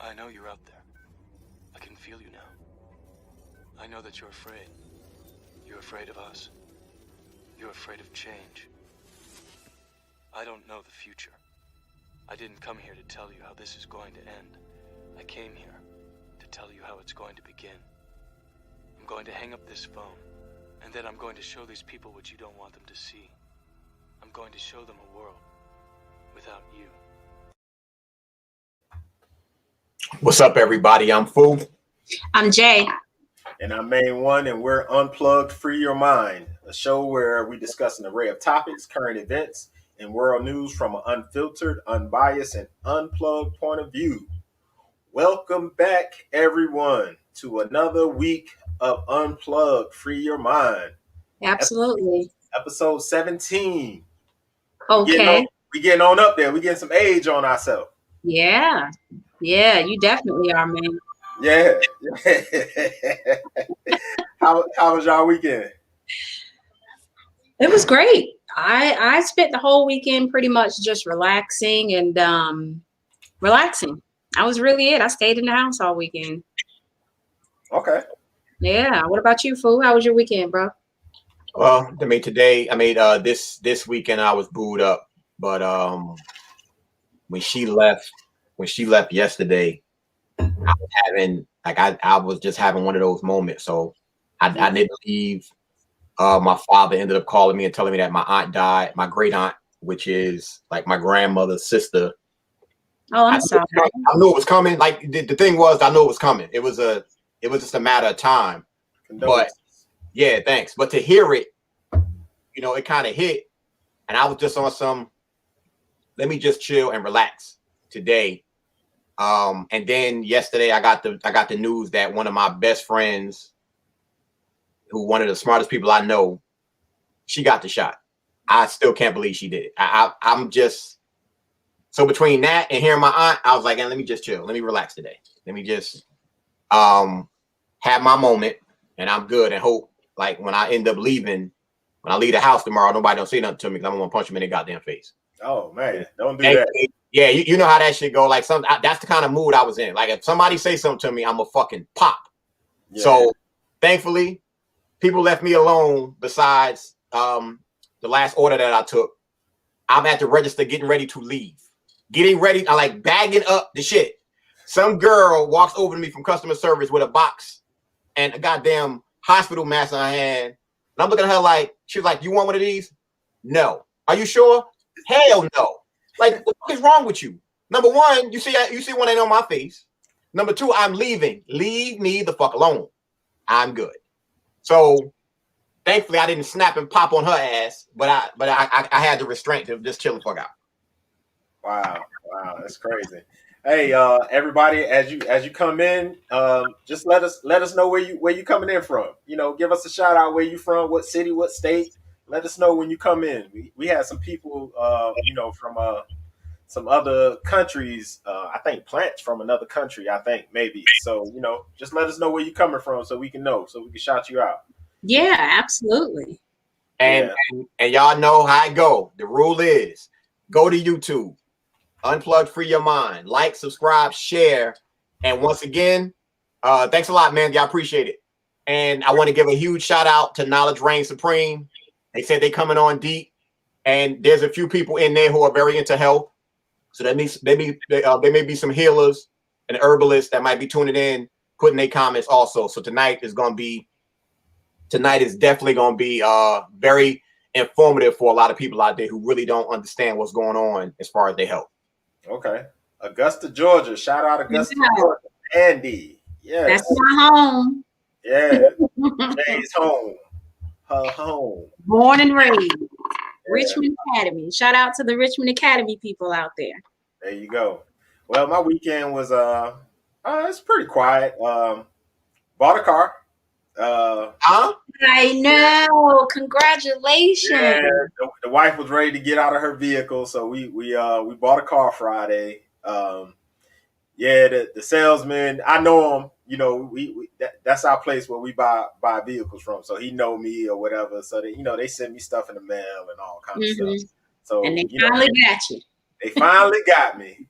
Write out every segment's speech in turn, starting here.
I know you're out there. I can feel you now. I know that you're afraid. You're afraid of us. You're afraid of change. I don't know the future. I didn't come here to tell you how this is going to end. I came here to tell you how it's going to begin. I'm going to hang up this phone, and then I'm going to show these people what you don't want them to see. I'm going to show them a world without you. What's up, everybody? I'm Fu. I'm Jay. And I'm Main One, and we're Unplugged Free Your Mind, a show where we discuss an array of topics, current events, and world news from an unfiltered, unbiased, and unplugged point of view. Welcome back, everyone, to another week of Unplugged Free Your Mind. Absolutely. Episode 17. Okay. We getting on up there. We getting some age on ourselves. Yeah, you definitely are, man. Yeah. How was y'all weekend? It was great. I spent the whole weekend pretty much just relaxing and relaxing. That was really it. I stayed in the house all weekend. Okay. Yeah. What about you, Fu? How was your weekend, bro? Well, this weekend I was booed up, but when she left yesterday, I was just having one of those moments. So I didn't leave. My father ended up calling me and telling me that my aunt died, my great aunt, which is like my grandmother's sister. Oh, I'm sorry. I knew it was coming. Like the thing was, I knew it was coming. It was just a matter of time. But yeah, thanks. But to hear it, it kind of hit, and I was just on some. Let me just chill and relax today. And then yesterday I got the news that one of my best friends, one of the smartest people I know, she got the shot. I still can't believe she did it. I'm just so between that and hearing my aunt, I was like, let me just chill. Let me relax today. Let me just have my moment, and I'm good. And hope like when I end up leaving, when I leave the house tomorrow, nobody don't say nothing to me because I'm gonna punch them in their goddamn face. Oh man, don't do that. Yeah, you know how that shit go. Like that's the kind of mood I was in. Like if somebody say something to me, I'm a fucking pop. Yeah. So thankfully, people left me alone. Besides the last order that I took, I'm at the register getting ready to leave. Getting ready, I like bagging up the shit. Some girl walks over to me from customer service with a box and a goddamn hospital mask in her hand. And I'm looking at her like, she's like, "You want one of these?" No. Are you sure? Hell no. Like, what is wrong with you? Number one, you see one ain't on my face. Number two, I'm leaving. Leave me the fuck alone. I'm good. So thankfully I didn't snap and pop on her ass, but I had the restraint to just chill the fuck out. Wow, that's crazy. Hey, everybody, as you come in, just let us know where you coming in from. Give us a shout out where you from, what city, what state. Let us know when you come in. We had some people, from some other countries. I think Plant's from another country. I think maybe. So just let us know where you coming from so we can know, so we can shout you out. Yeah, absolutely. And y'all know how I go. The rule is go to YouTube, Unplugged Free Your Mind, like, subscribe, share, and once again, thanks a lot, man. Y'all appreciate it. And I want to give a huge shout out to Knowledge Reigns Supreme. They said they coming on deep, and there's a few people in there who are very into health. So there may be some healers and herbalists that might be tuning in, putting their comments also. So tonight is definitely going to be very informative for a lot of people out there who really don't understand what's going on as far as their health. Okay. Augusta, Georgia. Shout out Augusta, Georgia. Andy. Yes. That's my home. Yeah. Jay's home. Her home. Born and raised. Yeah. Richmond Academy. Shout out to the Richmond Academy people out there. There you go. Well, my weekend was it's pretty quiet. Bought a car. I know. Congratulations. Yeah, the wife was ready to get out of her vehicle, so we bought a car Friday. The salesman, I know him. That's our place where we buy vehicles from. So he know me or whatever. So they send me stuff in the mail and all kinds of stuff. So and they finally got you. They finally got me.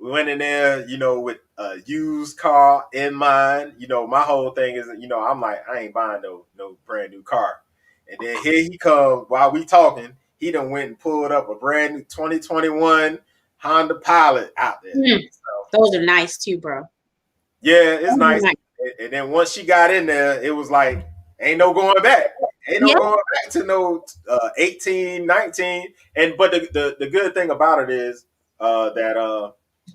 we went in there, you know, with a used car in mind. You know, my whole thing is, you know, I'm like, I ain't buying no brand new car. And then here he comes while we talking. He done went and pulled up a brand new 2021 Honda Pilot out there. So, those are nice too, bro. Yeah, it's nice. And then once she got in there, it was like, ain't no going back. Ain't no going back to no 18, 19. But the good thing about it is that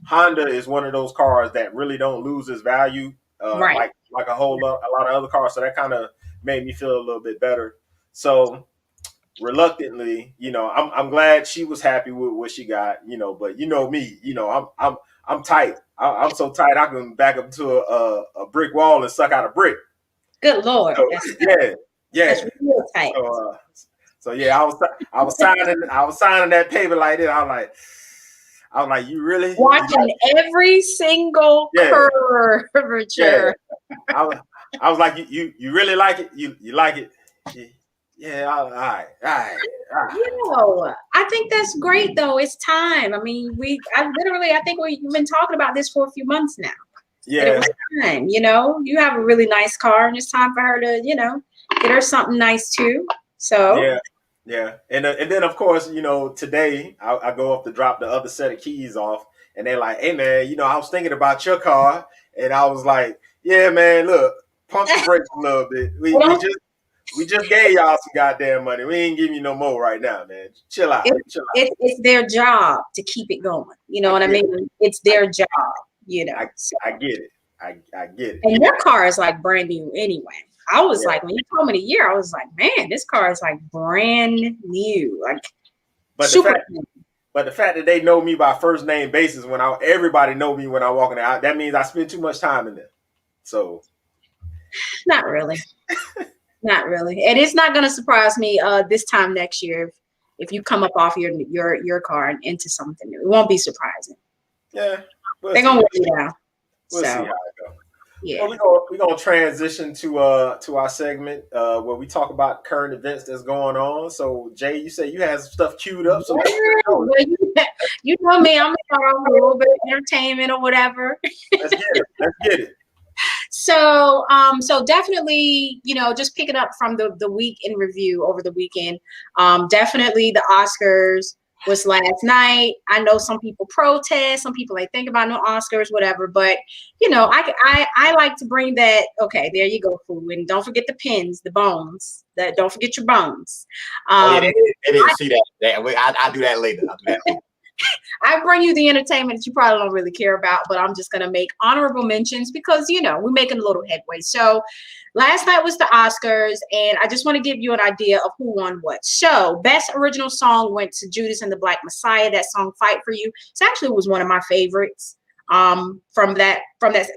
Honda is one of those cars that really don't lose its value like a lot of other cars. So that kind of made me feel a little bit better. So reluctantly, you know, I'm glad she was happy with what she got, you know, but you know me, you know, I'm tight. I'm so tight I can back up to a brick wall and suck out a brick. Good Lord. So, yeah. That's real tight. So yeah, I was signing that paper like this. I was like, you really watching every single curvature. Yeah. I was like, you really like it? You like it? Yeah, all right. You know, I think that's great though. It's time. I mean, I think we've been talking about this for a few months now. Yeah. It was time, you know. You have a really nice car, and it's time for her to, you know, get her something nice too. So yeah. And then of course, you know, today I go up to drop the other set of keys off, and they're like, "Hey man, you know, I was thinking about your car," and I was like, "Yeah, man, look, pump the brakes a little bit. We just gave y'all some goddamn money. We ain't giving you no more right now, man. Chill out. It's their job to keep it going. You know what I mean? It's their job. You know, I get it. I get it. And your car is like brand new anyway. I was like, when you told me the year, I was like, man, this car is like brand new. Like, but the fact that they know me by first name basis everybody know me when I walk in there, that means I spend too much time in there. So, not really, not really. And it's not going to surprise me this time next year if you come up off your car and into something new. It won't be surprising. Yeah. They're gonna work it out. We'll see how it goes. Yeah. Well, we're gonna transition to our segment where we talk about current events that's going on. So Jay, you say you had some stuff queued up. So you know me, I'm gonna start off with a little bit of entertainment or whatever. Let's get it. So definitely, you know, just picking up from the week in review over the weekend. Definitely the Oscars was last night. I know some people protest, some people think about no Oscars, whatever. But you know, I like to bring that. Okay, there you go, fool. And don't forget the pins, the bones. Don't forget your bones. They didn't see that. I'll do that later. I bring you the entertainment that you probably don't really care about, but I'm just gonna make honorable mentions because you know we're making a little headway. So last night was the Oscars, and I just want to give you an idea of who won what. So, Best Original Song went to Judas and the Black Messiah. That song, "Fight for You," it actually was one of my favorites. From that,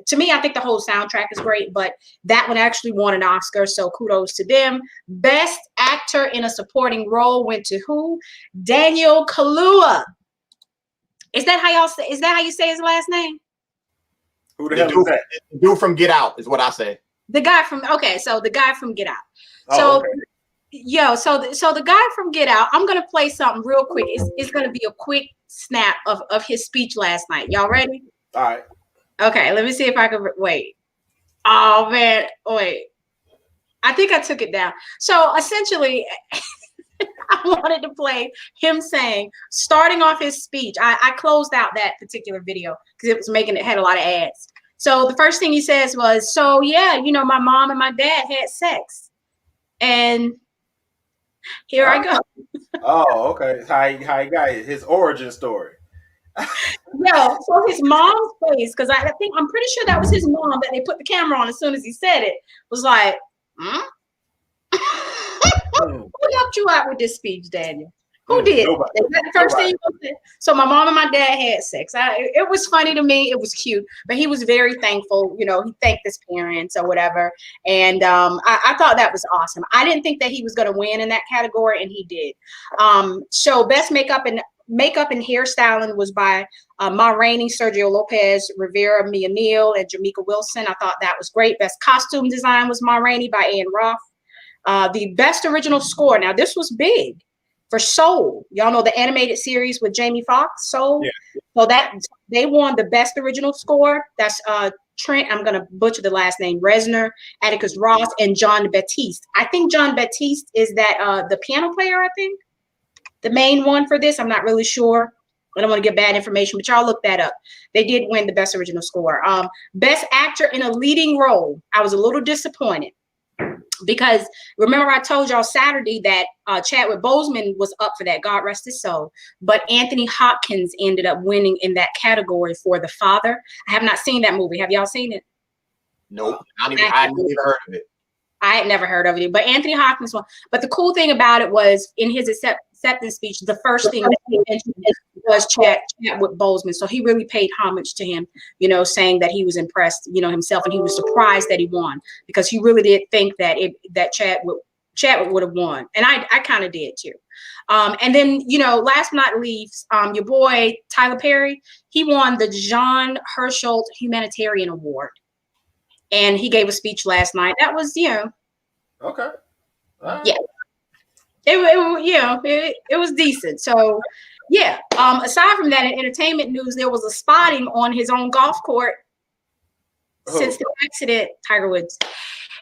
to me, I think the whole soundtrack is great, but that one actually won an Oscar, so kudos to them. Best Actor in a Supporting Role went to who? Daniel Kahlil. Is that how you say his last name? Who the hell is that? The dude from Get Out is what I say. The guy from Get Out. Oh, so the guy from Get Out, I'm gonna play something real quick. It's gonna be a quick snap of his speech last night. Y'all ready? All right. Okay, let me see if I can wait. Oh man, wait. I think I took it down. So essentially, I wanted to play him saying, starting off his speech. I closed out that particular video because it had a lot of ads. So the first thing he says was, so yeah, you know, my mom and my dad had sex. And here I go. Oh, okay. How he got his origin story. So his mom's face, because I'm pretty sure that was his mom that they put the camera on as soon as he said it, was like, Who helped you out with this speech, Daniel? Who did? Nobody. Is that the first thing you said? So my mom and my dad had sex. It was funny to me. It was cute, but he was very thankful. You know, he thanked his parents or whatever. And I thought that was awesome. I didn't think that he was going to win in that category, and he did. So best makeup and hairstyling was by Ma Rainey, Sergio Lopez, Rivera, Mia Neal, and Jamaica Wilson. I thought that was great. Best costume design was Ma Rainey by Ann Roth. The best original score. Now this was big. For Soul, y'all know the animated series with Jamie Foxx, Soul. So that they won the best original score. That's Trent, I'm gonna butcher the last name, Reznor, Atticus Ross, and John Baptiste. I think John Baptiste is that the piano player, I think. The main one for this. I'm not really sure. I don't want to give bad information, but y'all look that up. They did win the best original score. Best actor in a leading role. I was a little disappointed because remember I told y'all Saturday that Chadwick Boseman was up for that, God rest his soul. But Anthony Hopkins ended up winning in that category for The Father. I have not seen that movie. Have y'all seen it? Nope. I hadn't even heard of it. I had never heard of it, but Anthony Hopkins won. But the cool thing about it was in his acceptance speech, the first thing that he mentioned was Chadwick Boseman. So he really paid homage to him, you know, saying that he was impressed, you know, himself, and he was surprised that he won because he really did think that Chadwick would have won, and I kind of did too. And then, you know, last but not least, your boy Tyler Perry, he won the John Herschel Humanitarian Award. And he gave a speech last night. That was, you know. Okay. Yeah. It was decent. So, yeah. Aside from that, in entertainment news, there was a spotting on his own golf court since the accident, Tiger Woods.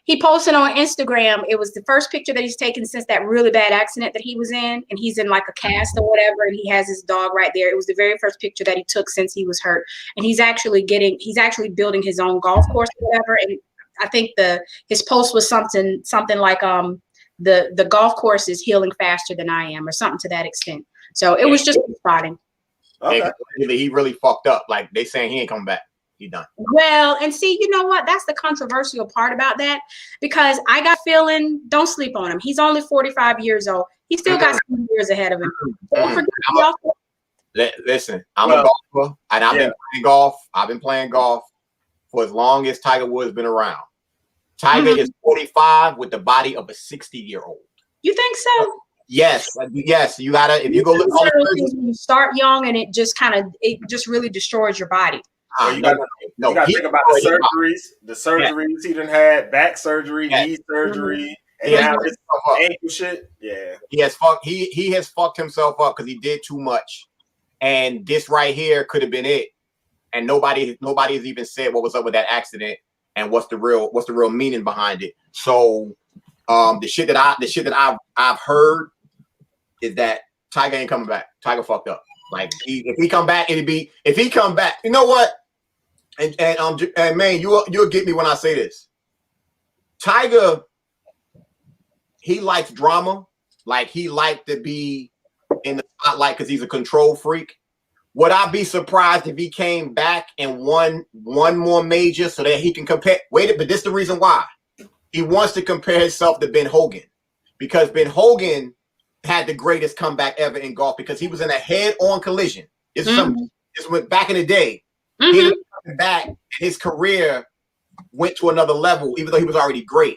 He posted on Instagram. It was the first picture that he's taken since that really bad accident that he was in. And he's in like a cast or whatever. And he has his dog right there. It was the very first picture that he took since he was hurt. And he's actually building his own golf course or whatever. And I think his post was something like the golf course is healing faster than I am or something to that extent. So it was just spotting. Okay. He really fucked up. Like they saying he ain't coming back. He done. Well, and see, you know what? That's the controversial part about that, because I got feeling, don't sleep on him. He's only 45 years old. He still got some years ahead of him. Listen, I'm a golfer, and I've been playing golf. I've been playing golf for as long as Tiger Woods been around. Tiger is 45 with the body of a 60-year-old. You think so? Yes. You gotta, if you go look on you start young and it just really destroys your body. You got to think about the surgeries he done had, back surgery, knee surgery, and now this ankle shit. Yeah, he has fucked himself up because he did too much, and this right here could have been it. And nobody has even said what was up with that accident and what's the real meaning behind it. So, the shit that I've heard is that Tiger ain't coming back. Tiger fucked up. Like if he come back, you know what? And man, you'll get me when I say this. Tiger, he likes drama. Like he liked to be in the spotlight because he's a control freak. Would I be surprised if he came back and won one more major so that he can compare? But this is the reason why. He wants to compare himself to Ben Hogan, because Ben Hogan had the greatest comeback ever in golf because he was in a head-on collision. This went back in the day. He was back, his career went to another level, even though he was already great.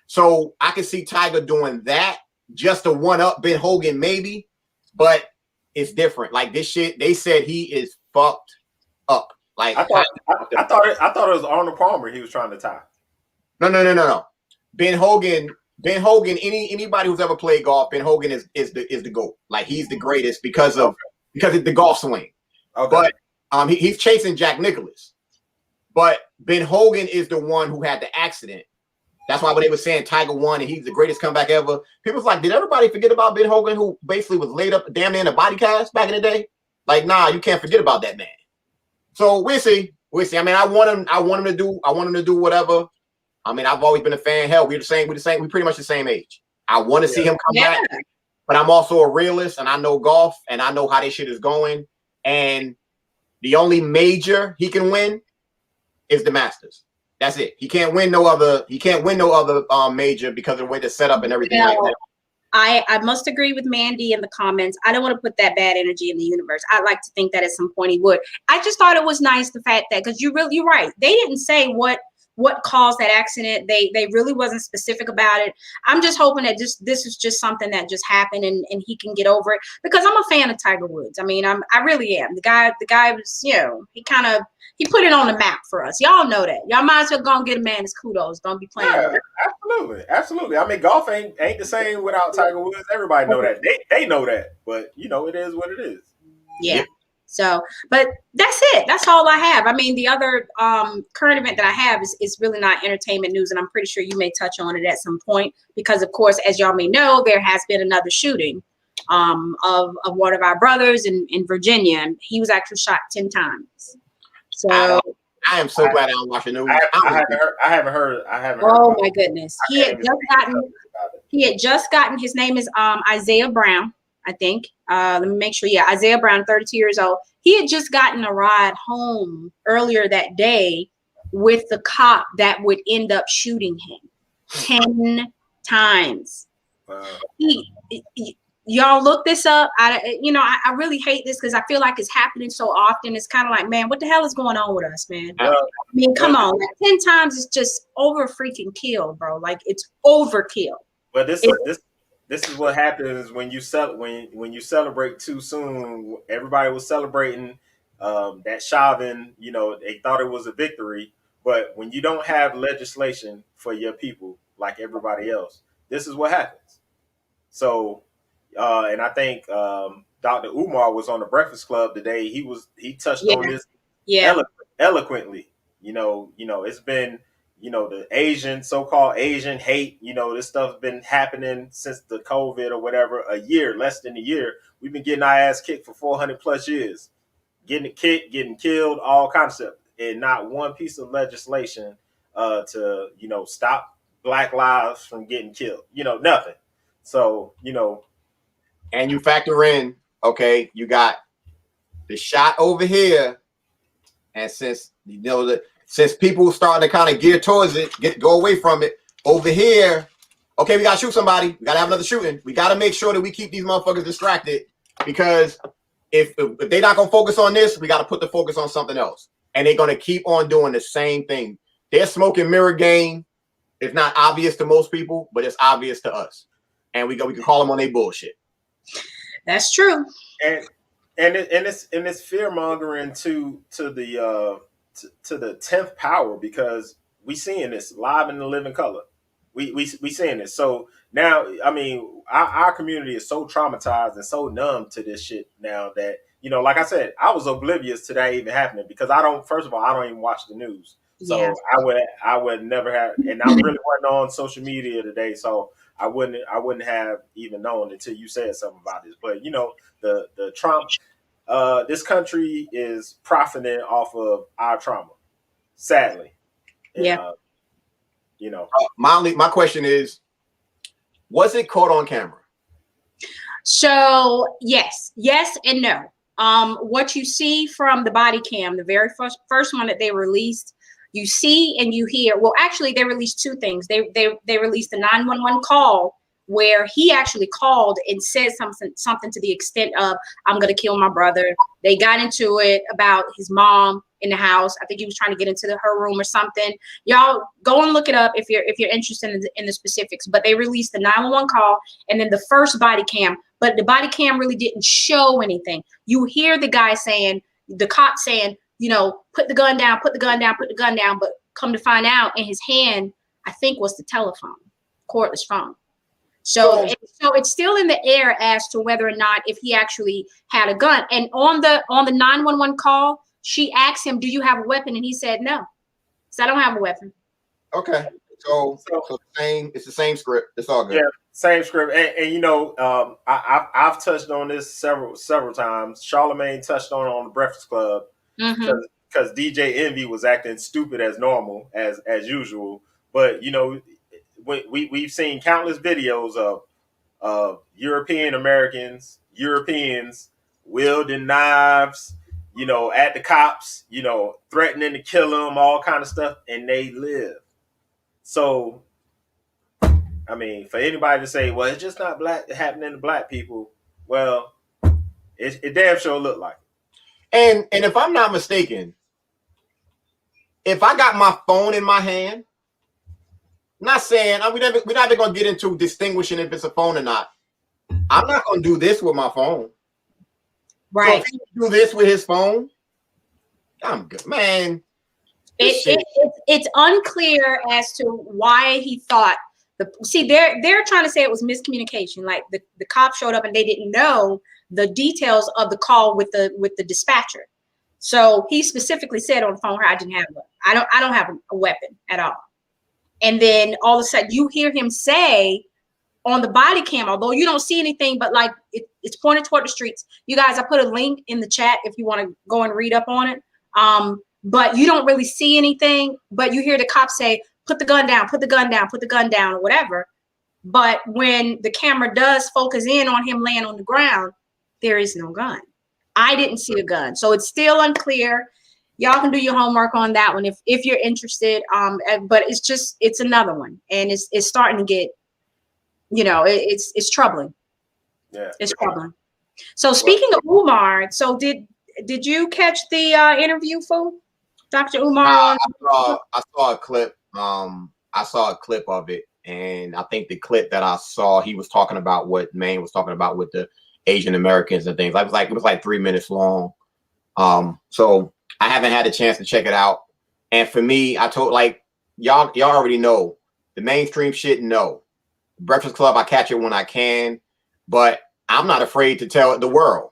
So I can see Tiger doing that just to one up Ben Hogan, maybe, but it's different. Like this shit, they said he is fucked up. Like I thought it was Arnold Palmer he was trying to tie. No. Ben Hogan. Anybody who's ever played golf, Ben Hogan is the GOAT. Like he's the greatest because of the golf swing. Okay. But he's chasing Jack Nicklaus. But Ben Hogan is the one who had the accident. That's why when they were saying Tiger won and he's the greatest comeback ever, people was like, did everybody forget about Ben Hogan, who basically was laid up damn near in a body cast back in the day? Like, nah, you can't forget about that man. So we'll see. I mean, I want him to do whatever. I mean, I've always been a fan. Hell, we're pretty much the same age. I want to see him come back, but I'm also a realist, and I know golf, and I know how this shit is going. And the only major he can win is the Masters. That's it. He can't win no other. Major because of the way they're set up and everything like that. I must agree with Mandy in the comments. I don't want to put that bad energy in the universe. I'd like to think that at some point he would. I just thought it was nice the fact that, because you're right. They didn't say what caused that accident. They really wasn't specific about it. I'm just hoping that this is just something that just happened and he can get over it, because I'm a fan of Tiger Woods. I mean, I really am. The guy was, he put it on the map for us. Y'all know that. Y'all might as well go and get a man his kudos. Don't be playing. Yeah, absolutely. I mean, golf ain't the same without Tiger Woods. Everybody know that. They know that, but it is what it is. Yeah. So, but that's it. That's all I have. I mean, the other current event that I have is really not entertainment news, and I'm pretty sure you may touch on it at some point because, of course, as y'all may know, there has been another shooting of one of our brothers in Virginia, and he was actually shot 10 times. So I am so glad I don't watch the news. I haven't heard. Oh my goodness, he had just gotten. His name is Isaiah Brown, I think. Let me make sure. Yeah, Isaiah Brown, 32 years old. He had just gotten a ride home earlier that day with the cop that would end up shooting him 10 times. Y'all look this up. I really hate this because I feel like it's happening so often. It's kind of like, man, what the hell is going on with us, man? I mean, come on. 10 times is just over freaking kill, bro. Like, it's overkill. But this is what happens when you celebrate too soon. Everybody was celebrating that Chauvin. They thought it was a victory. But when you don't have legislation for your people like everybody else, this is what happens. So. And I think Dr. Umar was on the Breakfast Club today. He touched on this eloquently. It's been the so-called Asian hate. This stuff's been happening since the COVID or whatever. Less than a year. We've been getting our ass kicked for 400 plus years, getting kicked, getting killed, all kinds of stuff, and not one piece of legislation to stop Black lives from getting killed. Nothing. So And you factor in, okay, you got the shot over here, and since since people starting to kind of gear towards it, go away from it over here. Okay, we gotta shoot somebody. We gotta have another shooting. We gotta make sure that we keep these motherfuckers distracted because if they're not gonna focus on this, we gotta put the focus on something else. And they're gonna keep on doing the same thing. Their smoke and mirror game is not obvious to most people, but it's obvious to us, and we can call them on their bullshit. That's true. And it's fear mongering to the 10th power because we seeing this live in the living color. We seeing this. So now, I mean, our community is so traumatized and so numb to this shit now that like I said, I was oblivious to that even happening because I don't even watch the news. So yeah. I would never have, and I really wasn't on social media today, so I wouldn't have even known until you said something about this. But the Trump, this country is profiting off of our trauma, sadly. And, yeah. My question is, was it caught on camera? So yes and no. What you see from the body cam, the very first one that they released, you see and you hear. Well, actually, they released two things. They released the 911 call where he actually called and said something to the extent of, "I'm gonna kill my brother." They got into it about his mom in the house. I think he was trying to get into her room or something. Y'all go and look it up if you're interested in the specifics. But they released the 911 call and then the first body cam. But the body cam really didn't show anything. You hear the guy saying, the cop saying, put the gun down, put the gun down, put the gun down. But come to find out, in his hand, I think was the telephone, cordless phone. So it's still in the air as to whether or not if he actually had a gun. And on the 911 call, she asked him, "Do you have a weapon?" And he said, "No." So I don't have a weapon. Okay. So it's the same script. It's all good. Yeah, same script. And I've touched on this several times. Charlemagne touched on the Breakfast Club because DJ Envy was acting stupid as normal as usual. But we've seen countless videos of Europeans wielding knives, at the cops, threatening to kill them, all kind of stuff, and they live. So, I mean, for anybody to say, well, it's just not happening to black people, well, it damn sure look like it. And if I'm not mistaken, if I got my phone in my hand, I'm not saying we're not even going to get into distinguishing if it's a phone or not. I'm not going to do this with my phone. Right. So if he do this with his phone, I'm good, man. It's unclear as to why he thought. They're trying to say it was miscommunication. Like the cop showed up and they didn't know the details of the call with the dispatcher. So he specifically said on the phone, I didn't have I don't have a weapon at all. And then all of a sudden you hear him say on the body cam, although you don't see anything, but like it's pointed toward the streets. You guys, I put a link in the chat if you want to go and read up on it. But you don't really see anything, but you hear the cops say, put the gun down, put the gun down, put the gun down, or whatever. But when the camera does focus in on him laying on the ground, there is no gun. I didn't see a gun. So it's still unclear. Y'all can do your homework on that one if you're interested. But it's another one. And it's starting to get, it's troubling. Yeah. It's troubling. So speaking of Umar, so did you catch the interview, Fu? Dr. Umar? I saw a clip. I saw a clip of it, and I think the clip that I saw, he was talking about what Maine was talking about with the Asian Americans and things. It was like 3 minutes long. So I haven't had a chance to check it out. And for me, I told y'all already know the mainstream shit. No, Breakfast Club, I catch it when I can, but I'm not afraid to tell the world.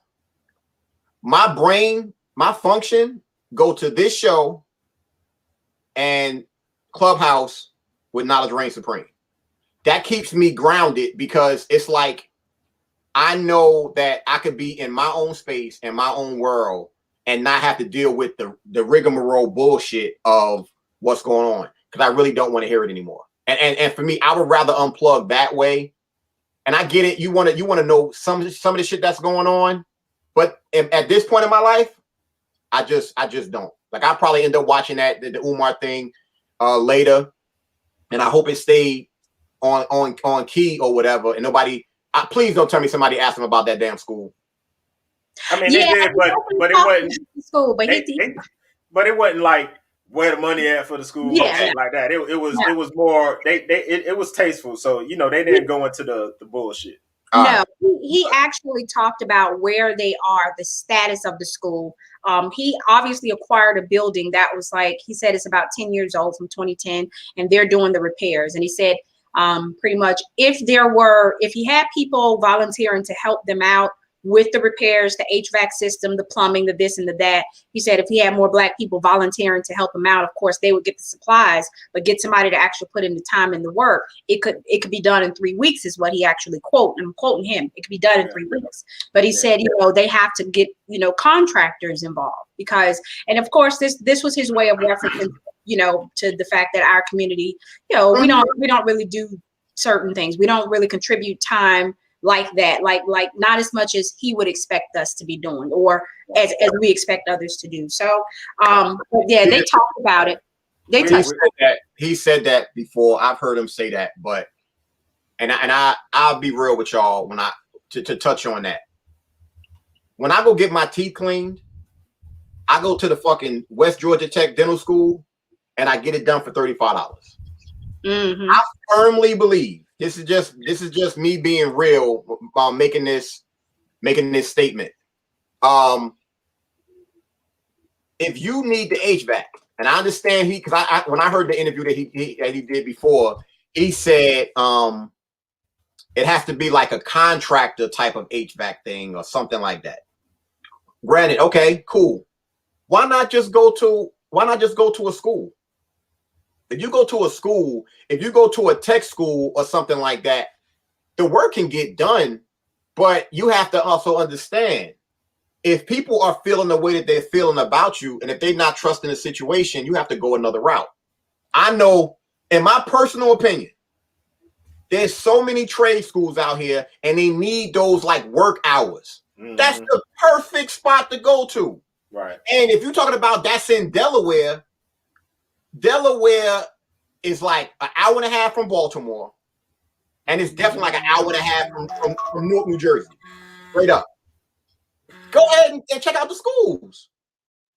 My brain, my function, go to this show and Clubhouse with Knowledge Reigns Supreme. That keeps me grounded because it's like I know that I could be in my own space, in my own world, and not have to deal with the rigmarole bullshit of what's going on, because I really don't want to hear it anymore. And for me, I would rather unplug that way. And I get it. You want to know some of the shit that's going on, but at this point in my life, I just don't. Like, I'll probably end up watching the Umar thing later, and I hope it stayed on key or whatever. And nobody, please don't tell me somebody asked him about that damn school. I mean, they did, but it wasn't school. But it wasn't like where the money at for the school, yeah, like that. It was more it was tasteful. So they didn't go into the bullshit. No, he actually talked about where they are, the status of the school. He obviously acquired a building that was he said it's about 10 years old from 2010, and they're doing the repairs. And he said pretty much if he had people volunteering to help them out with the repairs, the HVAC system, the plumbing, the this and the that. He said if he had more Black people volunteering to help him out, of course they would get the supplies, but get somebody to actually put in the time and the work. It could be done in 3 weeks is what he actually quote. And I'm quoting him. It could be done in 3 weeks. But he said, they have to get, contractors involved because, and of course this was his way of referencing, to the fact that our community, we don't really do certain things. We don't really contribute time like that, like not as much as he would expect us to be doing, or as we expect others to do. So, yeah, they talked about it. He said that before. I've heard him say that, but I'll be real with y'all when to touch on that. When I go get my teeth cleaned, I go to the fucking West Georgia Tech Dental School, and I get it done for $35. Mm-hmm. I firmly believe. This is just me being real about making this statement. If you need the HVAC, and I understand because when I heard the interview that he did before, he said it has to be like a contractor type of HVAC thing or something like that. Granted, okay, cool. Why not just go to a school? If you go to a school, if you go to a tech school or something like that, the work can get done, but you have to also understand if people are feeling the way that they're feeling about you, and if they're not trusting the situation, you have to go another route. I know, in my personal opinion, there's so many trade schools out here, and they need those work hours. Mm-hmm. That's the perfect spot to go to. Right. And if you're talking about that's in Delaware is like an hour and a half from Baltimore, and it's definitely like an hour and a half from Newark, New Jersey. Straight up. Go ahead and check out the schools.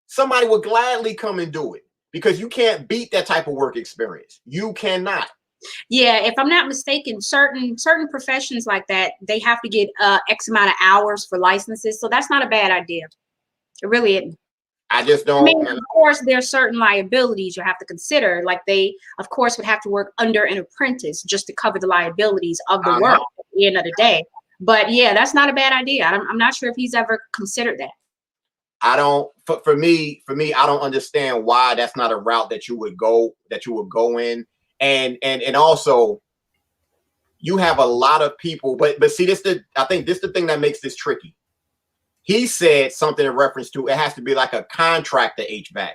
Somebody would gladly come and do it because you can't beat that type of work experience. You cannot. Yeah, if I'm not mistaken, certain professions like that, they have to get X amount of hours for licenses. So that's not a bad idea. It really isn't. I just don't. I mean, of course, there's certain liabilities you have to consider. Like they, of course, would have to work under an apprentice just to cover the liabilities of the work at the end of the day. But yeah, that's not a bad idea. I'm not sure if he's ever considered that. I don't. For me, I don't understand why that's not a route that you would go in, and also you have a lot of people. But see, I think this the thing that makes this tricky. He said something in reference to it has to be like a contractor HVAC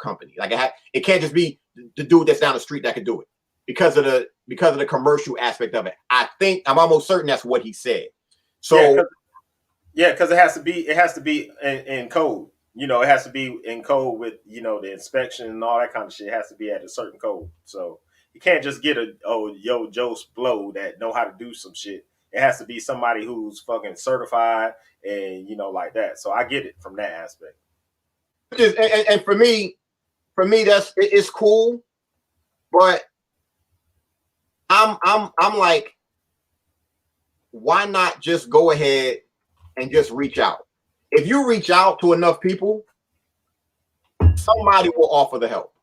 company. Like it can't just be the dude that's down the street that could do it because of the commercial aspect of it. I'm almost certain that's what he said. So yeah, because it has to be in code. You know, it has to be in code with, you know, the inspection and all that kind of shit. It has to be at a certain code. So you can't just get Joe Blow that know how to do some shit. It has to be somebody who's fucking certified and, you know, like that. So I get it from that aspect. And for me, it's cool, but I'm like, why not just go ahead and just reach out? If you reach out to enough people, somebody will offer the help.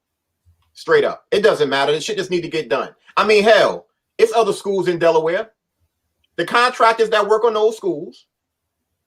Straight up. It doesn't matter. The shit just need to get done. I mean, hell, it's other schools in Delaware. The contractors that work on those schools,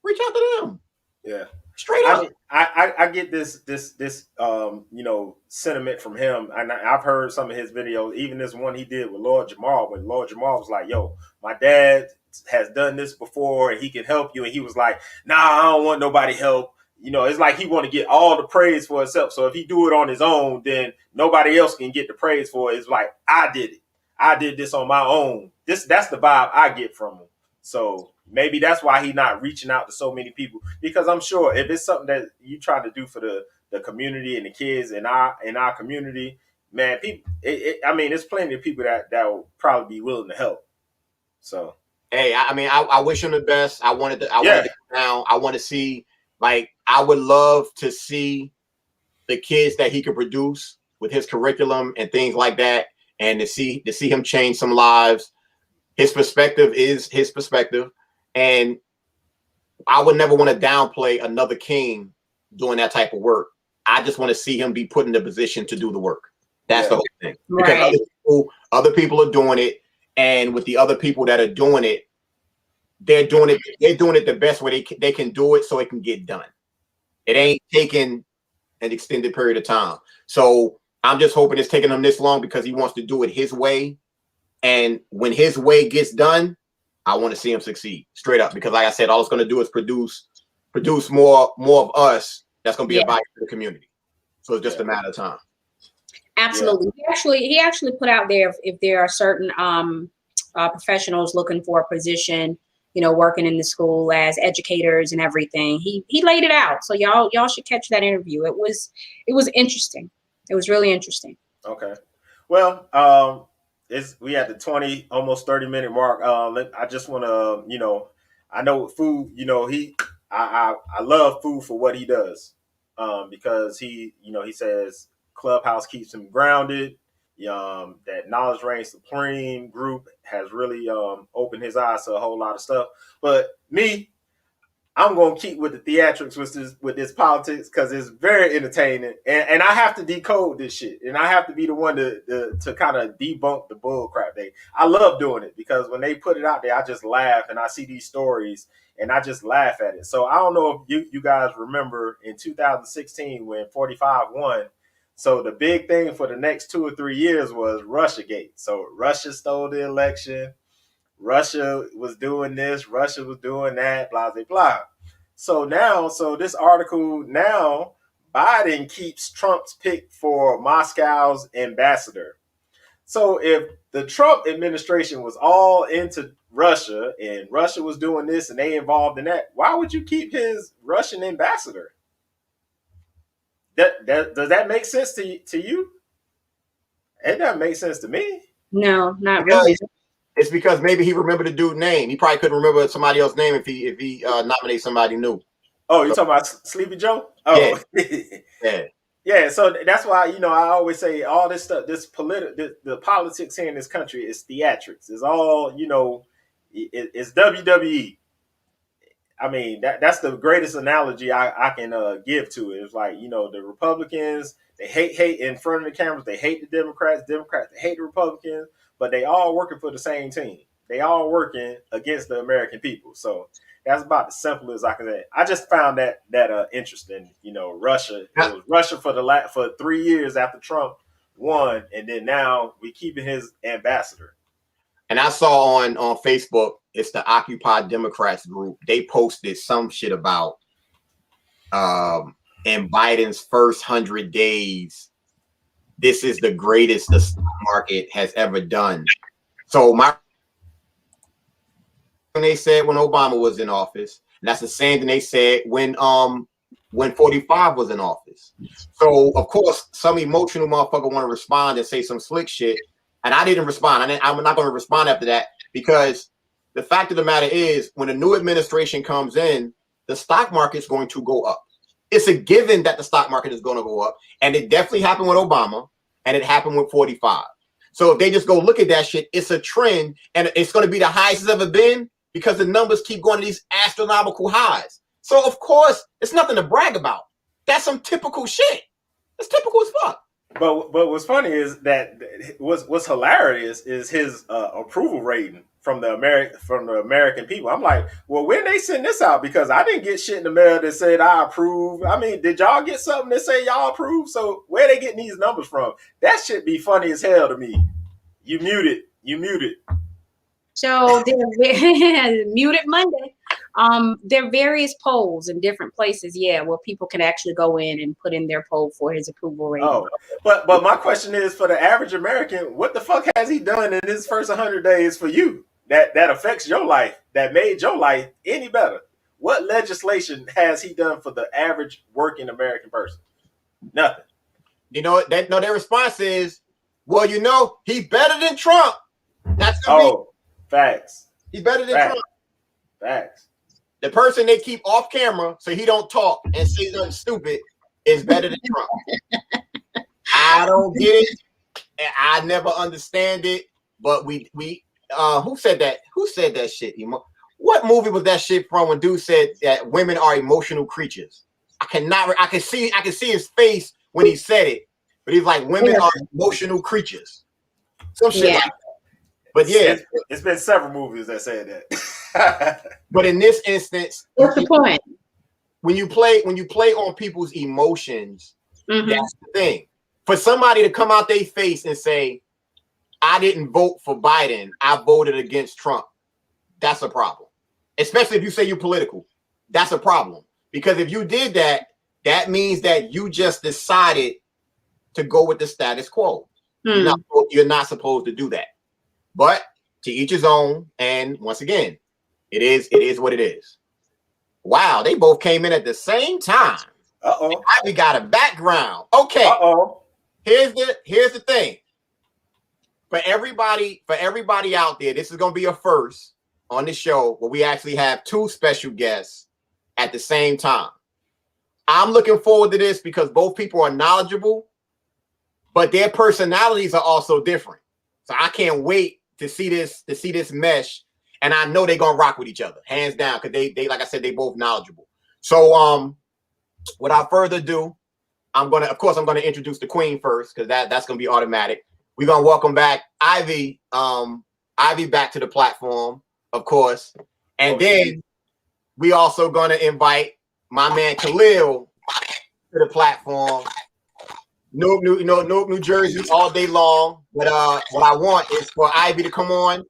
reach out to them. Yeah. Straight up. I get this you know, sentiment from him, and I've heard some of his videos, even this one he did with Lord Jamal, when Lord Jamal was like, yo, my dad has done this before and he can help you, and he was like, nah, I don't want nobody help. You know, it's like he want to get all the praise for himself. So if he do it on his own, then nobody else can get the praise for it. It's like, I did it. I did this on my own. That's the vibe I get from him. So maybe that's why he's not reaching out to so many people, because I'm sure if it's something that you try to do for the community and the kids in our community, man, people, I mean, there's plenty of people that will probably be willing to help. So, hey, I wish him the best. I wanted to come down. I want to see, like, I would love to see the kids that he could produce with his curriculum and things like that, and to see him change some lives. His perspective is his perspective. And I would never want to downplay another king doing that type of work. I just want to see him be put in the position to do the work. That's the whole thing. Right. Because other people are doing it. And with the other people that are doing it, they're doing it the best way they can do it so it can get done. It ain't taking an extended period of time. So I'm just hoping it's taking him this long because he wants to do it his way. And when his way gets done, I want to see him succeed, straight up. Because like I said, all it's going to do is produce more of us. That's going to be a value to the community. So it's just a matter of time. Absolutely. Yeah. He actually put out there if there are certain professionals looking for a position, you know, working in the school as educators and everything. He laid it out. So y'all should catch that interview. It was interesting. It was really interesting. Okay. Well, we at the 20, almost 30-minute mark. I just want to, you know, I know food, you know, I love food for what he does, because he says Clubhouse keeps him grounded. That Knowledge Reigns Supreme group has really opened his eyes to a whole lot of stuff. But I'm going to keep with the theatrics with this politics, because it's very entertaining. And I have to decode this shit. And I have to be the one to kind of debunk the bull crap. I love doing it, because when they put it out there, I just laugh, and I see these stories and I just laugh at it. So I don't know if you guys remember in 2016 when 45 won. So the big thing for the next 2 or 3 years was Russiagate. So Russia stole the election. Russia was doing this, Russia was doing that, blah, blah, blah. So this article now, Biden keeps Trump's pick for Moscow's ambassador. So if the Trump administration was all into Russia and Russia was doing this and they involved in that, why would you keep his Russian ambassador? Does that make sense to you? It doesn't make sense to me. No, not really. It's because maybe he remembered the dude's name. He probably couldn't remember somebody else's name if he nominated somebody new. Oh, you're talking about Sleepy Joe? Oh, yeah. Yeah. So that's why, you know, I always say all this stuff, the politics here in this country is theatrics. It's all, you know, it's WWE. I mean, that's the greatest analogy I can give to it. It's like, you know, the Republicans, they hate in front of the cameras. They hate the Democrats. Democrats, they hate the Republicans, but they all working for the same team. they all working against the American people. So that's about the simplest I can say. I just found that interesting. You know, Russia. It was Russia for 3 years after Trump won, and then now we keeping his ambassador. And I saw on Facebook, it's the Occupy Democrats group. They posted some shit about in Biden's first 100 days, this is the greatest the stock market has ever done. So when they said when Obama was in office, and that's the same thing they said when 45 was in office. So of course, some emotional motherfucker want to respond and say some slick shit, and I didn't respond. I'm not going to respond after that, because the fact of the matter is, when a new administration comes in, the stock market's going to go up. It's a given that the stock market is going to go up, and it definitely happened with Obama, and it happened with 45. So if they just go look at that shit, it's a trend, and it's going to be the highest it's ever been, because the numbers keep going to these astronomical highs. So of course, it's nothing to brag about. That's some typical shit. It's typical as fuck. But what's funny is that what's hilarious is his approval rating from the American people. I'm like, well, when they send this out, because I didn't get shit in the mail that said I approve. I mean, did y'all get something that say y'all approve? So where they getting these numbers from? That should be funny as hell to me. You muted. So they're muted Monday. There are various polls in different places, where people can actually go in and put in their poll for his approval rating. Oh, but my question is, for the average American, what the fuck has he done in his first 100 days for you that affects your life, that made your life any better? What legislation has he done for the average working American person? Nothing. You know, their response is, well, you know, he's better than Trump. That's facts. He's better than Trump. Facts. The person they keep off camera so he don't talk and say something stupid is better than Trump. I don't get it, and I never understand it. But we who said that? Who said that shit? What movie was that shit from? When dude said that women are emotional creatures. I can see his face when he said it, but he's like, women are emotional creatures. Some shit like that. But yeah, it's been several movies that said that. But in this instance, what's the point? When you play on people's emotions, that's the thing. For somebody to come out their face and say, I didn't vote for Biden, I voted against Trump, that's a problem. Especially if you say you're political. That's a problem. Because if you did that, that means that you just decided to go with the status quo. You're not supposed to do that. But to each his own. And once again, it is what it is. Wow, they both came in at the same time. We got a background. Okay. Here's the thing. For everybody out there, this is gonna be a first on the show where we actually have two special guests at the same time. I'm looking forward to this because both people are knowledgeable, but their personalities are also different. So I can't wait to see this mesh, and I know they're gonna rock with each other, hands down, because they like I said, they both knowledgeable. So without further ado, I'm gonna introduce the queen first, because that's gonna be automatic. We're gonna welcome back Ivy back to the platform, of course, and then we also gonna invite my man Kahlil to the platform. Newark, New Jersey, all day long. But what I want is for Ivy to come on,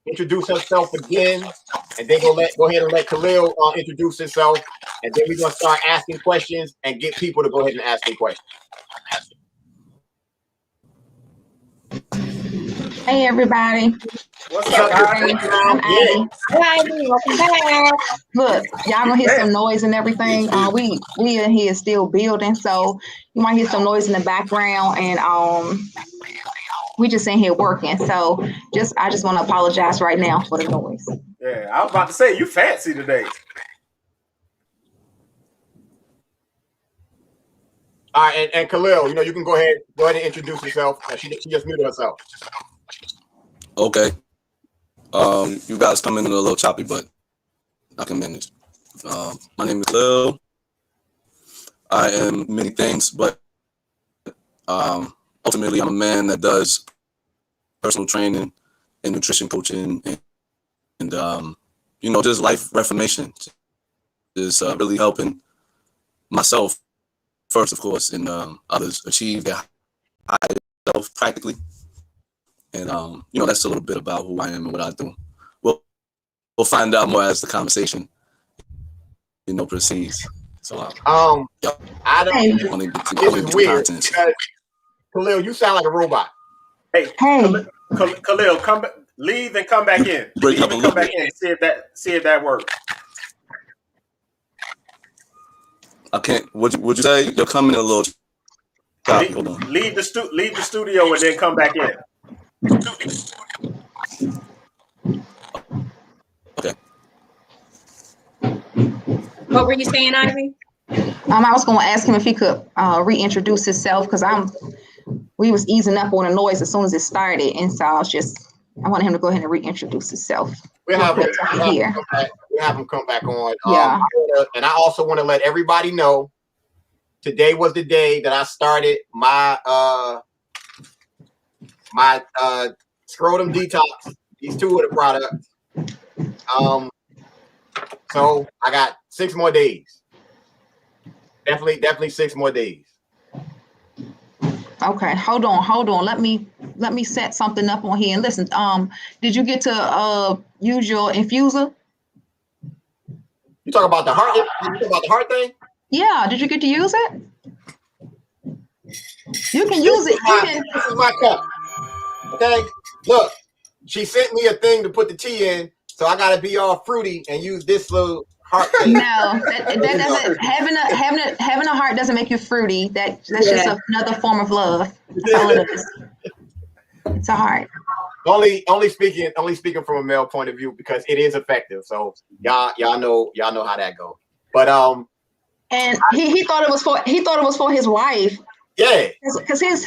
introduce herself again, and then go ahead and let Kahlil introduce himself, and then we're gonna start asking questions and get people to go ahead and ask their questions. Hey everybody. What's up, guys? I'm Ivy. Welcome back. Look, y'all gonna hear some noise and everything. We in here still building, so you might hear some noise in the background, and we just in here working. So I just want to apologize right now for the noise. Yeah, I was about to say you fancy today. All right, and Kahlil, you can go ahead and introduce yourself. She just muted herself. Okay. You guys come in a little choppy, but I can manage. My name is Kahlil. I am many things, but ultimately I'm a man that does personal training and nutrition coaching you know, just life reformation is really helping myself first, of course, and others achieve their higher self practically. And you know, that's a little bit about who I am and what I do. We'll find out more as the conversation, you know, proceeds. So yep. I don't. This is weird. Kahlil, you sound like a robot. Hey. Kahlil, come back, leave and come back in. Leave and come back in. See if that works. I can't. Would you say you're coming a little? Leave the studio and then come back in. Okay. What were you saying, Ivy? I was going to ask him if he could reintroduce himself because we was easing up on the noise as soon as it started, and so I wanted him to go ahead and reintroduce himself. We'll have him come back on. Yeah. And I also want to let everybody know today was the day that I started my scrotum detox. These two of the products. So I got 6 more days. Definitely 6 more days. Okay, hold on. Let me set something up on here. And listen, did you get to use your infuser? You talk about the heart? You talk about the heart thing? Yeah. Did you get to use it? You can use it. This is my cup. Okay. Look, she sent me a thing to put the tea in, so I gotta be all fruity and use this little heart thing. No, that doesn't. Having a heart doesn't make you fruity. That's just another form of love. That's all it is. It's a heart. Only speaking from a male point of view because it is effective. So y'all know how that goes. But and he thought it was for his wife. Yeah. Because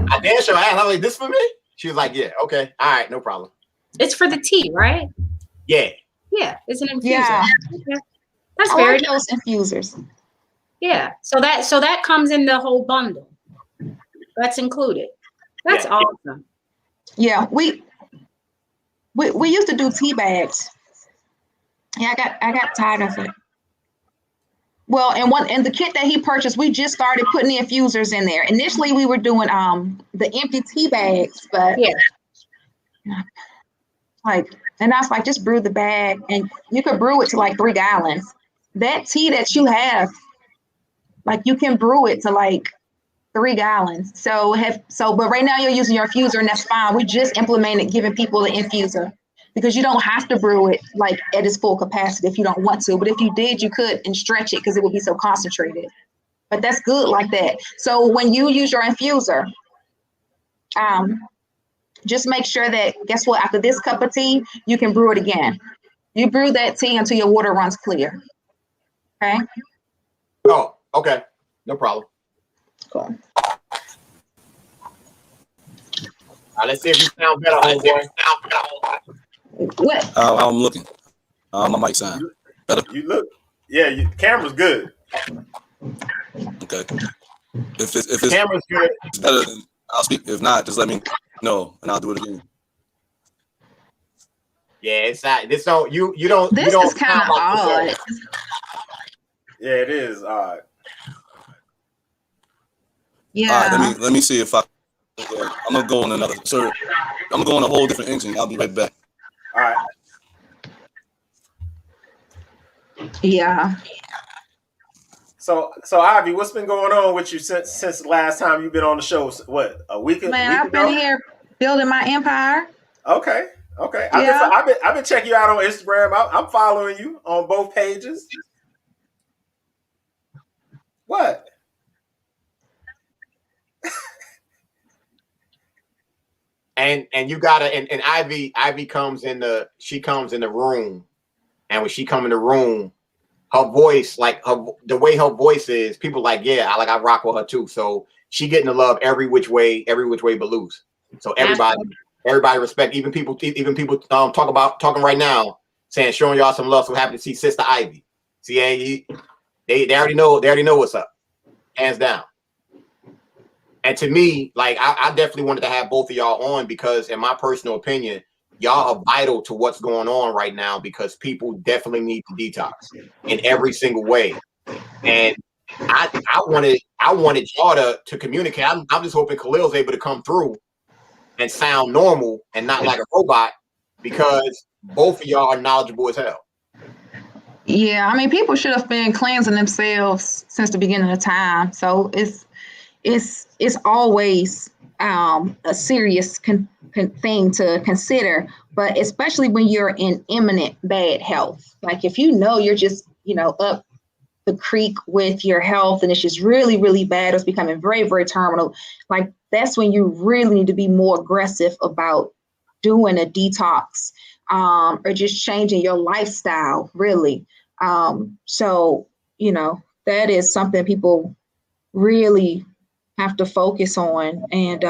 I danced her ass. I was like, "This for me?" She was like, "Yeah, okay, all right, no problem." It's for the tea, right? Yeah. Yeah, it's an infuser. Yeah. That's I very like those infusers. Yeah. So that comes in the whole bundle. That's included. That's awesome. Yeah, we used to do tea bags. Yeah, I got tired of it. Well, and the kit that he purchased, we just started putting the infusers in there. Initially, we were doing the empty tea bags, but and I was like, just brew the bag, and you could brew it to like 3 gallons. That tea that you have, like you can brew it to like 3 gallons. But right now you're using your infuser, and that's fine. We just implemented giving people the infuser because you don't have to brew it like at its full capacity if you don't want to. But if you did, you could and stretch it because it would be so concentrated. But that's good like that. So when you use your infuser, just make sure that, guess what, after this cup of tea, you can brew it again. You brew that tea until your water runs clear. Okay? Oh, okay. No problem. Cool. Let's see if you sound better, homeboy. What? I'm looking. My mic sound better. You look. Yeah, the camera's good. Okay. If it's camera's good, it's better, then I'll speak. If not, just let me know and I'll do it again. Yeah, it's not. This don't. You don't. This you don't is kind of odd. Yeah, it is odd. Yeah. All right, let me see if I'm gonna go on another. Sir, I'm gonna go on a whole different engine. I'll be right back. All right. Yeah. So Ivy, what's been going on with you since the last time you've been on the show? What, a week? Man, I've been here building my empire. Okay. Yeah. I've been checking you out on Instagram. I'm following you on both pages. What? And you gotta and Ivy comes in the room, and when she come in the room, her voice, like the way her voice is, people like, yeah, I rock with her too. So she getting the love every which way but loose. So everybody respect, even people talking right now, saying, showing y'all some love. So happy to see Sister Ivy. See, they already know what's up, hands down. And to me, like, I definitely wanted to have both of y'all on because, in my personal opinion, y'all are vital to what's going on right now because people definitely need to detox in every single way. And I wanted y'all to communicate. I'm just hoping Kahlil's able to come through and sound normal and not like a robot because both of y'all are knowledgeable as hell. Yeah, I mean, people should have been cleansing themselves since the beginning of time. So it's always a serious thing to consider, but especially when you're in imminent bad health. Like if you know you're just, up the creek with your health and it's just really, really bad, it's becoming very, very terminal. Like that's when you really need to be more aggressive about doing a detox or just changing your lifestyle, really. So, that is something people really have to focus on, and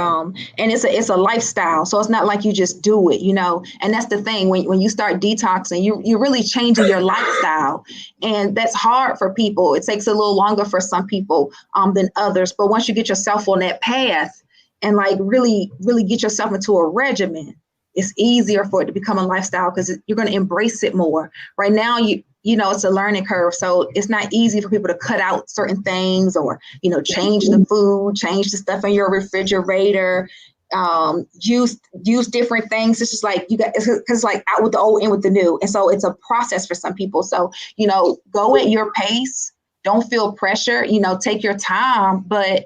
it's a lifestyle. So it's not like you just do it, and that's the thing when you start detoxing, you're really changing your lifestyle, and that's hard for people. It takes a little longer for some people than others, but once you get yourself on that path and like really, really get yourself into a regimen, it's easier for it to become a lifestyle because you're going to embrace it more. Right now, it's a learning curve. So it's not easy for people to cut out certain things or, change the food, change the stuff in your refrigerator, use different things. It's just like it's like out with the old, in with the new. And so it's a process for some people. So, go at your pace. Don't feel pressure, take your time, but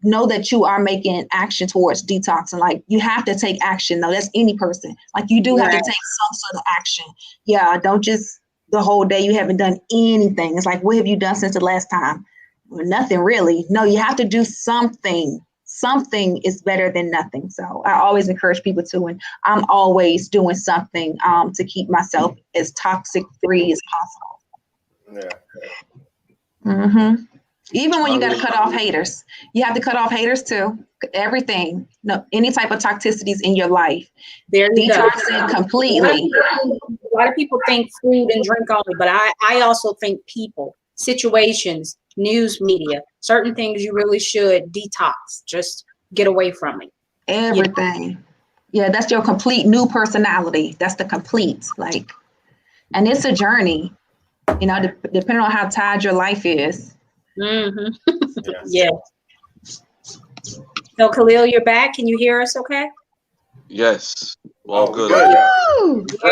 know that you are making action towards detox. And like, you have to take action. No, that's any person. Like you do have to take some sort of action. Yeah. Don't just the whole day you haven't done anything. It's like, what have you done since the last time? Well, nothing really. No, you have to do something. Something is better than nothing. So I always encourage people to, and I'm always doing something to keep myself as toxic free as possible. Yeah. Mm-hmm. Even when you got to cut off haters, you have to cut off haters too. Everything, any type of toxicities in your life. There you go. Detoxing completely. A lot of people think food and drink only, but I also think people, situations, news media, certain things you really should detox. Just get away from it. Everything. Yeah, that's your complete new personality. That's the complete, and it's a journey, depending on how tired your life is. Mm-hmm. Yeah. So Kahlil, you're back. Can you hear us okay? Yes. All good. There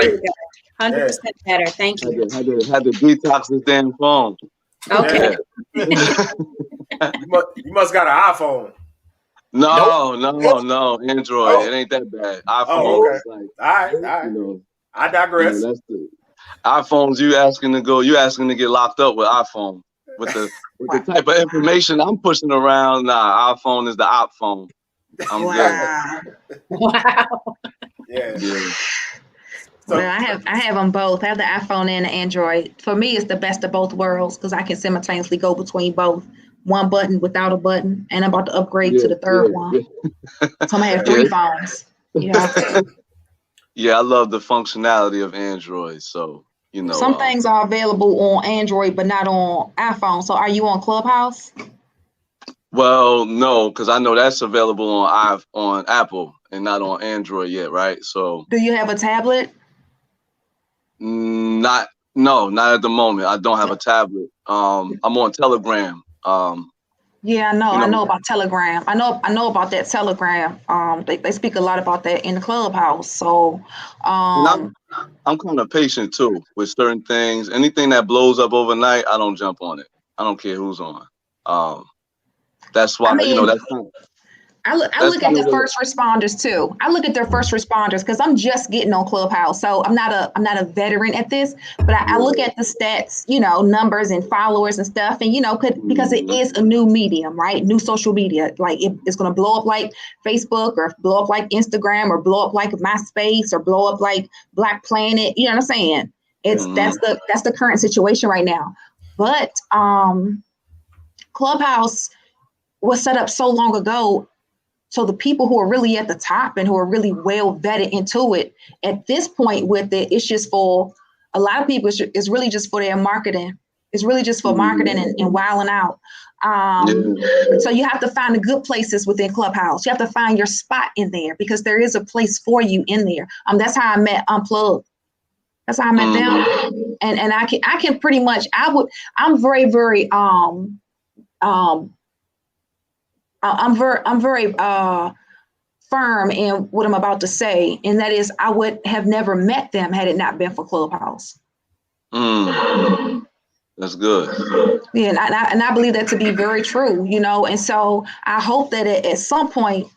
you go. 100% better. Thank you. Had to detox this damn phone. Okay. Yeah. you must got an iPhone. No. Android. It ain't that bad. iPhone. Okay. All right. I digress. That's the iPhones. You asking to get locked up with iPhone. With the type of information I'm pushing around, iPhone is the op phone. I'm good. Wow. Yeah. So, well, I have them both. I have the iPhone and the Android. For me, it's the best of both worlds because I can simultaneously go between both. One button without a button, and I'm about to upgrade to the third one. So I'm gonna have 3 phones. Yeah, I love the functionality of Android. So. Some things are available on Android, but not on iPhone. So are you on Clubhouse? Well, no, because I know that's available on Apple and not on Android yet, right? So do you have a tablet? Not at the moment. I don't have a tablet. I'm on Telegram. Yeah, I know about Telegram. I know about that Telegram. They speak a lot about that in the Clubhouse. So I'm kind of patient too with certain things. Anything that blows up overnight, I don't jump on it. I don't care who's on. That's why that's kind of, I look at the first responders too. I look at their first responders because I'm just getting on Clubhouse, so I'm not a veteran at this. But I look at the stats, numbers and followers and stuff, and because it is a new medium, right? New social media, like it's going to blow up like Facebook or blow up like Instagram or blow up like MySpace or blow up like Black Planet. You know what I'm saying? That's the current situation right now. But Clubhouse was set up so long ago. So the people who are really at the top and who are really well vetted into it at this point with it, it's just for a lot of people, it's really just for their marketing. It's really just for marketing and wilding out. So you have to find the good places within Clubhouse. You have to find your spot in there because there is a place for you in there. That's how I met Unplugged. That's how I met them. And I can pretty much, I'm very firm in what I'm about to say. And that is, I would have never met them had it not been for Clubhouse. That's good. Yeah, and I believe that to be very true, you know. And so I hope that at some point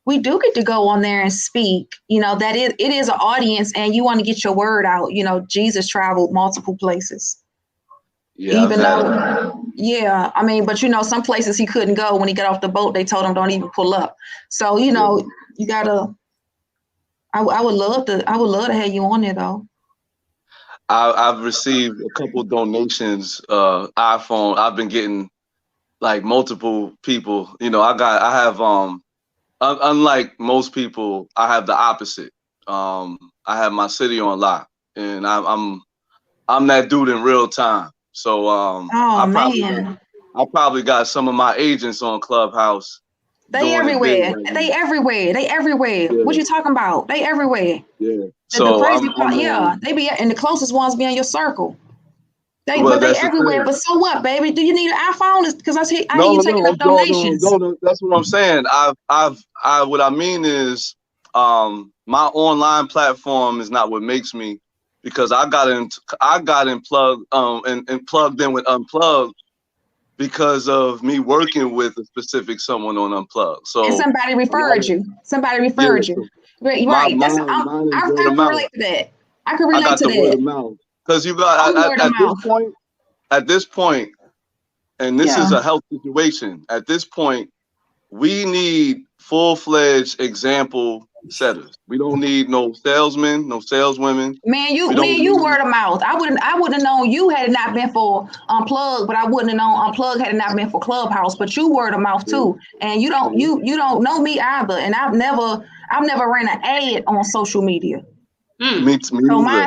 we do get to go on there and speak, you know, that it is an audience and you want to get your word out. You know, Jesus traveled multiple places. Yeah, even though, yeah, I mean, but you know, some places he couldn't go. When he got off the boat, they told him don't even pull up. So, you know, you gotta, I would love to have you on there though. I've received a couple donations, iPhone. I've been getting like multiple people, you know, I have, unlike most people, I have the opposite. I have my city on lock and I'm that dude in real time. So, I probably got some of my agents on Clubhouse. They everywhere. They everywhere. Yeah. What you talking about? They everywhere. Yeah. The crazy part, they be and the closest ones be in your circle. They everywhere. But so what, baby? Do you need an iPhone? Because I hear you taking up donations. No, that's what I'm saying. What I mean is, my online platform is not what makes me, because I got plugged and plugged in with Unplugged because of me working with a specific someone on Unplugged. So and somebody referred you. You. Right. I can relate to that. I can relate to that. Because you got at this point, and this is a health situation. At this point, we need full-fledged example setters. We don't need no salesmen, no saleswomen. Man, you word of mouth. I wouldn't have known you had it not been for Unplugged, but I wouldn't have known Unplugged had it not been for Clubhouse. But you word of mouth too, and you don't know me either. And I've never ran an ad on social media. Me so my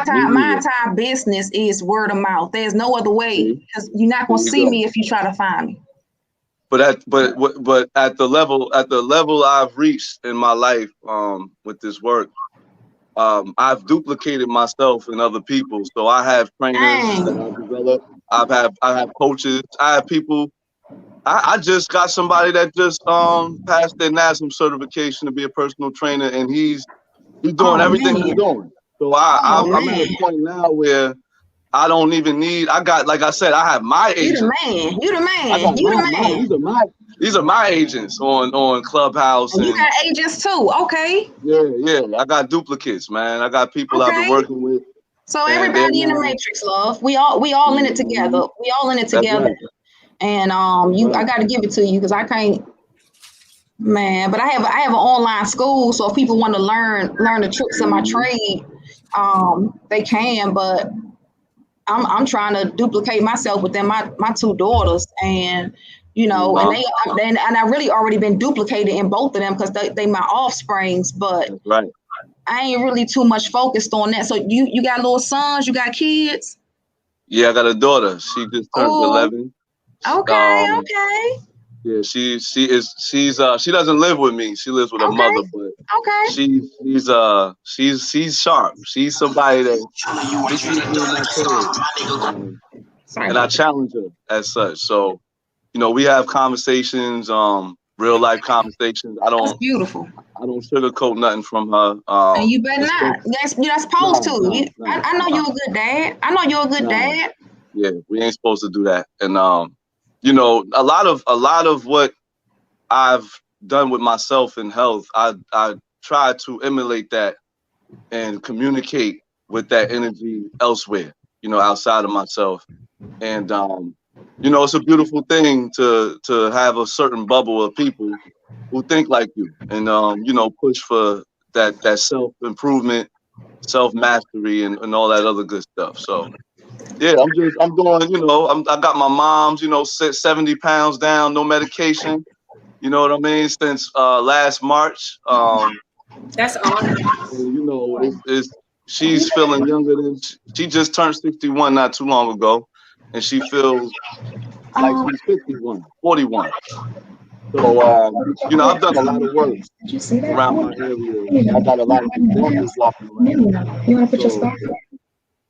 entire business is word of mouth. There's no other way, because you're not gonna see me if you try to find me. But at the level I've reached in my life with this work, I've duplicated myself in other people. So I have trainers that I've developed. I have coaches. I have people. I just got somebody that just passed their NASM certification to be a personal trainer, and he's doing everything I'm doing. So I'm at a point now where I don't even need. I got, like I said, I have my agents. You the man. These are my agents on Clubhouse. And you got agents too, okay? Yeah. I got duplicates, man. I got people I've been working with. So everybody in the matrix, love. We all in it together. We all in it together. Right. And I got to give it to you because I can't. Man, but I have an online school, so if people want to learn the tricks of my trade, they can. But I'm trying to duplicate myself within my two daughters, and you know, and I really already been duplicated in both of them because they my offsprings. But I ain't really too much focused on that. So you got little sons, you got kids? Yeah, I got a daughter. She just turned 11. Okay. Yeah, she doesn't live with me. She lives with her mother, but she's sharp. She's somebody that and I challenge her as such. So, you know, we have conversations, real life conversations. That's beautiful. I don't sugarcoat nothing from her. And you better not. You're not supposed to. I know you're a good dad. Yeah, we ain't supposed to do that. And you know, a lot of what I've done with myself in health, I try to emulate that and communicate with that energy elsewhere, you know, outside of myself. And you know, it's a beautiful thing to have a certain bubble of people who think like you and you know, push for that self-improvement, self-mastery and all that other good stuff. So yeah, I'm doing, you know, I got my mom's, you know, 70 pounds down, no medication. You know what I mean? Since last March. That's awesome. You know, she's feeling younger than she just turned 61 not too long ago. and she feels like she's 51, 41. So, you know, I've done a lot of work around my area. I got a lot of examples walking around. So,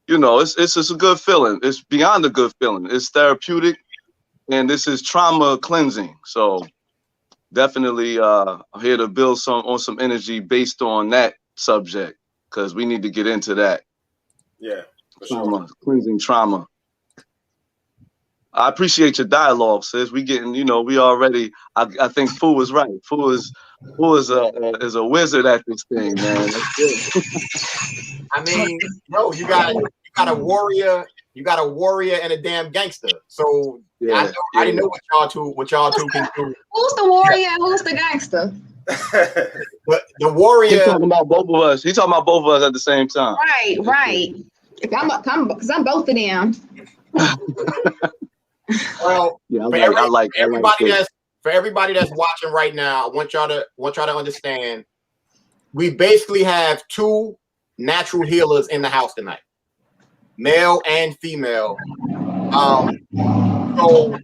you know, it's just a good feeling. It's beyond a good feeling. It's therapeutic, and this is trauma cleansing. So definitely I'm here to build some energy based on that subject, because we need to get into that. Yeah, for Trauma, sure. cleansing trauma. I appreciate your dialogue, sis. We getting, you know, we already. I think Fu was right. Fu is a wizard at this thing, man. That's good. I mean, no, you got a warrior, and a damn gangster. So Yeah, I didn't know what y'all two can do. Who's the warrior and who's the gangster? But the warrior. He's talking about both of us. He's talking about both of us at the same time. Right. Because I'm both of them. Well, Yeah, for everybody that's watching right now, I want y'all to understand, we basically have two natural healers in the house tonight, male and female. So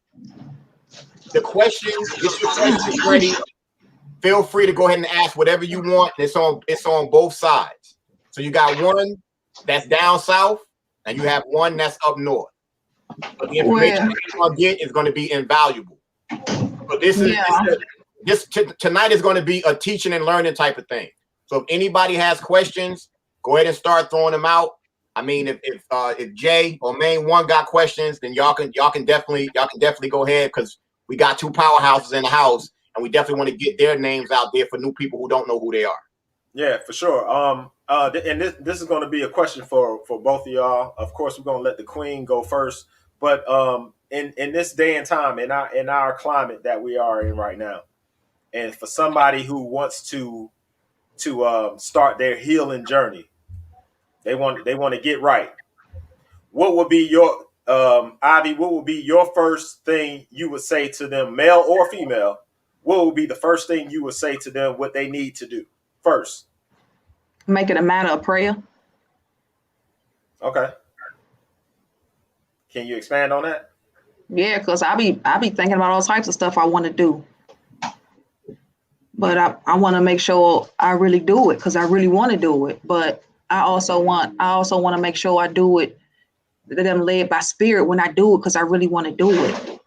the questions, get your questions ready. Feel free to go ahead and ask whatever you want. It's on both sides. So you got one that's down south, and you have one that's up north. But the information you're gonna get is going to be invaluable. But tonight is going to be a teaching and learning type of thing. So if anybody has questions, go ahead and start throwing them out. I mean, if Jay or Main One got questions, then y'all can definitely go ahead, because we got two powerhouses in the house, and we definitely want to get their names out there for new people who don't know who they are. Yeah, for sure. And this is going to be a question for both of y'all. Of course, we're going to let the queen go first, but in this day and time, in our climate that we are in right now, and for somebody who wants to start their healing journey, they want to get right. What would be your Ivy? What would be your first thing you would say to them, male or female? What would be the first thing you would say to them? What they need to do first? Make it a matter of prayer. Okay. Can you expand on that? Yeah, because I be thinking about all types of stuff I want to do. But I want to make sure I really do it, because I really want to do it. But I also want to make sure I do it, that I'm led by spirit when I do it, because I really want to do it.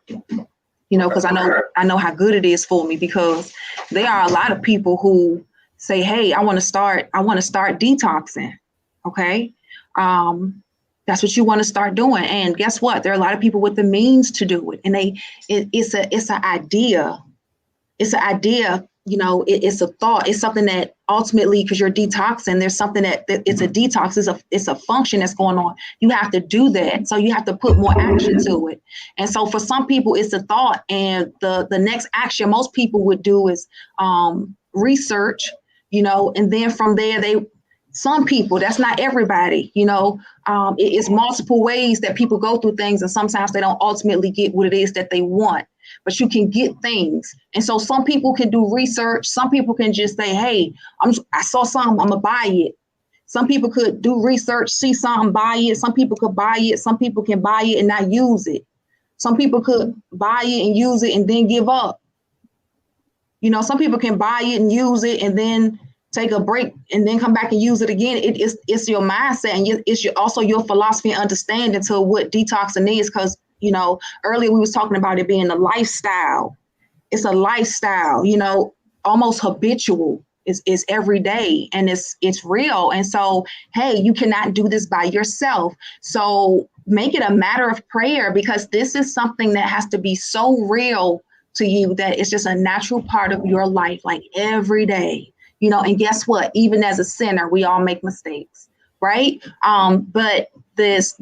You know, because I know how good it is for me, because there are a lot of people who say, hey, I want to start detoxing. Okay. That's what you want to start doing. And guess what? There are a lot of people with the means to do it. And it's an idea. It's an idea, you know, it's a thought. It's something that ultimately, because you're detoxing, there's something that it's a detox. It's a function that's going on. You have to do that. So you have to put more action to it. And so for some people, it's a thought. And the next action most people would do is research, you know, and then from there, some people, that's not everybody, you know, it's multiple ways that people go through things, and sometimes they don't ultimately get what it is that they want, but you can get things. And so some people can do research. Some people can just say, hey, I saw something, I'm gonna buy it. Some people could do research, see something, buy it. Some people could buy it. Some people can buy it and not use it. Some people could buy it and use it and then give up. You know, some people can buy it and use it and then take a break and then come back and use it again. It's your mindset, and it's also your philosophy and understanding to what detoxing is. Because, you know, earlier we was talking about it being a lifestyle. It's a lifestyle, you know, almost habitual. It's every day, and it's real. And so, hey, you cannot do this by yourself. So make it a matter of prayer, because this is something that has to be so real to you that it's just a natural part of your life, like every day. You know, and guess what? Even as a sinner, we all make mistakes, right? But this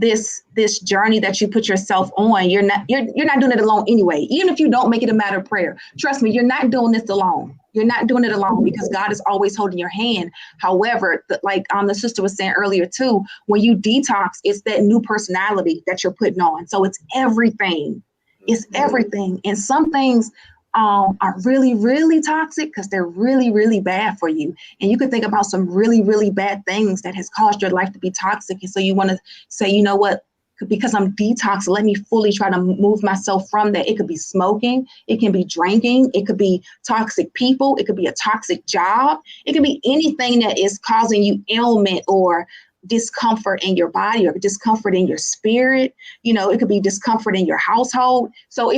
journey that you put yourself on, you're not doing it alone anyway. Even if you don't make it a matter of prayer, trust me, you're not doing this alone. You're not doing it alone, because God is always holding your hand. However, like the sister was saying earlier too, when you detox, it's that new personality that you're putting on. So it's everything. It's everything. And some things are really, really toxic because they're really, really bad for you. And you could think about some really, really bad things that has caused your life to be toxic. And so you want to say, you know what, because I'm detoxing, let me fully try to move myself from that. It could be smoking, it can be drinking, it could be toxic people, it could be a toxic job, it could be anything that is causing you ailment or discomfort in your body or discomfort in your spirit. You know, it could be discomfort in your household. So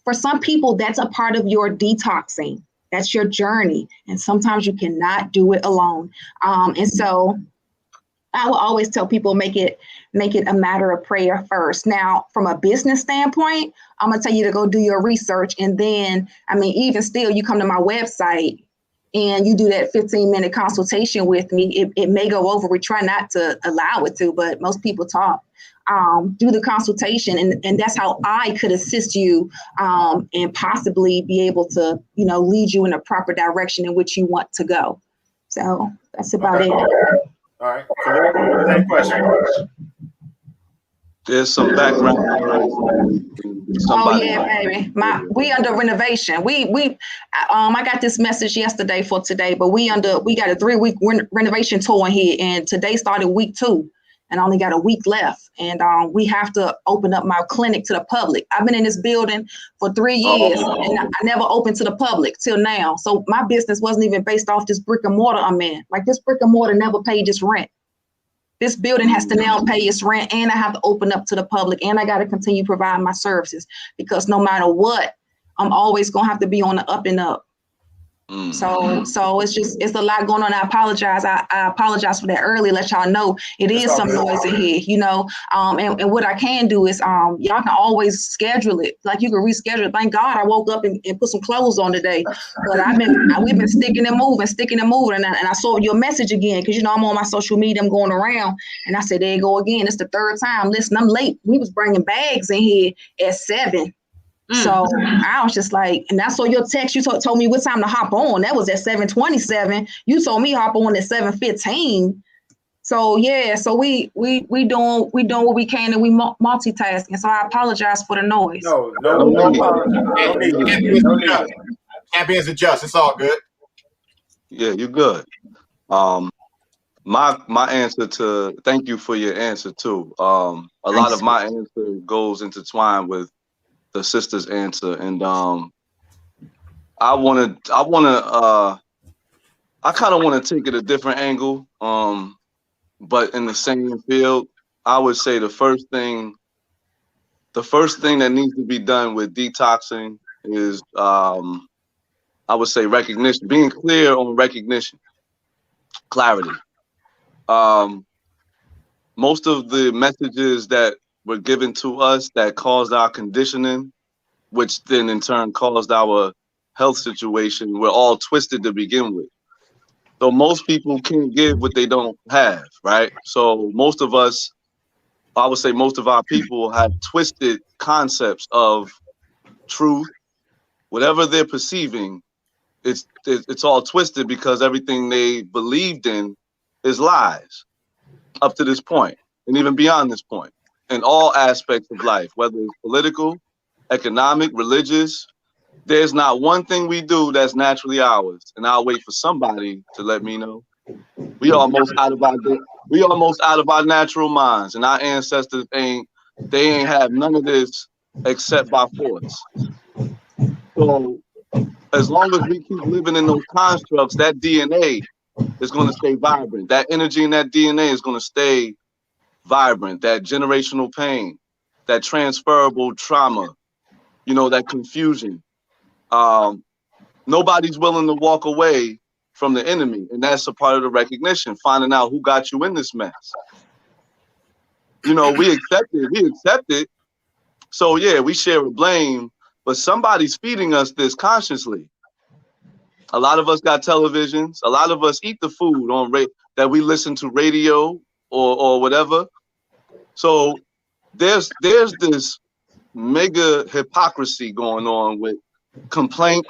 for some people, that's a part of your detoxing. That's your journey. And sometimes you cannot do it alone. And so I will always tell people, make it a matter of prayer first. Now, from a business standpoint, I'm going to tell you to go do your research. And then, I mean, even still, you come to my website and you do that 15-minute consultation with me. It may go over. We try not to allow it to, but most people talk. Do the consultation, and that's how I could assist you and possibly be able to, you know, lead you in a proper direction in which you want to go. So that's about it. All right. Kahlil, same question. There's some background. Oh yeah, baby. We under renovation. I got this message yesterday for today, but we got a 3-week renovation tour in here, and today started week 2. And I only got a week left. And we have to open up my clinic to the public. I've been in this building for 3 years, and I never opened to the public till now. So my business wasn't even based off this brick and mortar I'm in. Like, this brick and mortar never paid its rent. This building has to now pay its rent, and I have to open up to the public, and I got to continue providing my services, because no matter what, I'm always going to have to be on the up and up. So it's a lot going on. I apologize. I apologize for that early. Let y'all know it is some noise in here, you know. And what I can do is y'all can always schedule it. Like, you can reschedule it. Thank God I woke up and put some clothes on today. But we've been sticking and moving. And I saw your message again, because, you know, I'm on my social media, I'm going around, and I said, there you go again. It's the 3rd time. Listen, I'm late. We was bringing bags in here at 7. So I was just like, and that's so your text, you told me what time to hop on. That was at 7:27. You told me hop on at 7:15. So yeah, so we doing what we can, and we multitasking. So I apologize for the noise. No need. Champions adjust. It's all good. Yeah, you're good. My answer to, thank you for your answer too. A lot of my answer goes intertwined with the sister's answer, and I kind of want to take it a different angle, but in the same field. I would say the first thing that needs to be done with detoxing is I would say recognition, being clear on recognition, clarity. Most of the messages that were given to us that caused our conditioning, which then in turn caused our health situation, were all twisted to begin with. So most people can't give what they don't have, right? So most of us, I would say most of our people, have twisted concepts of truth. Whatever they're perceiving, it's all twisted, because everything they believed in is lies up to this point, and even beyond this point. In all aspects of life, whether it's political, economic, religious, there's not one thing we do that's naturally ours. And I'll wait for somebody to let me know. We almost out of our natural minds, and our ancestors ain't have none of this except by force. So as long as we keep living in those constructs, that DNA is going to stay vibrant. That energy in that DNA is going to stay vibrant. That generational pain, that transferable trauma, you know, that confusion. Nobody's willing to walk away from the enemy, and that's a part of the recognition, finding out who got you in this mess. You know, we accept it. So yeah, we share a blame, but somebody's feeding us this consciously. A lot of us got televisions. A lot of us eat the food on that we listen to radio or whatever. So there's this mega hypocrisy going on with complaint,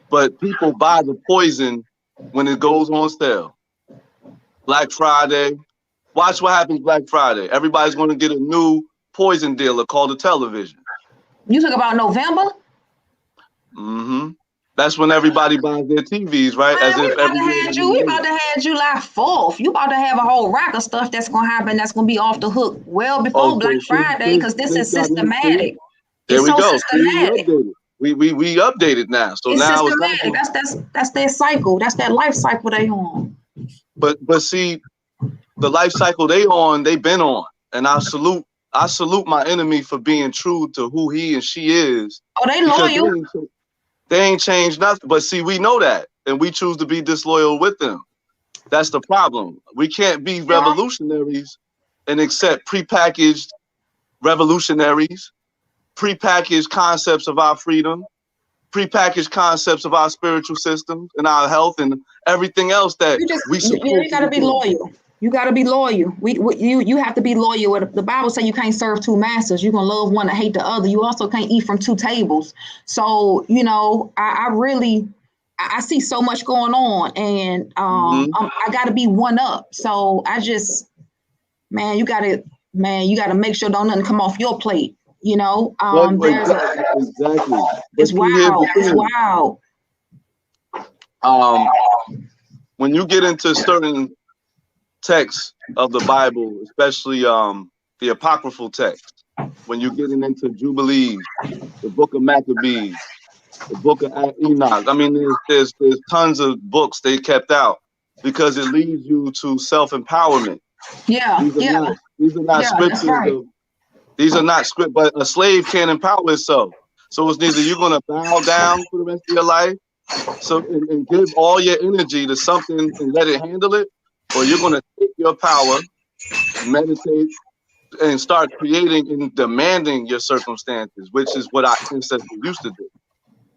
but people buy the poison when it goes on sale. Black Friday. Watch what happens Black Friday. Everybody's going to get a new poison dealer called a television. You talk about November? Mm-hmm. That's when everybody buys their TVs, right? Man, As if we about to have July 4th. You about to have a whole rack of stuff that's gonna happen. That's gonna be off the hook well before Black Friday, because this is systematic. There It's we so go. systematic. We updated now. So It's now systematic. That's their cycle. That's that life cycle they on. But see, the life cycle they been on, and I salute my enemy for being true to who he and she is. Oh, they loyal. They ain't changed nothing. But see, we know that, and we choose to be disloyal with them. That's the problem. We can't be revolutionaries and accept prepackaged revolutionaries, prepackaged concepts of our freedom, prepackaged concepts of our spiritual systems and our health and everything else that you gotta be loyal. You gotta be loyal. You have to be loyal. The Bible says you can't serve two masters. You're gonna love one and hate the other. You also can't eat from two tables. So I see so much going on, and I gotta be one up. So you gotta make sure don't nothing come off your plate. Exactly. It's wild. It's wild. When you get into certain texts of the Bible, especially the apocryphal text, when you're getting into Jubilees, the Book of Maccabees, the Book of Enoch, I mean, there's tons of books they kept out because it leads you to self-empowerment. These are not scriptures. Right. These are not script, but a slave can't empower itself. So it's neither you're going to bow down for the rest of your life, and give all your energy to something and let it handle it, or you're going to take your power, meditate, and start creating and demanding your circumstances, which is what our ancestors used to do.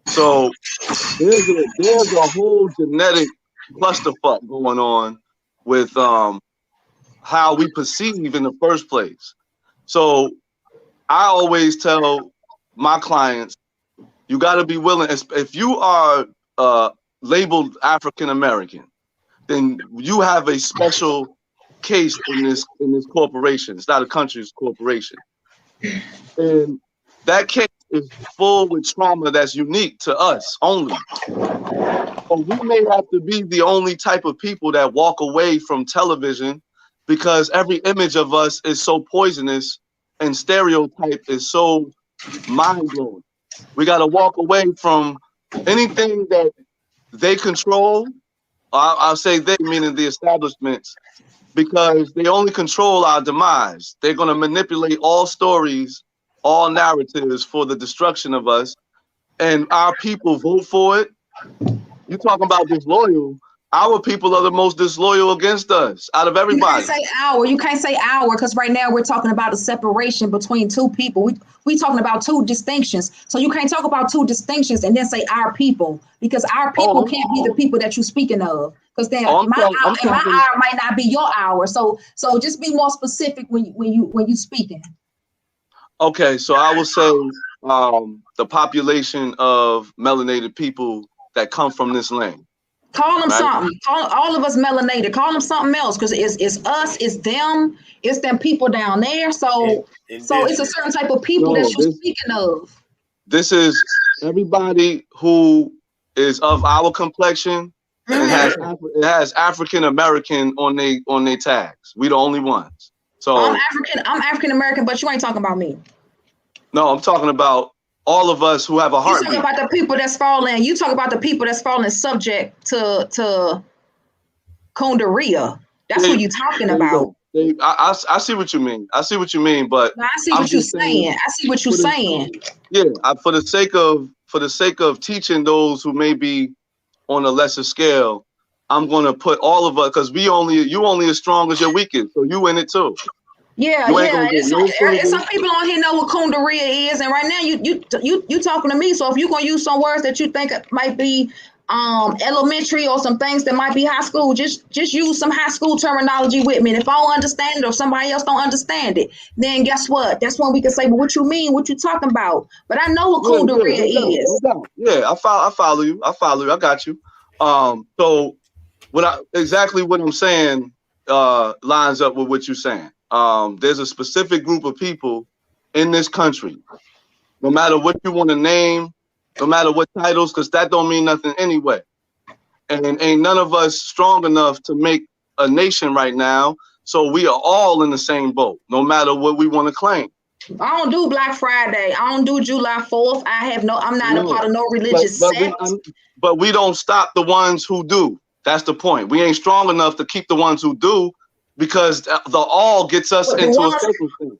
So there's a whole genetic clusterfuck going on with how we perceive in the first place. So I always tell my clients, you got to be willing. If you are labeled African American, then you have a special case in this corporation. It's not a country's corporation, and that case is full with trauma that's unique to us only. Or we may have to be the only type of people that walk away from television because every image of us is so poisonous and stereotype is so mind-blowing. We got to walk away from anything that they control. I'll say they, meaning the establishments, because they only control our demise. They're going to manipulate all stories, all narratives for the destruction of us, and our people vote for it. You're talking about disloyal. Our people are the most disloyal against us out of everybody. You can't say our, because right now we're talking about a separation between two people. We talking about two distinctions. So you can't talk about two distinctions and then say our people, because our people can't be the people that you're speaking of. Because then my hour might not be your hour. So just be more specific when you speaking. Okay, so I will say the population of melanated people that come from this land. Call them something. Call all of us melanated. Call them something else, because it's us, it's them people down there. So it's a certain type of people that you're speaking of. This is everybody who is of our complexion and has African American on they tags. We the only ones. So I'm African American, but you ain't talking about me. No, I'm talking about all of us who have a heartbeat. You talk about the people that's falling. You talk about the people that's falling subject to Kondaria. That's what you're talking about. I see what you mean. I see what you mean, but I see what you're saying. I see what you're saying. For the sake of teaching those who may be on a lesser scale, I'm going to put all of us, because you only as strong as your weakest, so you in it too. Yeah. Some people on here know what Kondaria is, and right now you talking to me. So if you're gonna use some words that you think might be elementary or some things that might be high school, just use some high school terminology with me. And if I don't understand it or somebody else don't understand it, then guess what? That's when we can say, "But what you mean? What you talking about?" But I know what Kondaria is. Yeah, I follow you. I got you. So exactly what I'm saying lines up with what you're saying. There's a specific group of people in this country, no matter what you want to name, no matter what titles, because that don't mean nothing anyway. And ain't none of us strong enough to make a nation right now. So we are all in the same boat, no matter what we want to claim. I don't do Black Friday. I don't do July 4th. I'm not a part of no religious sect. But we don't stop the ones who do. That's the point. We ain't strong enough to keep the ones who do, because the all gets us into a circumstance.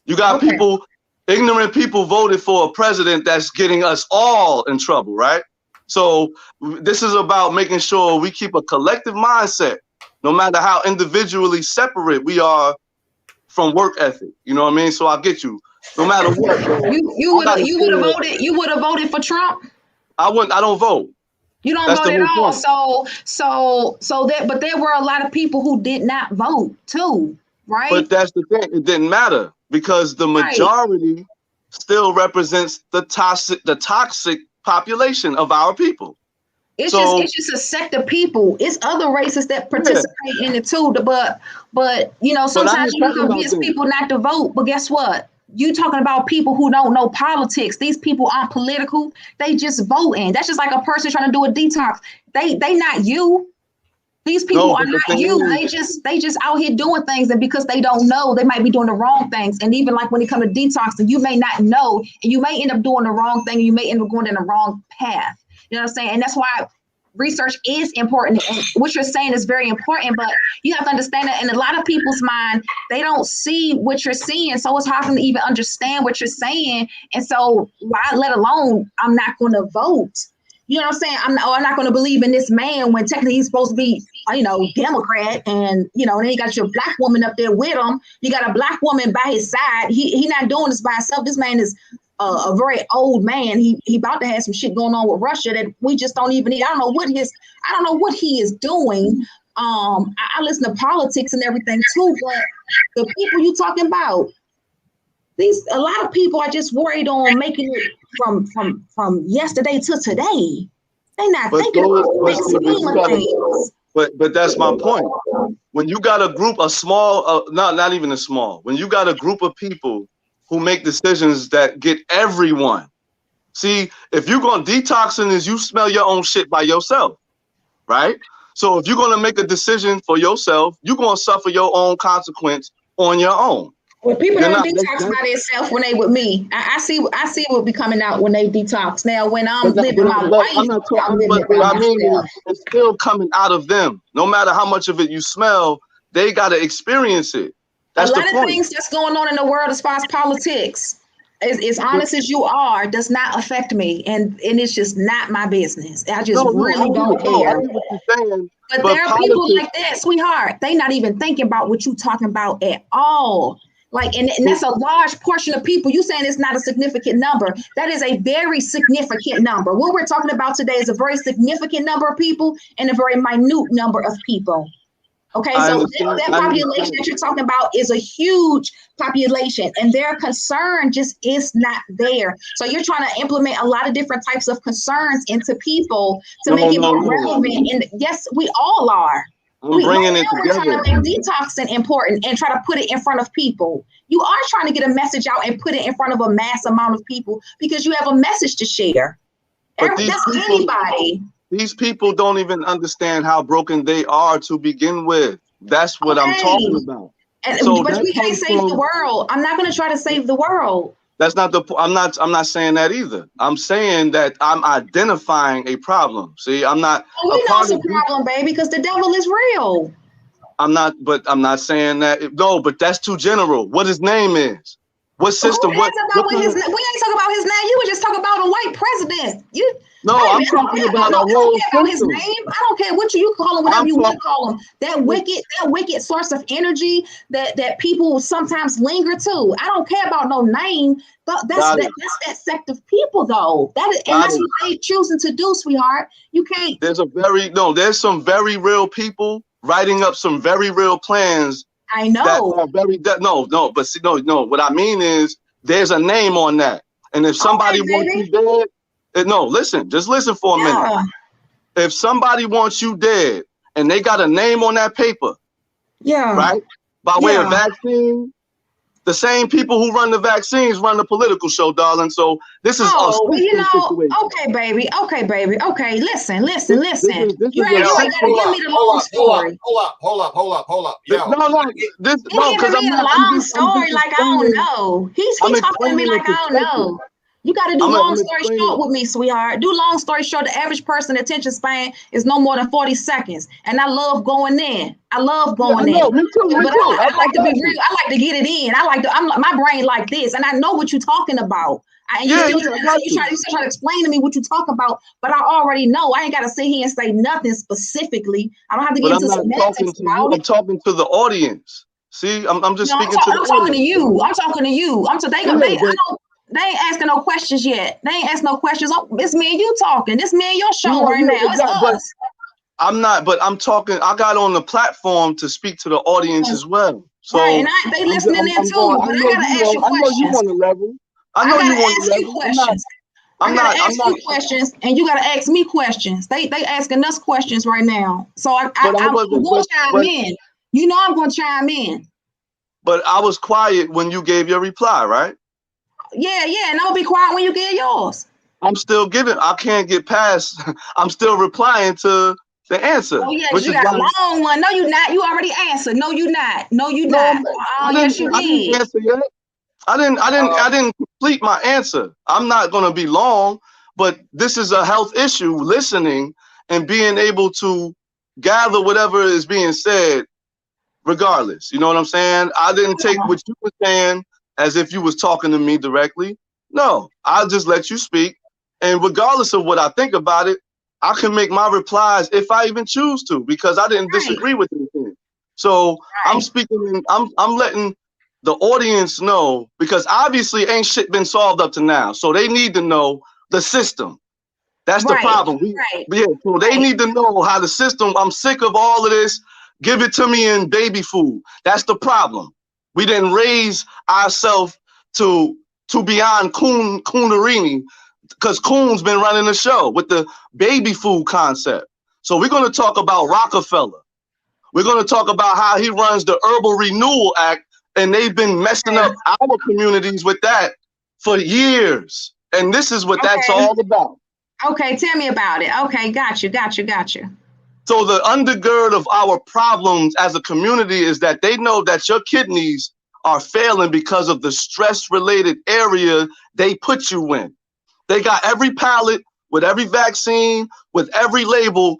You got people, ignorant people voted for a president that's getting us all in trouble, right? So this is about making sure we keep a collective mindset, no matter how individually separate we are from work ethic. You know what I mean? So I get you. No matter what. You would have voted for Trump? I wouldn't. I don't vote. You don't vote at all. But there were a lot of people who did not vote too, right? But that's the thing. It didn't matter, because the majority still represents the toxic population of our people. It's just a sect of people. It's other races that participate in it too. But sometimes you convince people not to vote. But guess what? You talking about people who don't know politics. These people aren't political. They just voting. That's just like a person trying to do a detox. They not you. These people are not you. They just out here doing things, and because they don't know, they might be doing the wrong things. And even like when it comes to detoxing, you may not know, and you may end up doing the wrong thing. And you may end up going in the wrong path. You know what I'm saying? And that's why research is important, and what you're saying is very important, but you have to understand that in a lot of people's mind, they don't see what you're seeing. So it's hard for them to even understand what you're saying. And so why, let alone, I'm not going to vote. You know what I'm saying? I'm not going to believe in this man when technically he's supposed to be, Democrat. And, then you got your black woman up there with him. You got a black woman by his side. He not doing this by himself. This man is a very old man. He about to have some shit going on with Russia that we just don't even need. I don't know what he is doing. I listen to politics and everything too, but the people you talking about, a lot of people are just worried on making it from yesterday to today. They're not thinking about the big scheme of things. But that's my point. When you got a group, not even a small, when you got a group of people who make decisions that get everyone. See, if you're going to detoxing, is you smell your own shit by yourself, right? So if you're going to make a decision for yourself, you're going to suffer your own consequence on your own. Well, people don't detox by themselves when they with me. I see what be coming out when they detox. Now, when I'm living my life, it's still coming out of them. No matter how much of it you smell, they got to experience it. That's a lot of things that's going on in the world as far as politics, as honest as you are, does not affect me. And it's just not my business. I just really don't care. But there are people like that, sweetheart. They not even thinking about what you talking about at all. And that's a large portion of people. You saying it's not a significant number. That is a very significant number. What we're talking about today is a very significant number of people and a very minute number of people. Okay, so that population that you're talking about is a huge population, and their concern just is not there. So you're trying to implement a lot of different types of concerns into people to make it more relevant. And yes, we all are. We're bringing it together. We're trying to make detoxing important and try to put it in front of people. You are trying to get a message out and put it in front of a mass amount of people because you have a message to share. That's anybody. These people don't even understand how broken they are to begin with. That's what I'm talking about. But we can't save the world. I'm not going to try to save the world. That's not the. I'm not saying that either. I'm saying that I'm identifying a problem. See, I'm not. We know it's a problem, baby, because the devil is real. I'm not saying that. No, but that's too general. What his name is. What system? We ain't talking about his name. You were just talking about a white president. I'm talking about a whole system. His name. I don't care what you call him, whatever you want to call him. That wicked source of energy that people sometimes linger to. I don't care about no name. That's that sect of people though. That's what they choosing to do, sweetheart. You can't. There's some very real people writing up some very real plans. I know. But see, what I mean is there's a name on that. And if somebody wants you dead, just listen for a minute. If somebody wants you dead and they got a name on that paper, right? By way of vaccine, The same people who run the vaccines run the political show, darling. So this is well, you know, situation. okay, baby. Okay, listen. This You is ain't gotta give me the long story. Hold up. Yo. No, He giving me a long story like I don't know. He's talking to me like I don't know. You got to do long story short with me, sweetheart. Do long story short. The average person attention span is no more than 40 seconds. And I love going in. I love going in. Me too. But I like to be real. I like to get it in. My brain like this. And I know what you're talking about. And you still trying to explain to me what you're talking about. But I already know. I ain't got to sit here and say nothing specifically. I don't have to get into semantics about it. I'm talking to the audience. See, I'm just speaking to the audience. I'm talking to you. They ain't asking no questions yet. They ain't asking no questions. It's me and you talking. This me and your show right now. It's us. I'm not, but I'm talking. I got on the platform to speak to the audience as well. So right, and they listening in too. But I gotta ask you questions. I know you want to level. I gotta ask you questions. I gotta ask you questions, and you gotta ask me questions. They asking us questions right now. So I'm gonna chime in. You know I'm gonna chime in. But I was quiet when you gave your reply, right? Yeah, and I'll be quiet when you get yours. I'm still giving. I can't get past. I'm still replying to the answer. Oh yes, you got a long one. No, you not. You already answered. No, you not. No, you not. Yes, you did. I didn't answer yet. I didn't complete my answer. I'm not going to be long, but this is a health issue. Listening and being able to gather whatever is being said, regardless. You know what I'm saying? I didn't take what you were saying as if you was talking to me directly. No, I'll just let you speak. And regardless of what I think about it, I can make my replies if I even choose to, because I didn't disagree with anything. So I'm speaking, I'm letting the audience know, because obviously ain't shit been solved up to now. So they need to know the system. That's the problem. So they need to know how the system, I'm sick of all of this. Give it to me in baby food. That's the problem. We didn't raise ourselves to beyond Coonerini, because Coon's been running the show with the baby food concept. So we're going to talk about Rockefeller. We're going to talk about how he runs the Herbal Renewal Act, and they've been messing up our communities with that for years. And this is what that's all about. Okay, tell me about it. Okay, got you. So the undergird of our problems as a community is that they know that your kidneys are failing because of the stress-related area they put you in. They got every pallet with every vaccine, with every label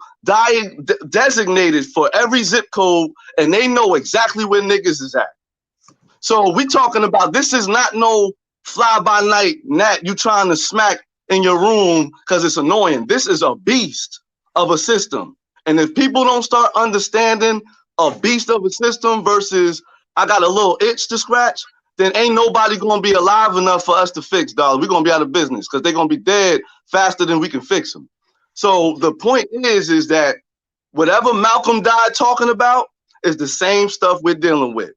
designated for every zip code, and they know exactly where niggas is at. So we talking about, this is not no fly-by-night gnat you trying to smack in your room because it's annoying. This is a beast of a system. And if people don't start understanding a beast of a system versus I got a little itch to scratch, then ain't nobody going to be alive enough for us to fix, dog. We're going to be out of business because they're going to be dead faster than we can fix them. So the point is that whatever Malcolm died talking about is the same stuff we're dealing with.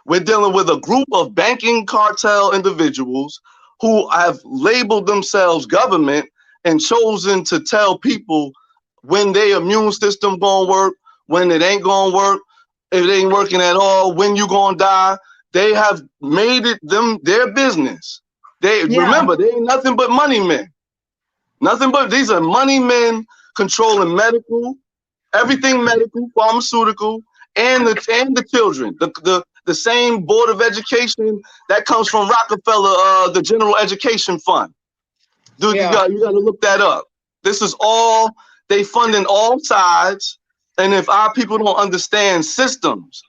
We're dealing with a group of banking cartel individuals who have labeled themselves government and chosen to tell people when their immune system gonna work, when it ain't gonna work, if it ain't working at all, when you gonna die. They have made it their business. Remember, they ain't nothing but money men. These are money men controlling medical, everything medical, pharmaceutical, and the children. The same board of education that comes from Rockefeller, the General Education Fund. Dude, you gotta look that up. This is all, they funding all sides. And if our people don't understand systems,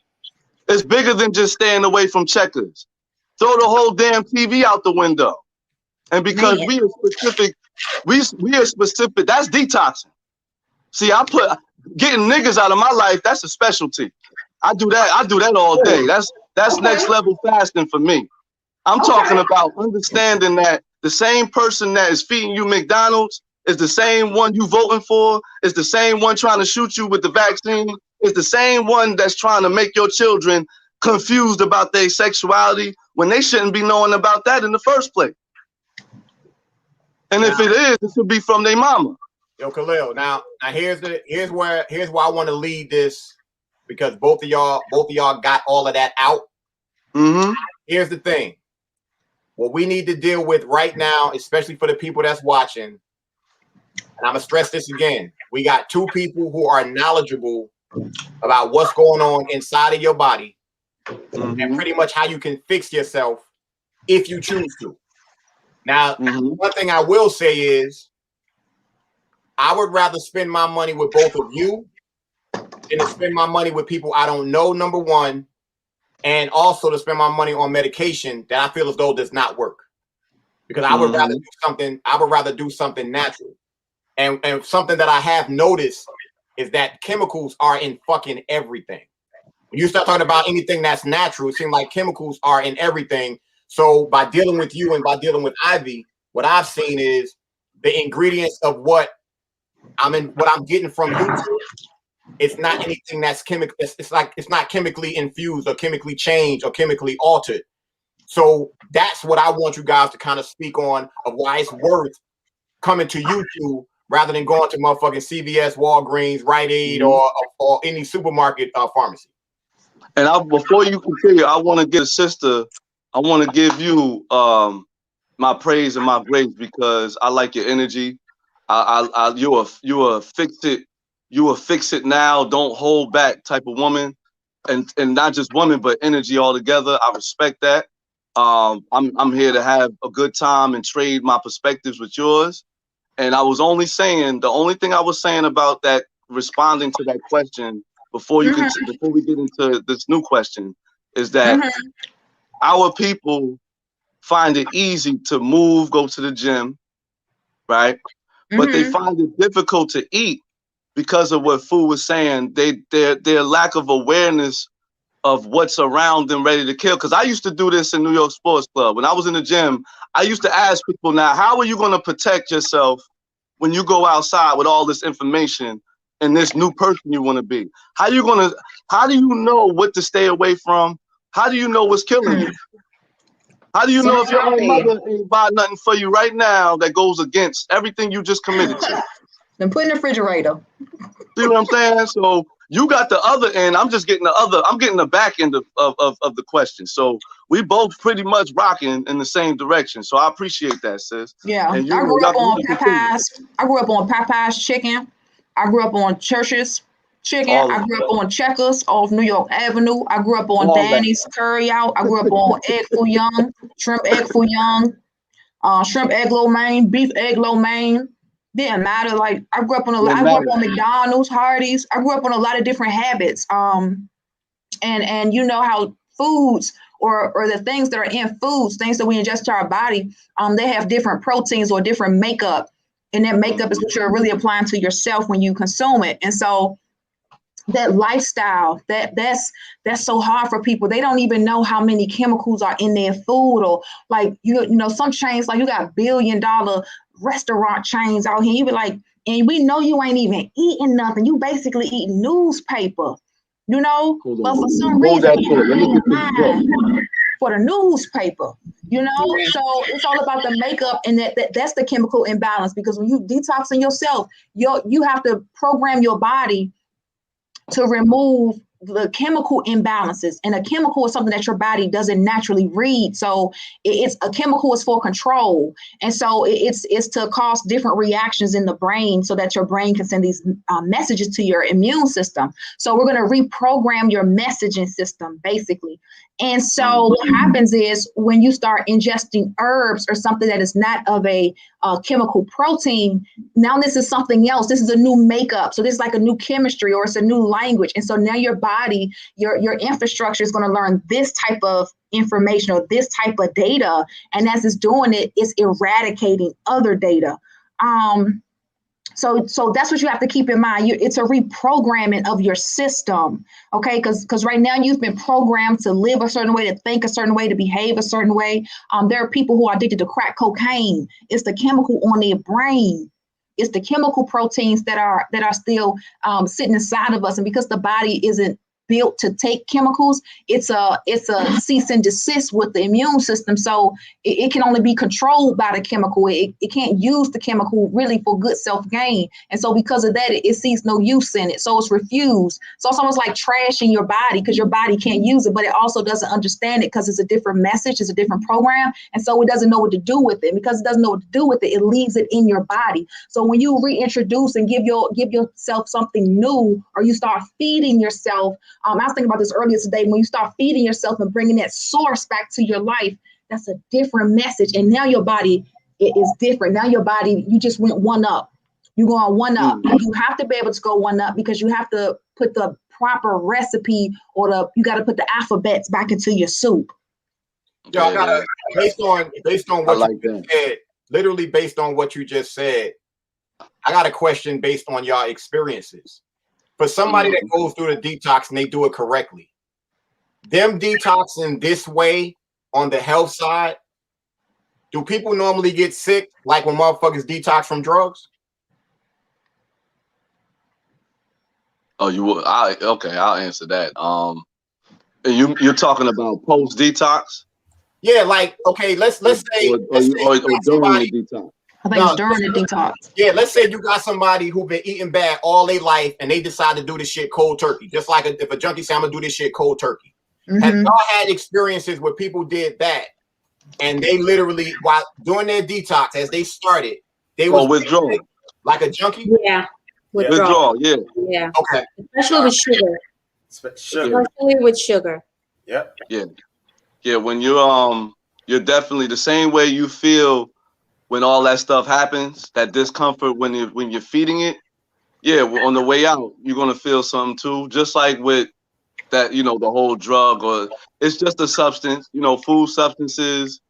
it's bigger than just staying away from checkers. Throw the whole damn TV out the window. And because we are specific, that's detoxing. See, getting niggas out of my life, that's a specialty. I do that all day. That's next level fasting for me. I'm talking about understanding that the same person that is feeding you McDonald's is the same one you voting for, is the same one trying to shoot you with the vaccine, is the same one that's trying to make your children confused about their sexuality when they shouldn't be knowing about that in the first place. And if it is, it should be from their mama. Yo, Kahlil, now here's where I want to lead this, because both of y'all got all of that out. Mm-hmm. Here's the thing. What we need to deal with right now, especially for the people that's watching, and I'm gonna stress this again. We got two people who are knowledgeable about what's going on inside of your body and pretty much how you can fix yourself if you choose to. Now, one thing I will say is I would rather spend my money with both of you than to spend my money with people I don't know, number one, and also to spend my money on medication that I feel as though does not work. Because I would rather do something natural. And something that I have noticed is that chemicals are in fucking everything. When you start talking about anything that's natural, it seems like chemicals are in everything. So by dealing with you and by dealing with Ivy, what I've seen is the ingredients of what I'm getting from YouTube. It's not anything that's chemical. It's not chemically infused or chemically changed or chemically altered. So that's what I want you guys to kind of speak on of why it's worth coming to YouTube rather than going to motherfucking CVS, Walgreens, Rite Aid, or any supermarket pharmacy. And before you continue, I want to give you my praise and my grace because I like your energy. You're a fix it now, don't hold back type of woman, and not just woman but energy altogether. I respect that. I'm here to have a good time and trade my perspectives with yours. And I was only saying, the only thing I was saying about that, responding to that question before we get into this new question, is that our people find it easy to move, go to the gym, right? But they find it difficult to eat because of what Fu was saying. Their lack of awareness of what's around them ready to kill. Because I used to do this in New York Sports Club. When I was in the gym, I used to ask people, now, how are you going to protect yourself when you go outside with all this information and this new person you want to be? How do you know what to stay away from? How do you know what's killing you? How do you know if your own mother ain't buy nothing for you right now that goes against everything you just committed to? Then put in the refrigerator. See what I'm saying? So you got the other end. I'm just getting the back end of the question. So we both pretty much rocking in the same direction. So I appreciate that, sis. Yeah. And I grew up on Popeye's chicken. I grew up on Church's chicken. I grew up on Checkers off New York Avenue. I grew up on Danny's Curry Out. I grew up on egg foo young, shrimp egg foo young, shrimp egg lo mein, beef egg lo mein. Didn't matter. Like I grew up on McDonald's, Hardee's. I grew up on a lot of different habits. And you know how foods or the things that are in foods, things that we ingest to our body, they have different proteins or different makeup. And that makeup is what you're really applying to yourself when you consume it. And so that lifestyle, that's so hard for people. They don't even know how many chemicals are in their food, or like you know some chains, like you got $1 billion restaurant chains out here. You be like, and we know you ain't even eating nothing. You basically eat newspaper, you know. But for some reason, for the newspaper, you know. So it's all about the makeup, and that's the chemical imbalance. Because when you detoxing yourself, you have to program your body to remove the chemical imbalances, and a chemical is something that your body doesn't naturally read. So it's a chemical is for control, and so it's to cause different reactions in the brain so that your brain can send these messages to your immune system. So we're going to reprogram your messaging system basically. And so what happens is when you start ingesting herbs or something that is not of a chemical protein, now this is something else. This is a new makeup. So this is like a new chemistry, or it's a new language. And so now your body, your infrastructure is going to learn this type of information or this type of data. And as it's doing it, it's eradicating other data. So that's what you have to keep in mind. It's a reprogramming of your system, okay? Because right now you've been programmed to live a certain way, to think a certain way, to behave a certain way. There are people who are addicted to crack cocaine. It's the chemical on their brain. It's the chemical proteins that are still sitting inside of us, and because the body isn't built to take chemicals, it's a cease and desist with the immune system. So it can only be controlled by the chemical. It can't use the chemical really for good self-gain. And so because of that, it sees no use in it. So it's refused. So it's almost like trash in your body because your body can't use it, but it also doesn't understand it because it's a different message, it's a different program. And so it doesn't know what to do with it. Because it doesn't know what to do with it, it leaves it in your body. So when you reintroduce and give yourself something new, or you start feeding yourself, I was thinking about this earlier today, when you start feeding yourself and bringing that source back to your life, that's a different message. And now your body is different. Now your body, you just went one up. You're going one up. You have to be able to go one up because you have to put the proper recipe, or you got to put the alphabets back into your soup. Yo, I gotta, based on what you said, literally based on what you just said, I got a question based on y'all experiences. For somebody that goes through the detox and they do it correctly, them detoxing this way on the health side, do people normally get sick like when motherfuckers detox from drugs? Oh, you will? Okay, I'll answer that. You're talking about post detox? Yeah, like, okay, let's say, or during the detox. I think it's during the detox. Yeah, let's say you got somebody who been eating bad all their life and they decide to do this shit cold turkey. Just like if a junkie say, I'm gonna do this shit cold turkey. Have y'all had experiences where people did that and they literally, while doing their detox, as they started, they was withdrawal, like a junkie? Yeah. Withdrawal, yeah. Yeah. Okay. Especially with sugar. Especially with sugar. Yep. Yeah. Yeah, when you're definitely the same way you feel when all that stuff happens, that discomfort when you're feeding it. Yeah, on the way out, you're gonna feel something too. Just like with that, the whole drug, or it's just a substance. Food substances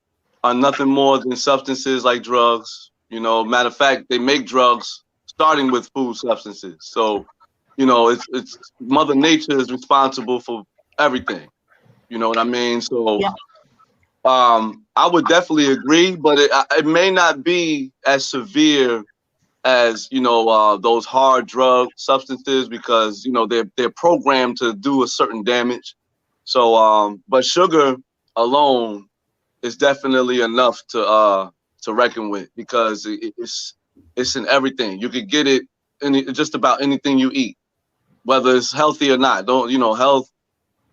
are nothing more than substances like drugs. Matter of fact, they make drugs starting with food substances. So, it's Mother Nature is responsible for everything. You know what I mean? So, yeah. I would definitely agree, but it may not be as severe as those hard drug substances, because they're programmed to do a certain damage. So, but sugar alone is definitely enough to reckon with, because it's in everything. You could get it in just about anything you eat, whether it's healthy or not.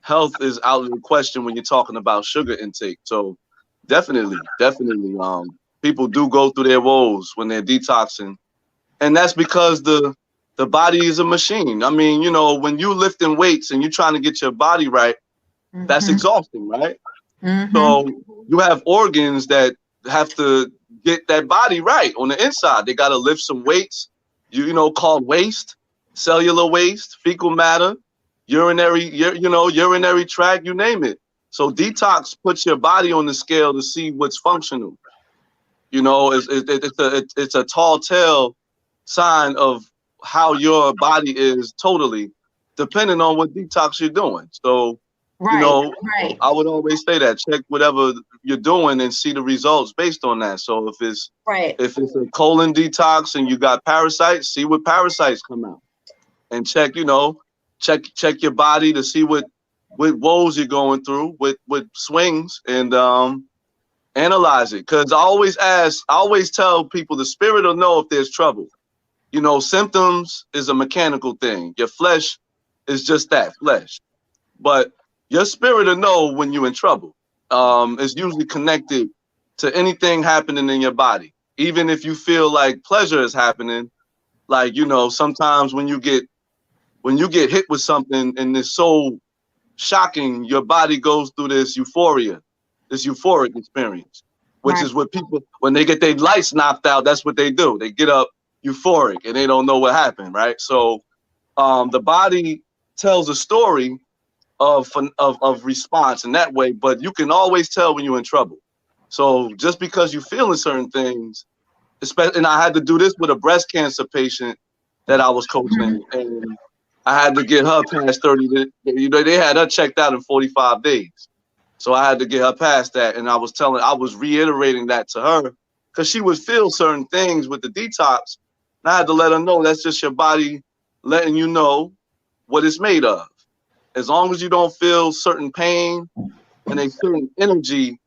Health is out of the question when you're talking about sugar intake. So definitely, people do go through their woes when they're detoxing. And that's because the body is a machine. I mean, when you lifting weights and you're trying to get your body right, that's exhausting, right? So you have organs that have to get that body right on the inside. They got to lift some weights, called waste, cellular waste, fecal matter, urinary tract, you name it. So detox puts your body on the scale to see what's functional. It's a tall tale sign of how your body is totally, depending on what detox you're doing. So, I would always say that check whatever you're doing and see the results based on that. So if it's a colon detox and you got parasites, see what parasites come out, and check your body to see what woes you're going through, with swings, and analyze it. Because I always tell people the spirit will know if there's trouble. Symptoms is a mechanical thing. Your flesh is just that, flesh. But your spirit will know when you're in trouble. It's usually connected to anything happening in your body. Even if you feel like pleasure is happening, like, sometimes when you get hit with something and it's so shocking, your body goes through this euphoric experience, which is what people, when they get their lights knocked out, that's what they do. They get up euphoric and they don't know what happened, right? So the body tells a story of response in that way, but you can always tell when you're in trouble. So just because you feeling certain things, especially, and I had to do this with a breast cancer patient that I was coaching, and I had to get her past 30 days. They had her checked out in 45 days. So I had to get her past that. And I was reiterating that to her, because she would feel certain things with the detox. And I had to let her know that's just your body letting you know what it's made of. As long as you don't feel certain pain and a certain energy,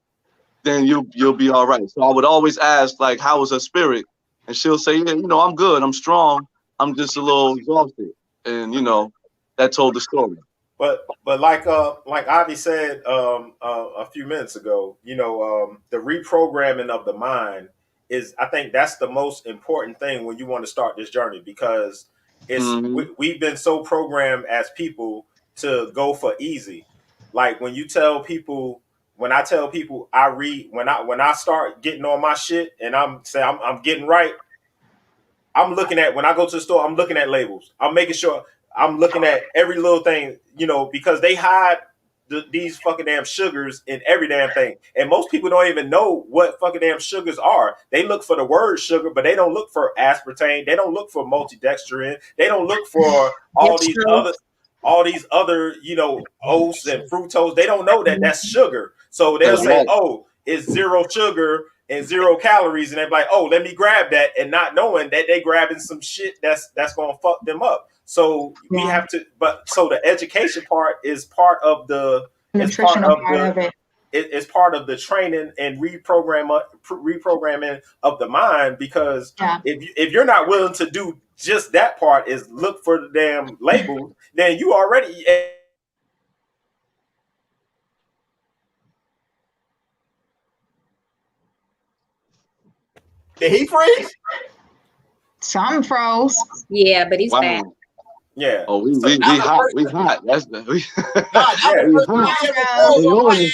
then you'll be all right. So I would always ask, like, how is her spirit? And she'll say, yeah, you know, I'm good, I'm strong, I'm just a little exhausted. And you know, that told the story. But like Avi said a few minutes ago, you know, the reprogramming of the mind is, I think that's the most important thing when you want to start this journey, because we've been so programmed as people to go for easy. Like when I tell people I read, when I start getting on my shit and I'm getting right, I'm looking at, when I go to the store, I'm looking at labels. I'm making sure I'm looking at every little thing, you know, because they hide these fucking damn sugars in every damn thing. And most people don't even know what fucking damn sugars are. They look for the word sugar, but they don't look for aspartame. They don't look for multidextrin. They don't look for all these other, you know, oats and fructose. They don't know that that's sugar. So they'll say, oh, it's 0 sugar and 0 calories. And they're like, oh, let me grab that. And not knowing that they grabbing some shit that's going to fuck them up. So we have to, so the education part is part of the nutritional part of it. It's part of the training and reprogramming of the mind, because if you're not willing to do just that part, is look for the damn label, then you already. Did he freeze? Some froze. Yeah, but he's back. Yeah. Oh, we hot. We hot. That's the we.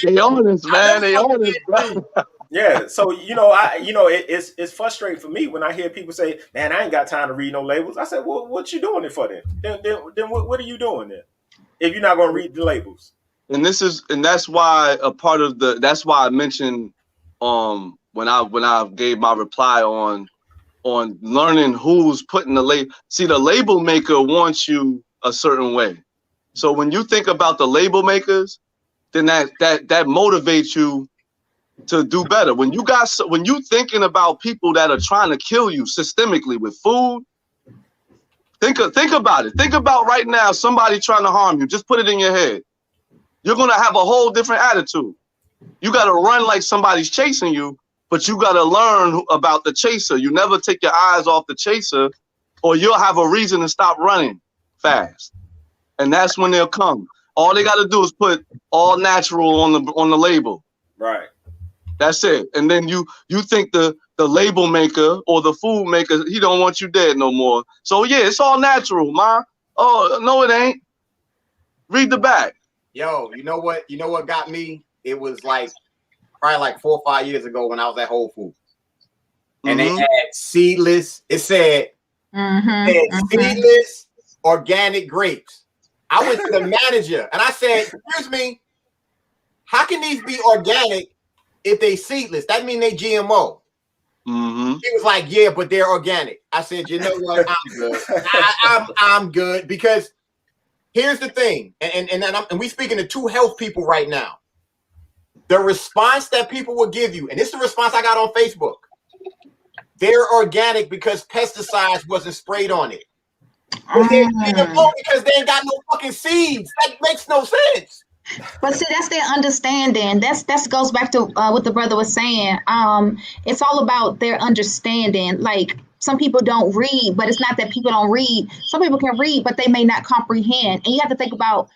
They on us, man. They on us, bro. Yeah. So it's frustrating for me when I hear people say, "Man, I ain't got time to read no labels." I said, "Well, what you doing it for then? Then what are you doing then? If you're not going to read the labels?" And that's why that's why I mentioned when I gave my reply on learning who's putting the label. See, the label maker wants you a certain way. So when you think about the label makers, then that motivates you to do better. When you thinking about people that are trying to kill you systemically with food, think about it. Think about right now somebody trying to harm you. Just put it in your head. You're gonna have a whole different attitude. You gotta run like somebody's chasing you. But you got to learn about the chaser. You never take your eyes off the chaser, or you'll have a reason to stop running fast. And that's when they'll come. All they got to do is put all natural on the label. Right. That's it. And then you think the label maker or the food maker, he don't want you dead no more. So yeah, it's all natural, ma. Oh, no, it ain't. Read the back. Yo, you know what got me? It was like probably like 4 or 5 years ago when I was at Whole Foods, and they had seedless. It said, seedless organic grapes. I went to the manager and I said, "Excuse me, how can these be organic if they seedless? That mean they GMO." He was like, "Yeah, but they're organic." I said, "You know what? I'm good. I'm good, because here's the thing, and we speaking to 2 health people right now. The response that people will give you, and this is the response I got on Facebook. They're organic because pesticides wasn't sprayed on it. But they're GMO because they ain't got no fucking seeds. That makes no sense." But see, that's their understanding. That goes back to what the brother was saying. It's all about their understanding. Like, some people don't read, but it's not that people don't read. Some people can read, but they may not comprehend. And you have to think about,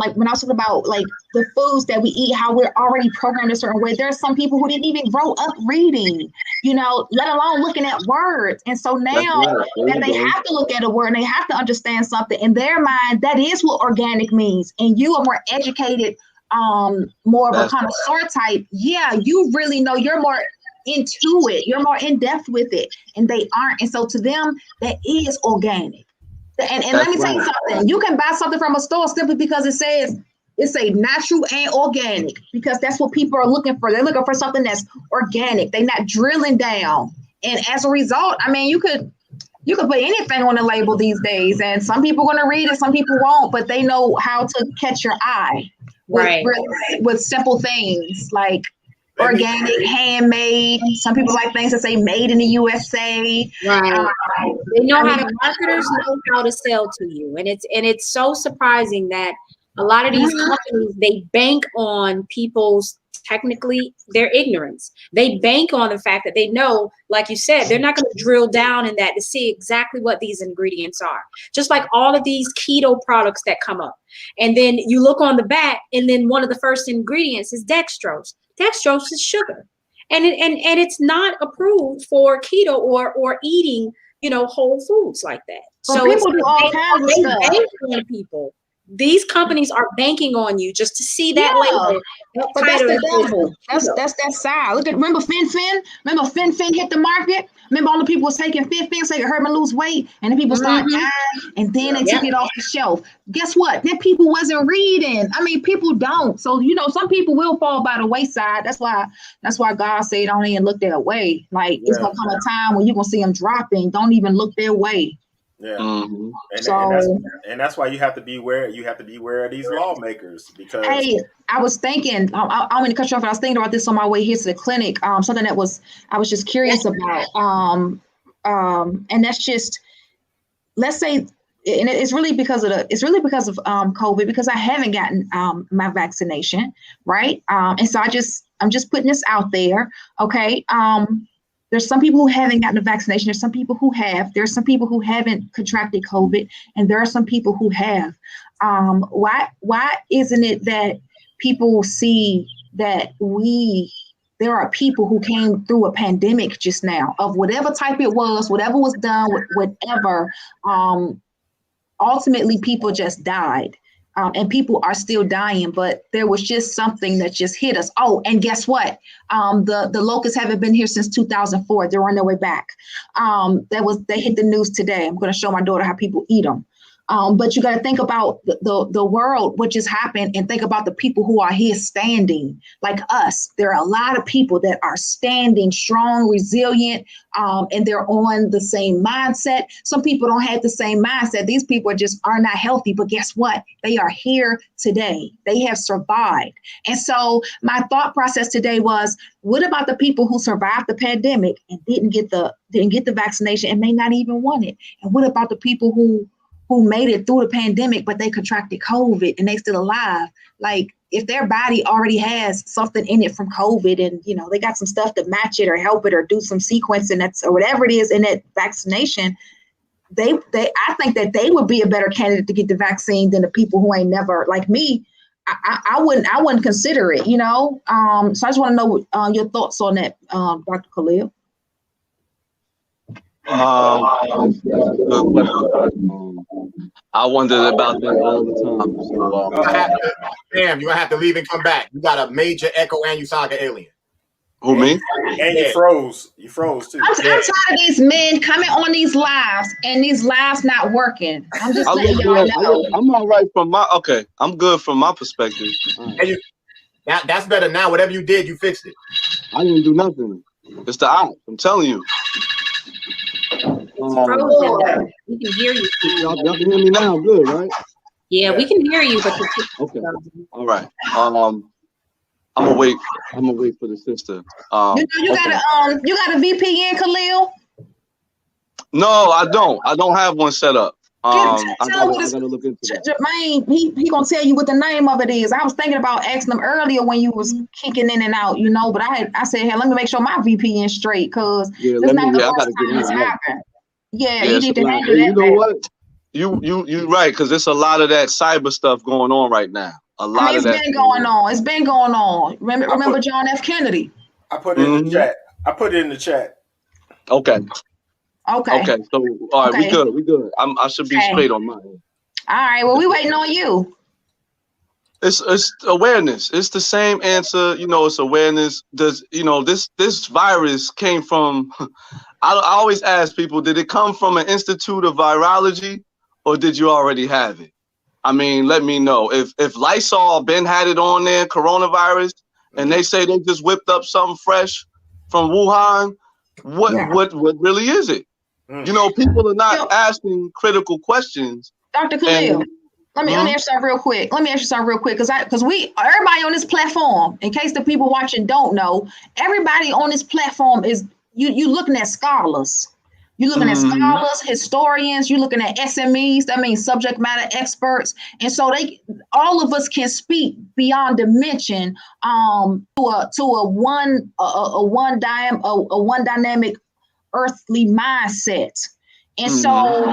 like when I was talking about like the foods that we eat, how we're already programmed a certain way. There are some people who didn't even grow up reading, let alone looking at words. And so now that they have to look at a word and they have to understand something in their mind, that is what organic means. And you are more educated, more of a connoisseur type. Yeah, you really know, you're more into it. You're more in depth with it, and they aren't. And so to them, that is organic. And let me tell you something. You can buy something from a store simply because it says it's a natural and organic, because that's what people are looking for. They're looking for something that's organic. They're not drilling down. And as a result, I mean, you could put anything on the label these days, and some people are going to read it, some people won't, but they know how to catch your eye with simple things like organic, handmade. Some people like things that say made in the USA. Right. They know how to, marketers know how to sell to you. And it's so surprising that A lot of these companies, they bank on people's technically their ignorance. They bank on the fact that they know, like you said, they're not going to drill down in that to see exactly what these ingredients are. Just like all of these keto products that come up. And then you look on the back, and then one of the first ingredients is dextrose. Dextrose is sugar. And it's not approved for keto or eating, whole foods like that. So people do all kinds of stuff. Bank on people. These companies are banking on you just to see that label. But that's the devil. That's that side. Look at remember Fin. Remember Fin hit the market. Remember all the people was taking Fin so you heard me lose weight, and then people started dying, and then they took it off the shelf. Guess what? Then people wasn't reading. I mean, people don't. So some people will fall by the wayside. That's why God said don't even look their way. Like it's gonna come a time when you're gonna see them dropping. Don't even look their way. Yeah, and that's why you have to be aware. You have to be aware of these lawmakers because. Hey, I was thinking. I'm going to cut you off. I was thinking about this on my way here to the clinic. Something that I was just curious about. And that's just, let's say, and it's really because of COVID, because I haven't gotten my vaccination, right? And so I'm just putting this out there, okay? There's some people who haven't gotten the vaccination. There's some people who have. There's some people who haven't contracted COVID, and there are some people who have. Why isn't it that people see that there are people who came through a pandemic just now of whatever type it was, whatever was done, whatever. Ultimately, people just died. And people are still dying, but there was just something that just hit us. Oh, and guess what? The locusts haven't been here since 2004. They're on their way back. They hit the news today. I'm going to show my daughter how people eat them. But you got to think about the world, what just happened, and think about the people who are here standing like us. There are a lot of people that are standing strong, resilient, and they're on the same mindset. Some people don't have the same mindset. These people are not healthy, but guess what? They are here today. They have survived. And so my thought process today was, what about the people who survived the pandemic and didn't get the vaccination and may not even want it? And what about the people who made it through the pandemic, but they contracted COVID and they still alive? Like, if their body already has something in it from COVID and, they got some stuff to match it or help it or do some sequencing or whatever it is in that vaccination, I think that they would be a better candidate to get the vaccine than the people who ain't never, like me. I wouldn't consider it, So I just want to know your thoughts on that, Dr. Kahlil. I wondered about that all the time. Damn, you're gonna have to leave and come back. You got a major echo and you sound like an alien. Who, me? And you froze. You froze too. I'm tired of these men coming on these lives and these lives not working. I'm just letting y'all know. I'm all right I'm good from my perspective. That's better now. Whatever you did, you fixed it. I didn't do nothing. It's the eye. I'm telling you. We can hear you. Y'all can hear me now, good, right? Yeah, we can hear you, but okay. All right. I'm gonna wait for the sister. You got a VPN, Kahlil? No, I don't. I don't have one set up. Tell him what Jermaine, he gonna tell you what the name of it is. I was thinking about asking him earlier when you was kicking in and out, but I said, hey, let me make sure my VPN straight, because it's not the first time this happened. Yeah, you need to handle that. You know what? You right, because there's a lot of that cyber stuff going on right now. It's been going on. Remember John F. Kennedy? I put it in the chat. Okay. Okay. So all right, we good. I should be straight on mine. All right. Well, we waiting on you. It's awareness. It's the same answer. It's awareness. This virus came from. I always ask people, did it come from an institute of virology, or did you already have it? I mean, let me know. If Lysol been had it on there, coronavirus, and they say they just whipped up something fresh from Wuhan, what really is it? People are not asking critical questions. Dr. Kahlil, let me ask you something real quick. Because everybody on this platform, in case the people watching don't know, everybody on this platform is you looking at scholars. You're looking at scholars, historians, you're looking at SMEs, that means subject matter experts. And so all of us can speak beyond dimension to a one dynamic earthly mindset. And so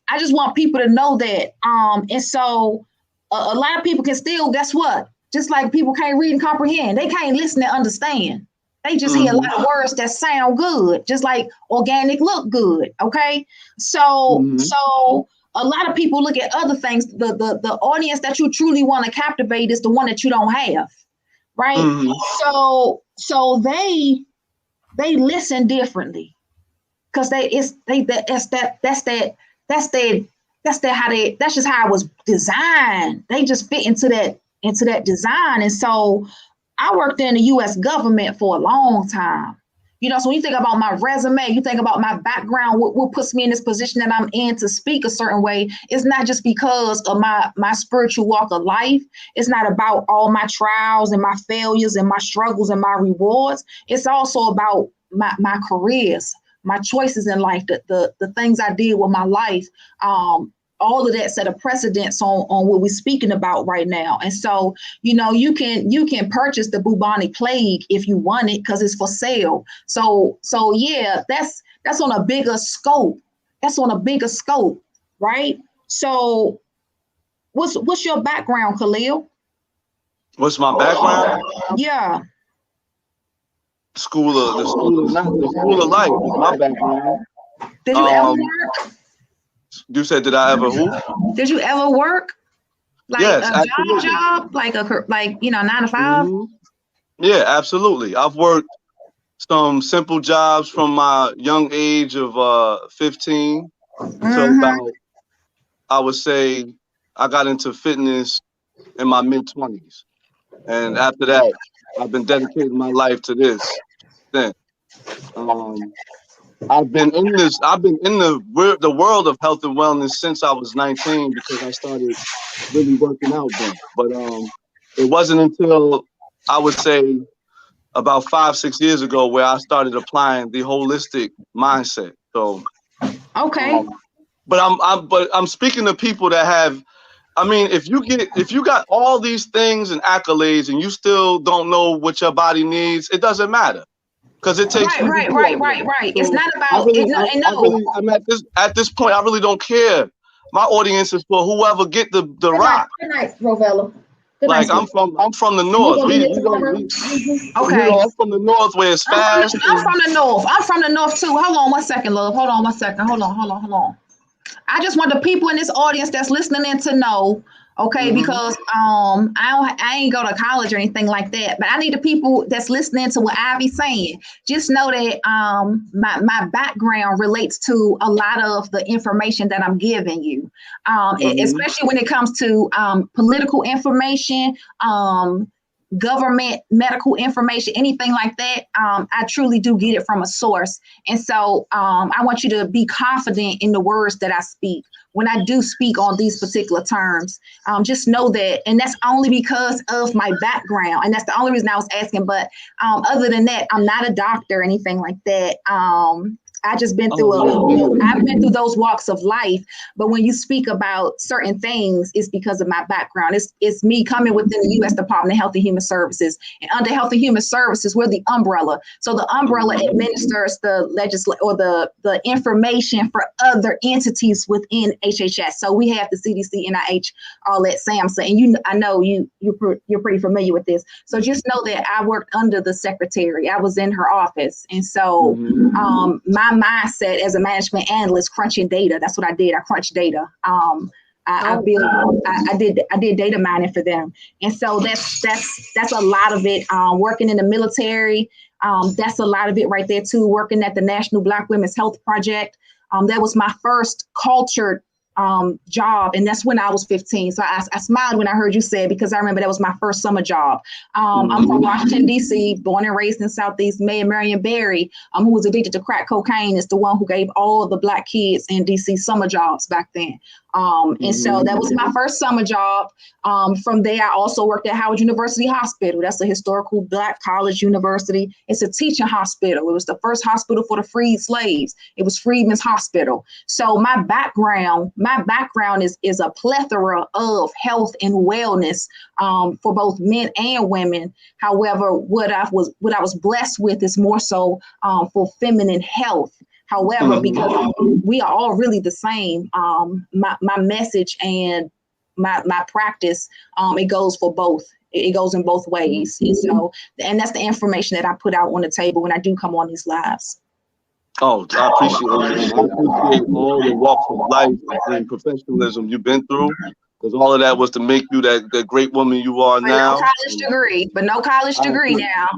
I just want people to know that. And so a lot of people can still, guess what? Just like people can't read and comprehend, they can't listen and understand. They just hear a lot of words that sound good, just like organic look good. Okay. So a lot of people look at other things. The audience that you truly want to captivate is the one that you don't have. Right. So they listen differently. Because that's just how it was designed. They just fit into that design. And so I worked in the US government for a long time. You know, so when you think about my resume, you think about my background, what puts me in this position that I'm in to speak a certain way. It's not just because of my spiritual walk of life. It's not about all my trials and my failures and my struggles and my rewards. It's also about my careers, my choices in life, the things I did with my life. All of that set a precedence on what we're speaking about right now. And so, you know, you can purchase the bubonic plague if you want it because it's for sale. So yeah, that's on a bigger scope. That's on a bigger scope, right? So what's your background, Kahlil? What's my background? Yeah. The school of life is my background. Did you ever work? You said, did I ever who? Did you ever work? Like yes, a job, like 9 to 5? Yeah, absolutely. I've worked some simple jobs from my young age of 15 until about, I would say, I got into fitness in my mid-20s. And after that, I've been dedicating my life to this thing. I've been in the world of health and wellness since I was 19 because I started really working out then. But it wasn't until I would say about 5-6 years ago where I started applying the holistic mindset. So okay. But I'm speaking to people that have, I mean, if you got all these things and accolades and you still don't know what your body needs, it doesn't matter. Because it takes right. So it's not about I'm at this point, I really don't care. My audience is for whoever get the rock. Good night, Rovella. Like I'm from the north. I'm from the north where it's fast. I'm from the north. I'm from the north too. Hold on 1 second, love. Hold on 1 second. Hold on. I just want the people in this audience that's listening in to know, okay, because I ain't go to college or anything like that, but I need the people that's listening to what Ivy's saying. Just know that my background relates to a lot of the information that I'm giving you, especially when it comes to political information, government medical information, anything like that. I truly do get it from a source. And so I want you to be confident in the words that I speak. When I do speak on these particular terms, just know that, and that's only because of my background. And that's the only reason I was asking. But other than that, I'm not a doctor or anything like that. I just been through I've been through those walks of life. But when you speak about certain things, it's because of my background. It's me coming within the U.S. Department of Health and Human Services. And under Health and Human Services, we're the umbrella. So the umbrella administers the the information for other entities within HHS. So we have the CDC, NIH, all that SAMHSA. And I know you're pretty familiar with this. So just know that I worked under the secretary. I was in her office. And so my mindset as a management analyst, crunching data. That's what I did. I crunched data. I did data mining for them. And so that's a lot of it. Working in the military, that's a lot of it right there too. Working at the National Black Women's Health Project. That was my first cultured job, and that's when I was 15. So I smiled when I heard you say it, because I remember that was my first summer job. I'm from Washington, D.C., born and raised in Southeast. Mayor Marion Barry, who was addicted to crack cocaine, is the one who gave all of the Black kids in D.C. summer jobs back then. And so that was my first summer job. From there, I also worked at Howard University Hospital. That's a historical Black college university. It's a teaching hospital. It was the first hospital for the freed slaves. It was Freedmen's Hospital. So my background is a plethora of health and wellness for both men and women. However, what I was blessed with is more so for feminine health. However, because we are all really the same, my message and my practice, it goes for both. It goes in both ways. And so, and that's the information that I put out on the table when I do come on these lives. Oh, I appreciate it. I appreciate all the walks of life and professionalism you've been through, because all of that was to make you that great woman you are now. No college degree, but no college degree now.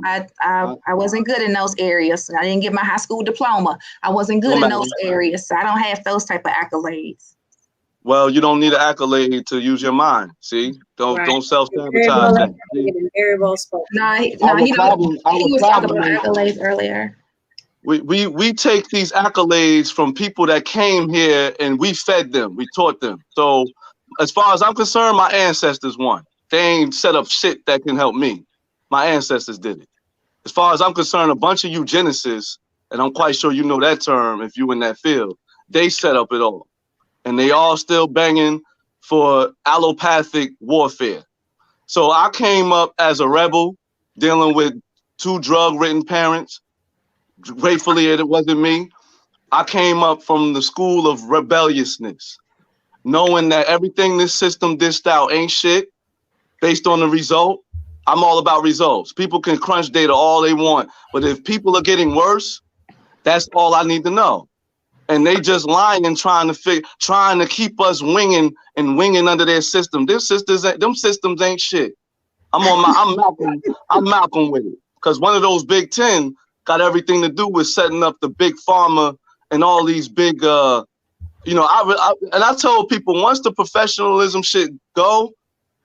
I wasn't good in those areas. I didn't get my high school diploma. I wasn't good in those areas. So I don't have those type of accolades. Well, you don't need an accolade to use your mind. See, don't self-sabotage that. Very well spoken. He was talking about accolades earlier. We take these accolades from people that came here and we fed them, we taught them. So as far as I'm concerned, my ancestors won. They ain't set up shit that can help me. My ancestors did it. As far as I'm concerned, a bunch of eugenicists, and I'm quite sure you know that term if you in that field, they set up it all. And they all still banging for allopathic warfare. So I came up as a rebel dealing with 2 drug-ridden parents. Gratefully, it wasn't me. I came up from the school of rebelliousness, knowing that everything this system dished out ain't shit based on the result. I'm all about results. People can crunch data all they want, but if people are getting worse, that's all I need to know. And they just lying and trying to keep us winging under their system. Them systems ain't shit. I'm Malcolm with it, because one of those Big 10 got everything to do with setting up the big pharma and all these big, I told people, once the professionalism shit go,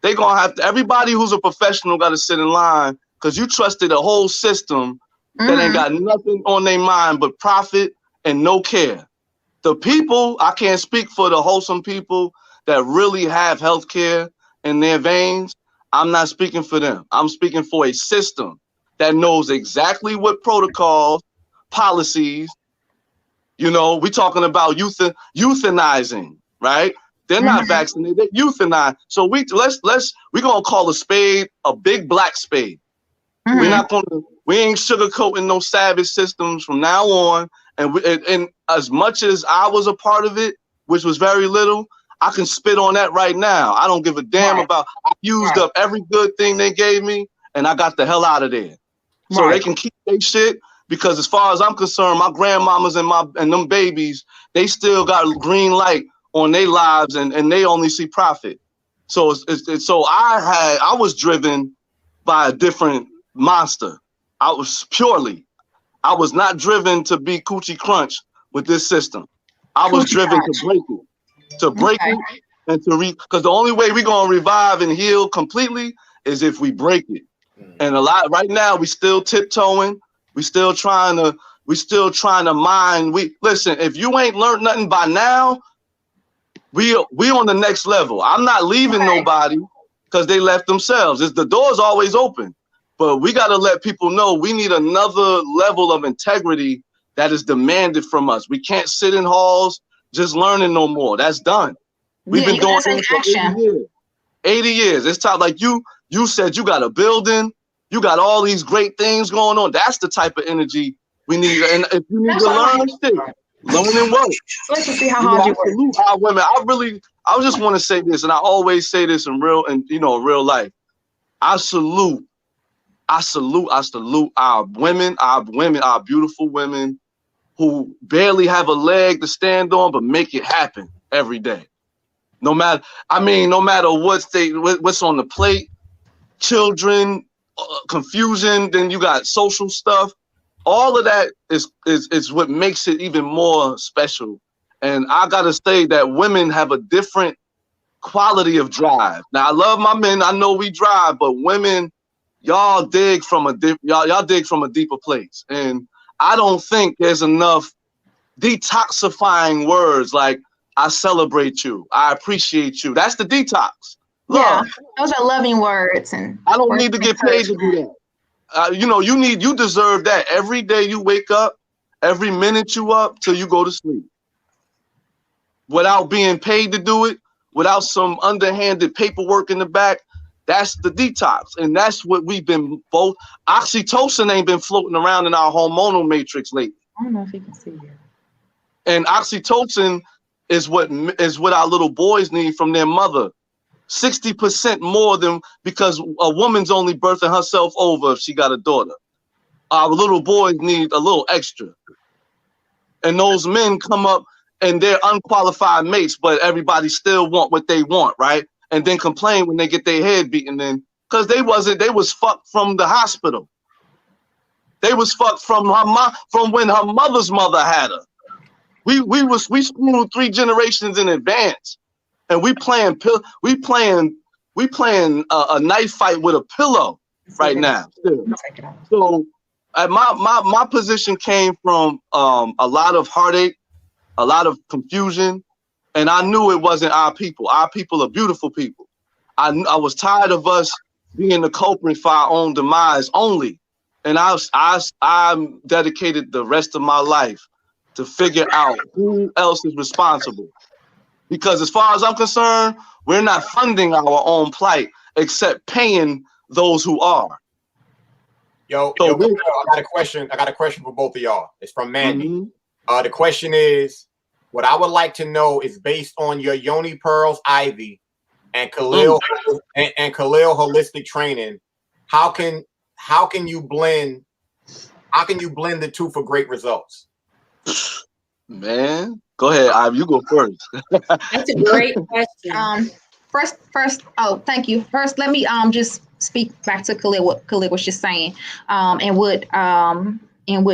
they gonna have to, everybody who's a professional got to sit in line, because you trusted a whole system that ain't got nothing on their mind but profit and no care. The people, I can't speak for the wholesome people that really have healthcare in their veins. I'm not speaking for them. I'm speaking for a system that knows exactly what protocols, policies, we talking about euthanizing, right? They're not vaccinated, they euthanize. So we gonna call a spade a big black spade. We ain't sugarcoating no savage systems from now on. And as much as I was a part of it, which was very little, I can spit on that right now. I don't give a damn about, I used up every good thing they gave me and I got the hell out of there. So they can keep their shit, because as far as I'm concerned, my grandmamas and them babies, they still got green light on their lives and they only see profit. So I was driven by a different monster. I was not driven to be coochie crunch with this system. I was driven to break it and because the only way we're gonna revive and heal completely is if we break it. And right now we still tiptoeing. We still trying to mine. Listen, if you ain't learned nothing by now, we on the next level. I'm not leaving nobody because they left themselves. The door's always open. But we got to let people know we need another level of integrity that is demanded from us. We can't sit in halls just learning no more. That's done. We've been doing this for 80 years. 80 years. It's time, like you said, you got a building, you got all these great things going on. That's the type of energy we need. And if you need to learn shit, learn and work. Let's see how hard you work. Our women. I just want to say this, and I always say this in real life. I salute our women, our beautiful women who barely have a leg to stand on, but make it happen every day. No matter what's on the plate, children, confusion, then you got social stuff. All of that is what makes it even more special. And I gotta say that women have a different quality of drive. Now I love my men, I know we drive, but women, y'all dig from a deeper place. And I don't think there's enough detoxifying words like I celebrate you. I appreciate you. That's the detox. Yeah, Love. those are loving words, and I don't words need to of get paid to do encouragement. that. You deserve that every day you wake up, every minute you up till you go to sleep. Without being paid to do it, without some underhanded paperwork in the back. That's the detox. And that's what we've been both. Oxytocin ain't been floating around in our hormonal matrix lately. I don't know if you can see it. And oxytocin is what our little boys need from their mother. 60% more than, because a woman's only birthing herself over if she got a daughter. Our little boys need a little extra. And those men come up and they're unqualified mates, but everybody still want what they want, right? And then complain when they get their head beaten in, because they was fucked from the hospital. They was fucked from from when her mother's mother had her. We screwed 3 generations in advance, and we playing a knife fight with a pillow right now. So my position came from a lot of heartache, a lot of confusion, and I knew it wasn't our people. Our people are beautiful people. I was tired of us being the culprit for our own demise only, and I dedicated the rest of my life to figure out who else is responsible. Because as far as I'm concerned, we're not funding our own plight, except paying those who are. I got a question. I got a question for both of y'all. It's from Mandy. Mm-hmm. The question is, what I would like to know is based on your Yoni Pearls Ivy and Kahlil and Kahlil holistic training. How can you blend the two for great results? Man, go ahead, Ivy. You go first. That's a great question. First, oh, thank you. First, let me just speak back to Kahlil, what Kahlil was just saying, and what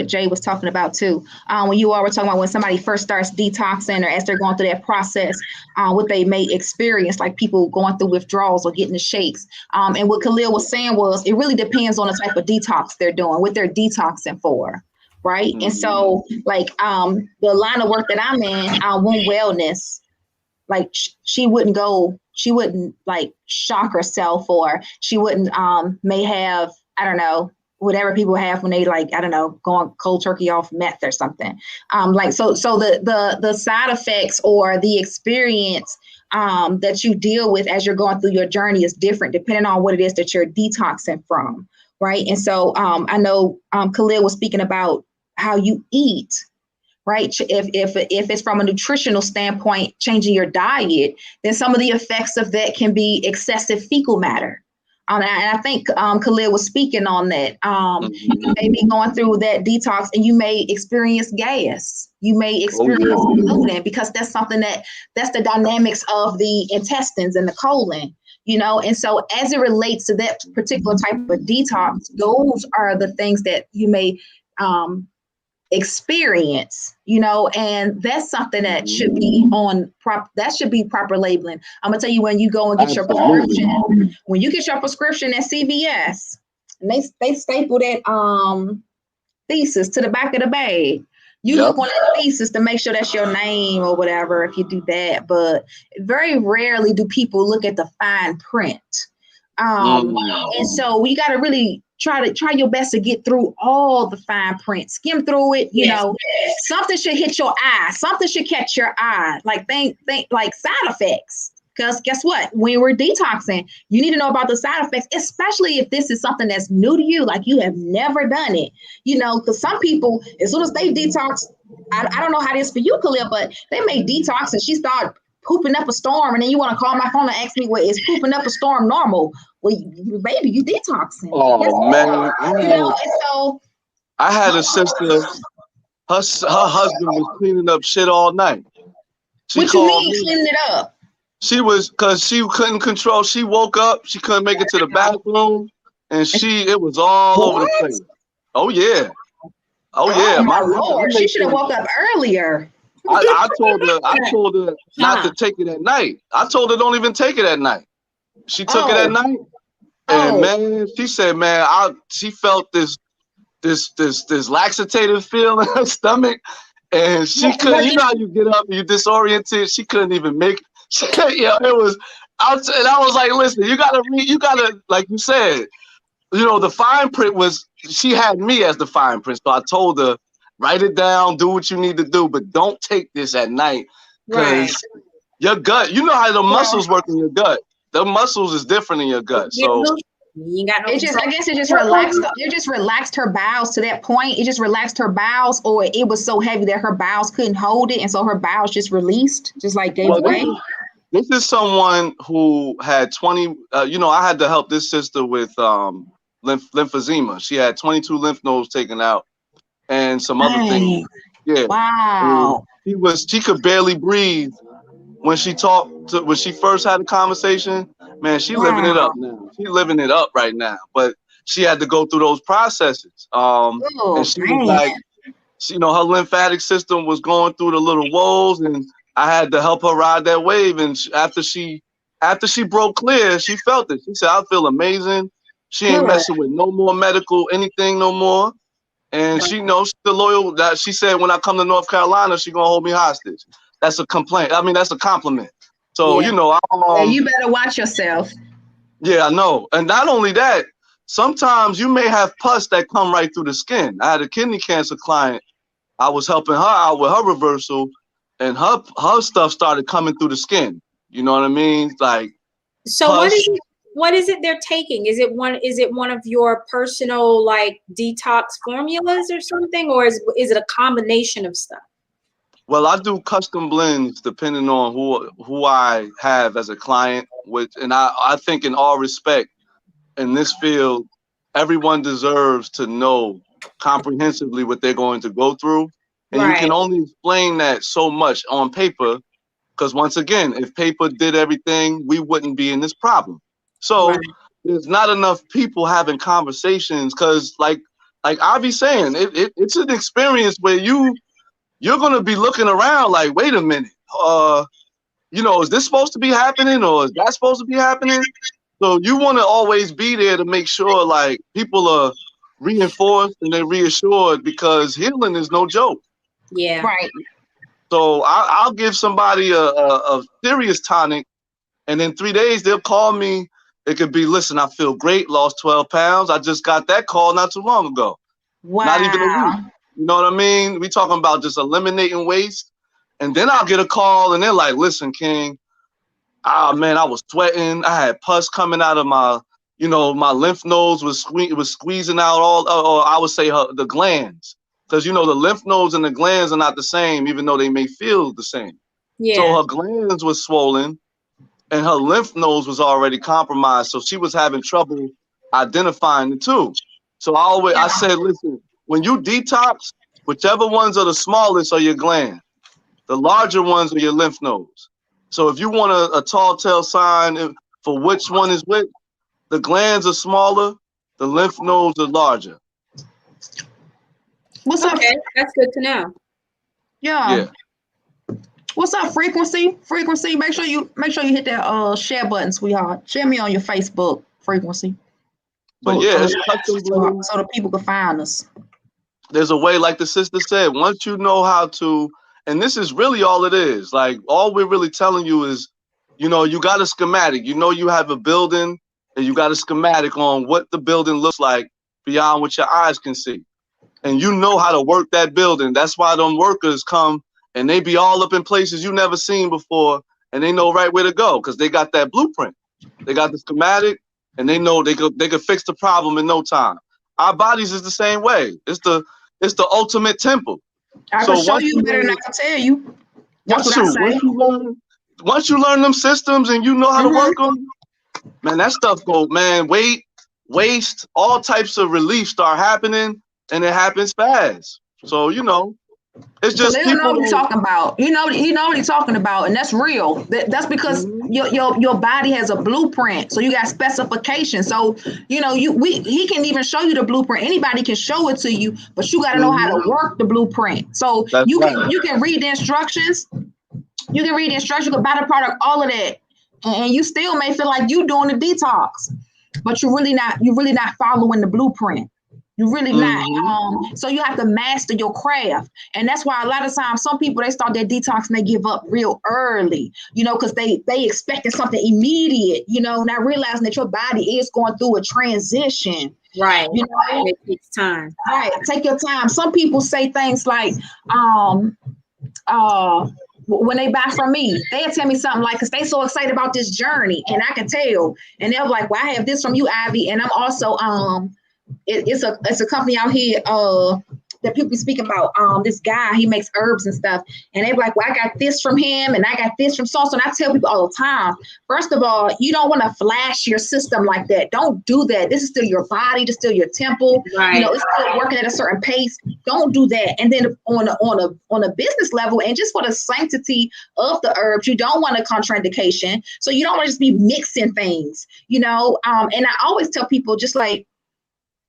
Jay was talking about too. When you all were talking about when somebody first starts detoxing or as they're going through that process, what they may experience, like people going through withdrawals or getting the shakes. And what Kahlil was saying was, it really depends on the type of detox they're doing, what they're detoxing for. Right. Mm-hmm. And so like the line of work that I'm in, Womb Wellness, like she wouldn't like shock herself, or she wouldn't may have, I don't know, whatever people have when they like, I don't know, going cold turkey off meth or something. So the side effects or the experience that you deal with as you're going through your journey is different depending on what it is that you're detoxing from. Right. And so I know Kahlil was speaking about how you eat, right? If it's from a nutritional standpoint, changing your diet, then some of the effects of that can be excessive fecal matter. And I think Kahlil was speaking on that. You may be going through that detox and you may experience gas. You may experience bloating, because that's something that's the dynamics of the intestines and the colon. And so as it relates to that particular type of detox, those are the things that you may experience, and that's something that should be proper labeling. I'm gonna tell you, when you go and get your prescription, when you get your prescription at CVS, and they staple that thesis to the back of the bag. You look on that thesis to make sure that's your name or whatever, if you do that, but very rarely do people look at the fine print. And so we got to really try your best to get through all the fine print, skim through it. Something should hit your eye, something should catch your eye, like think like side effects. Because guess what? When we're detoxing, you need to know about the side effects, especially if this is something that's new to you, like you have never done it. Because some people, as soon as they detox, I don't know how it is for you, Kahlil, but they may detox and she start pooping up a storm, and then you want to call my phone and ask me, well, is pooping up a storm normal? Well, baby, you detoxing. Oh, man. And so I had a sister, her husband was cleaning up shit all night. What you mean cleaning it up? Because she couldn't control. She woke up, she couldn't make it to the bathroom, and it was all over the place. Oh yeah. My Lord, she should have woke up earlier. I told her not to take it at night. I told her don't even take it at night. She took it at night, and man, she said, man, she felt this laxative feel in her stomach, And she couldn't, you know how you get up and you're disoriented. She couldn't even make, it was, I was like, listen, you gotta, like you said, you know, the fine print was, she had me as the fine print. So I told her, write it down, do what you need to do, but don't take this at night. Because your gut, you know how the muscles work in your gut. The muscles is different in your gut. So you got no I guess it just relaxed. It just relaxed her bowels to that point. It just relaxed her bowels, or it was so heavy that her bowels couldn't hold it, and so her bowels just released, just like gave away. This is someone who had 20. You know, I had to help this sister with lymphedema. She had 22 lymph nodes taken out, and some other things. Yeah. Wow. She could barely breathe when she when she first had a conversation. Man, she living it up now. She living it up right now. But she had to go through those processes. And she was like, you know, her lymphatic system was going through the little woes, and I had to help her ride that wave. And after she broke clear, she felt it. She said, I feel amazing. She ain't messing with no more medical anything no more. And she knows she's the loyal that she said, when I come to North Carolina, she gonna hold me hostage. That's a complaint. I mean, that's a compliment. So, you know, you better watch yourself. Yeah, I know. And not only that, sometimes you may have pus that come right through the skin. I had a kidney cancer client. I was helping her out with her reversal, and her stuff started coming through the skin. You know what I mean? Like, so pus. What is it they're taking? Is it one of your personal like detox formulas or something, or is it a combination of stuff? Well, I do custom blends depending on who I have as a client. And I think in all respect, in this field, everyone deserves to know comprehensively what they're going to go through. And you can only explain that so much on paper, because once again, if paper did everything, we wouldn't be in this problem. So there's not enough people having conversations, because like I be saying, it's an experience where you're going to be looking around like, wait a minute, you know, is this supposed to be happening, or is that supposed to be happening? So you want to always be there to make sure like people are reinforced and they're reassured, because healing is no joke. Yeah. Right. So I'll give somebody a serious tonic, and in 3 days they'll call me. It could be, listen, I feel great, lost 12 pounds. I just got that call not too long ago. Wow. Not even a week. You know what I mean? We talking about just eliminating waste. And then I'll get a call and they're like, listen, King, man, I was sweating. I had pus coming out of my, you know, my lymph nodes was squeezing out or I would say the glands. Because, you know, the lymph nodes and the glands are not the same, even though they may feel the same. Yeah. So her glands was swollen and her lymph nodes was already compromised. So she was having trouble identifying the two. So I said, listen, when you detox, whichever ones are the smallest are your glands. The larger ones are your lymph nodes. So if you want a tall tale sign for which one is which, the glands are smaller, the lymph nodes are larger. What's up? Okay, that's good to know. Yeah. What's up, Frequency? Frequency, make sure you hit that share button, sweetheart. Share me on your Facebook, Frequency. But it's so the people can find us. There's a way, like the sister said, once you know how to, and this is really all it is. Like, all we're really telling you is, you know, you got a schematic. You know, you have a building and you got a schematic on what the building looks like beyond what your eyes can see. And you know how to work that building. That's why them workers come and they be all up in places you never seen before, and they know right where to go because they got that blueprint. They got the schematic, and they know they could fix the problem in no time. Our bodies is the same way. It's the ultimate temple. I can show you better than I can tell you. Once you learn them systems and you know how to work them, man, that stuff go, man, waste, all types of relief start happening, and it happens fast. So, you know, it's just people know what he's talking about. You know what he's talking about, and that's real. That's because your body has a blueprint, so you got specifications. So you know he can even show you the blueprint. Anybody can show it to you, but you got to know how to work the blueprint. So you can read the instructions. You can read the instructions, you can buy the product, all of that, and you still may feel like you doing the detox, but you're really not following the blueprint. You really not. So you have to master your craft. And that's why a lot of times some people, they start their detox and they give up real early, you know, because they expecting something immediate, you know, not realizing that your body is going through a transition. Right. You know, it takes time. Right. Take your time. Some people say things like, when they buy from me, they'll tell me something like, because they so excited about this journey, and I can tell. And they're like, well, I have this from you, Ivy, and I'm also it's a company out here that people be speaking about. This guy, he makes herbs and stuff, and they're like, well, I got this from him, and I got this from so. And I tell people all the time, first of all, you don't want to flash your system like that. Don't do that. This is still your body, this is still your temple. Right. You know, it's still working at a certain pace. Don't do that. And then on a business level, and just for the sanctity of the herbs, you don't want a contraindication. So you don't want to just be mixing things, you know. And I always tell people, just like,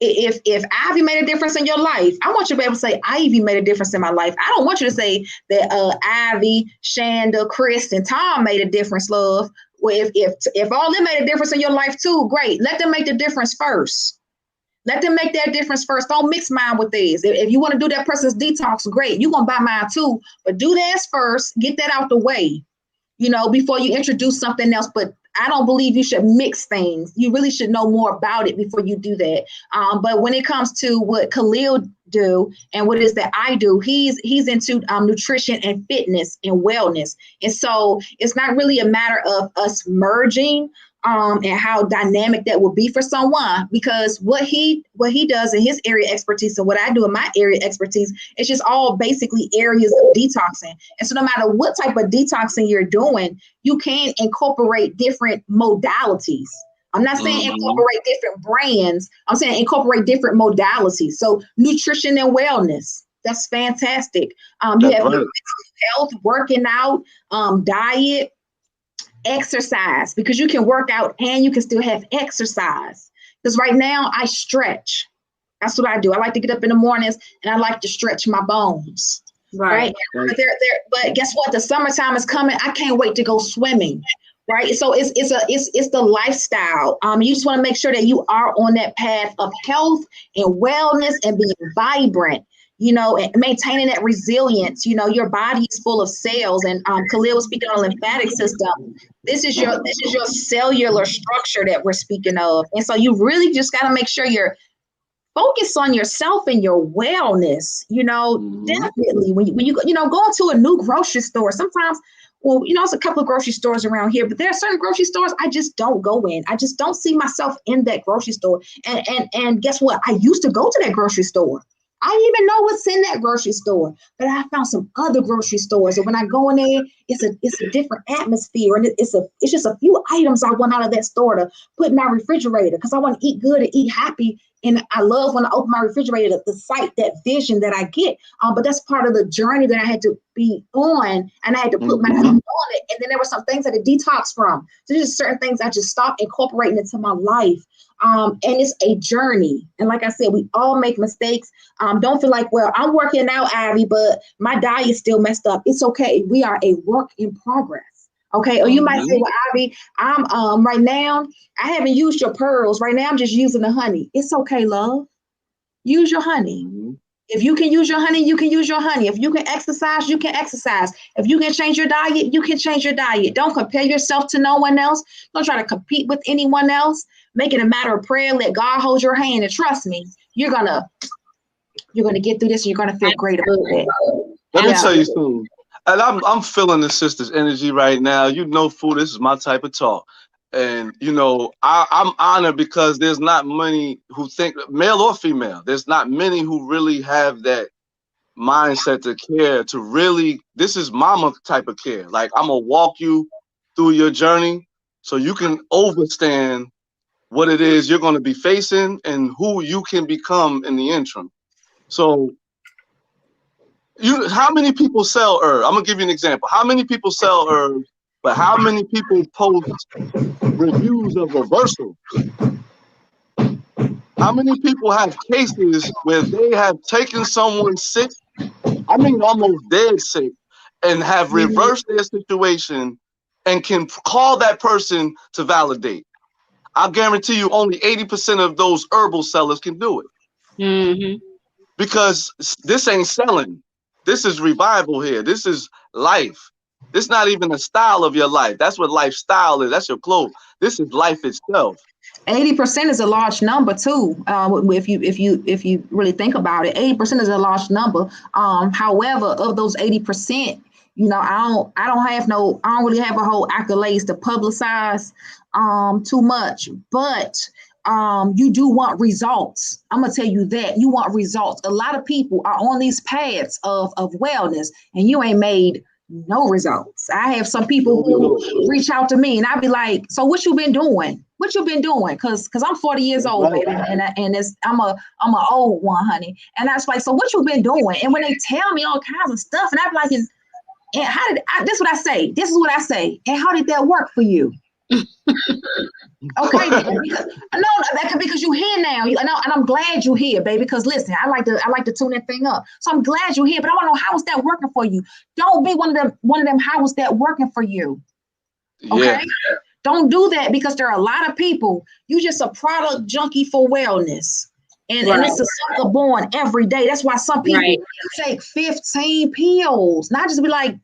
if Ivy made a difference in your life, I want you to be able to say, Ivy made a difference in my life. I don't want you to say that Ivy, Shanda, Chris, and Tom made a difference, love. Well, if all them made a difference in your life too, great. Let them make the difference first. Let them make that difference first. Don't mix mine with theirs. If you want to do that person's detox, great. You're going to buy mine too. But do theirs first. Get that out the way, you know, before you introduce something else. But I don't believe you should mix things. You really should know more about it before you do that. But when it comes to what Kahlil do and what it is that I do, he's into nutrition and fitness and wellness. And so it's not really a matter of us merging and how dynamic that will be for someone, because what he does in his area of expertise and what I do in my area of expertise, it's just all basically areas of detoxing. And so no matter what type of detoxing you're doing, you can incorporate different modalities. I'm not saying incorporate different brands. I'm saying incorporate different modalities. So nutrition and wellness, that's fantastic. You have health, working out, diet, exercise, because you can work out and you can still have exercise. Because right now I stretch. That's what I do. I like to get up in the mornings and I like to stretch my bones. Right. But guess what? The summertime is coming. I can't wait to go swimming. Right. So it's the lifestyle. You just want to make sure that you are on that path of health and wellness and being vibrant, you know, and maintaining that resilience. You know, your body is full of cells, and Kahlil was speaking on the lymphatic system. This is your cellular structure that we're speaking of. And so you really just got to make sure you're focused on yourself and your wellness, you know. Definitely when you go into a new grocery store, sometimes, well, you know, it's a couple of grocery stores around here, but there are certain grocery stores I just don't go in. I just don't see myself in that grocery store. And guess what? I used to go to that grocery store. I didn't even know what's in that grocery store, but I found some other grocery stores. And when I go in there, it's a different atmosphere. And it's just a few items I want out of that store to put in my refrigerator, because I want to eat good and eat happy. And I love when I open my refrigerator, the sight, that vision that I get. But that's part of the journey that I had to be on, and I had to put myself on it. And then there were some things I had to detox from. So there's certain things I just stopped incorporating into my life. And it's a journey. And like I said, we all make mistakes. Don't feel like, well, I'm working out, Ivy, but my diet's still messed up. It's okay. We are a work in progress. Okay. Or you might say, well, Ivy, I'm right now, I haven't used your pearls. Right now, I'm just using the honey. It's okay, love. Use your honey. If you can use your honey, you can use your honey. If you can exercise, you can exercise. If you can change your diet, you can change your diet. Don't compare yourself to no one else. Don't try to compete with anyone else. Make it a matter of prayer. Let God hold your hand, and trust me, you're gonna get through this, and you're gonna feel great about it. Let me tell you something. And I'm feeling the sister's energy right now. You know, fool, this is my type of talk. And, you know, I'm honored because there's not many who think, male or female, there's not many who really have that mindset to care, to really, this is mama type of care. Like, I'm going to walk you through your journey so you can understand what it is you're going to be facing and who you can become in the interim. So, how many people sell herbs? I'm gonna give you an example. How many people sell herbs, but how many people post reviews of reversal? How many people have cases where they have taken someone sick, I mean almost dead sick, and have reversed their situation and can call that person to validate? I guarantee you only 80% of those herbal sellers can do it. Mm-hmm. Because this ain't selling. This is revival here. This is life. This not even a style of your life. That's what lifestyle is. That's your clothes. This is life itself. 80% is a large number too. If you really think about it, 80% is a large number. However, of those 80%, you know, I don't really have a whole accolades to publicize too much, but you do want results. I'm gonna tell you that you want results. A lot of people are on these paths of wellness, and you ain't made no results. I have some people who reach out to me, and I'll be like, "So what you been doing? What you been doing?" Because I'm 40 years old, baby, and I'm a old one, honey. And I was like, "So what you been doing?" And when they tell me all kinds of stuff, and I'm like, "And how did this? What I say? This is what I say. And how did that work for you?" Okay, because you here now, and I'm glad you're here, baby. Because listen, I like to tune that thing up. So I'm glad you're here, but I want to know, how is that working for you? Don't be one of them. How is that working for you? Okay, yeah. Don't do that, because there are a lot of people. You just a product junkie for wellness, and it's a sucker born every day. That's why some people take 15 pills, not just be like,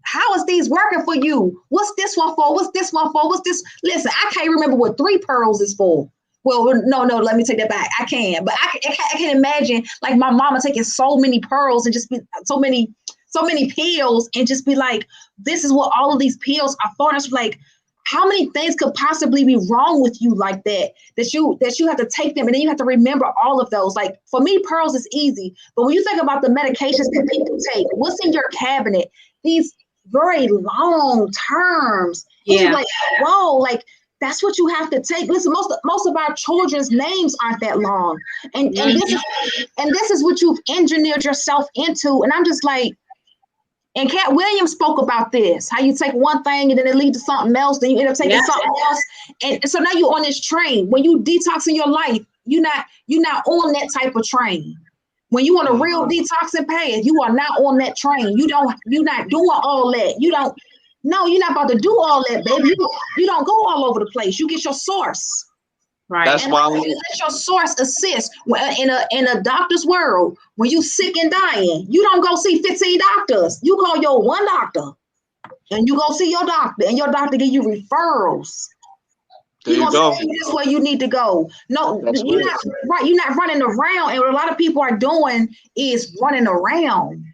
how is these working for you? What's this one for? What's this one for? What's this? Listen, I can't remember what 3 pearls is for. Well, no, let me take that back. I can, but I can imagine like my mama taking so many pearls and just be so many pills and just be like, this is what all of these pills are for. And it's like, how many things could possibly be wrong with you like that you have to take them, and then you have to remember all of those. Like for me, pearls is easy, but when you think about the medications that people take, what's in your cabinet? These very long terms. Yeah. Like, whoa, like that's what you have to take. Listen, most of our children's names aren't that long. And this is what you've engineered yourself into. And I'm just like, and Cat Williams spoke about this, how you take one thing and then it leads to something else, then you end up taking something else. And so now you're on this train. When you detox in your life, you're not on that type of train. When you on a real detoxing path, you are not on that train. You're not doing all that. You're not about to do all that, baby. You don't go all over the place. You get your source. Right. That's why you let your source assist. In a doctor's world, when you sick and dying, you don't go see 15 doctors. You call your one doctor and you go see your doctor, and your doctor give you referrals. There you go. This way you need to go. No, you're not right. You're not running around. And what a lot of people are doing is running around.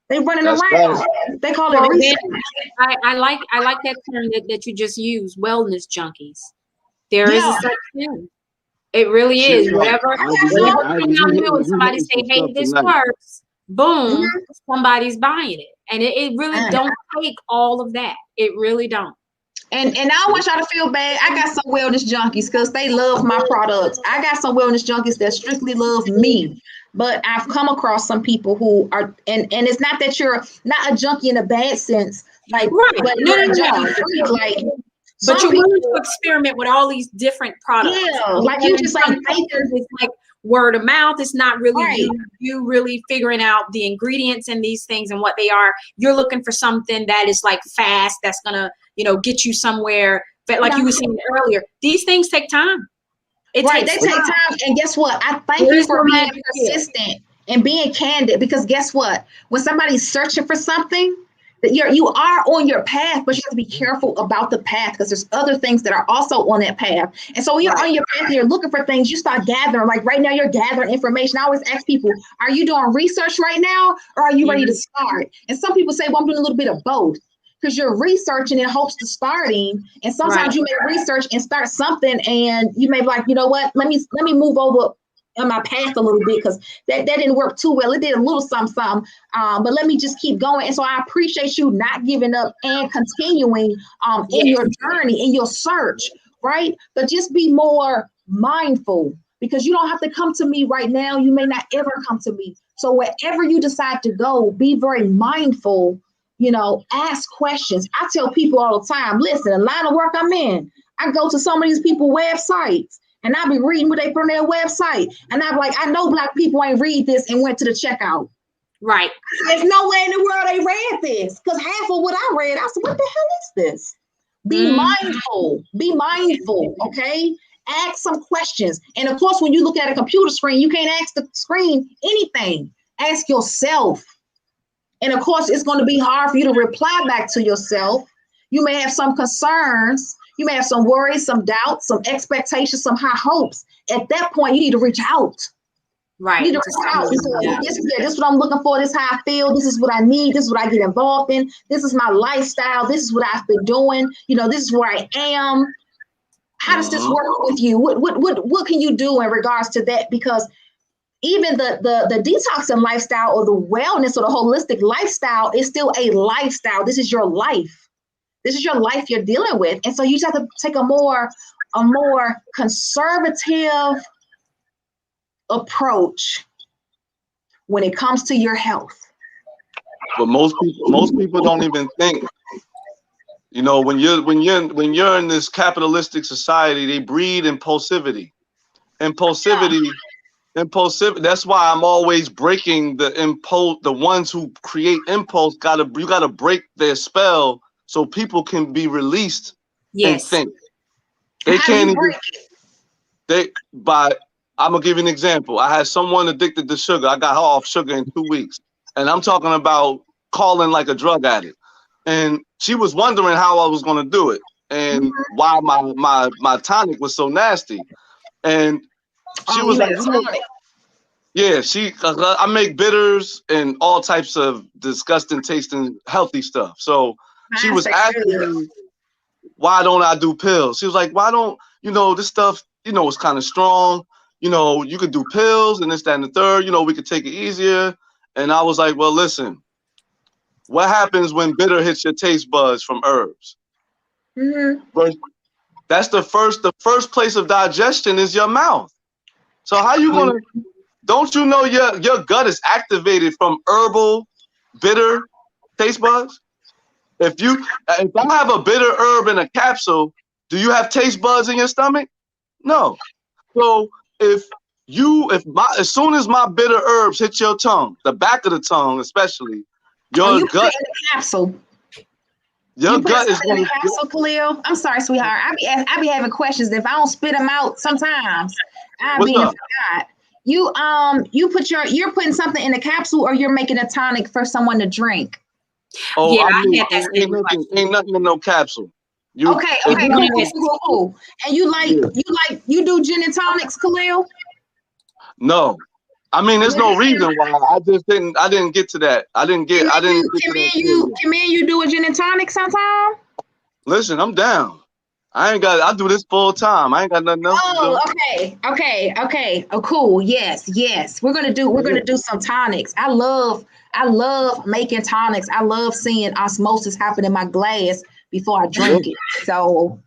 They're running around. Right. They call it research. I like that term that you just used, wellness junkies. There is a such thing. It really is. Whatever somebody say, hey, this works, boom, somebody's buying it. And it really don't take all of that. It really don't. And I don't want y'all to feel bad. I got some wellness junkies because they love my products. I got some wellness junkies that strictly love me. But I've come across some people who are, and it's not that you're not a junkie in a bad sense, like, but you're a junkie freak, like. But you're willing to experiment with all these different products. Yeah, like you just like it's like word of mouth. It's not really you really figuring out the ingredients in these things and what they are. You're looking for something that is like fast, that's gonna, get you somewhere. But like you were saying earlier, these things take time. They take time. And guess what? I thank you for being persistent and being candid, because guess what? When somebody's searching for something, you are on your path, but you have to be careful about the path, because there's other things that are also on that path. And so when you're on your path and you're looking for things, you start gathering. Like right now, you're gathering information. I always ask people, are you doing research right now, or are you ready to start? And some people say, well, I'm doing a little bit of both, because you're researching in hopes to starting. And sometimes you may research and start something, and you may be like, you know what, let me move over on my path a little bit, because that didn't work too well. It did a little something, but let me just keep going. And so I appreciate you not giving up and continuing in your journey, in your search, right? But just be more mindful, because you don't have to come to me right now. You may not ever come to me. So wherever you decide to go, be very mindful, ask questions. I tell people all the time, listen, the line of work I'm in, I go to some of these people's websites, and I'll be reading what they put on their website. And I'm like, I know Black people ain't read this and went to the checkout. Right. There's no way in the world they read this, because half of what I read, I said, what the hell is this? Be mindful, okay? Ask some questions. And of course, when you look at a computer screen, you can't ask the screen anything. Ask yourself. And of course, it's going to be hard for you to reply back to yourself. You may have some concerns. You may have some worries, some doubts, some expectations, some high hopes. At that point, you need to reach out. Right. You need to reach out. This is what I'm looking for. This is how I feel. This is what I need. This is what I get involved in. This is my lifestyle. This is what I've been doing. You know, this is where I am. How does this work with you? What can you do in regards to that? Because even the detoxing lifestyle or the wellness or the holistic lifestyle is still a lifestyle. This is your life. This is your life you're dealing with. And so you just have to take a more conservative approach when it comes to your health. But most people don't even think. You know, when you're in this capitalistic society, they breed impulsivity. Impulsivity. That's why I'm always breaking the impulse. The ones who create impulse you gotta break their spell so people can be released and think. They can't even. I'm gonna give you an example. I had someone addicted to sugar. I got her off sugar in 2 weeks, and I'm talking about calling like a drug addict. And she was wondering how I was gonna do it and why my tonic was so nasty. And she was like, yeah, I make bitters and all types of disgusting tasting healthy stuff. So she was asking me, why don't I do pills? She was like, why don't, this stuff, it's kind of strong. You could do pills and this, that, and the third, we could take it easier. And I was like, well, listen, what happens when bitter hits your taste buds from herbs? That's the first place of digestion is your mouth. So how you gonna, don't you know your gut is activated from herbal, bitter taste buds? If I have a bitter herb in a capsule, do you have taste buds in your stomach? No. So as soon as my bitter herbs hit your tongue, the back of the tongue especially, your gut. Put it in the capsule. Your gut is going to capsule, Kahlil. I'm sorry, sweetheart. I be having questions. If I don't spit them out, sometimes I be forgot. You're putting something in the capsule, or you're making a tonic for someone to drink. Oh, yeah, ain't nothing in no capsule. Okay, cool. And you do gin and tonics, Kahlil? No. I mean, there's no reason why. I didn't get to that. Can me and you do a gin and tonic sometime? Listen, I'm down. I do this full time. I ain't got nothing else to do. Okay. Oh, cool. Yes. We're gonna do some tonics. I love making tonics. I love seeing osmosis happen in my glass before I drink it. So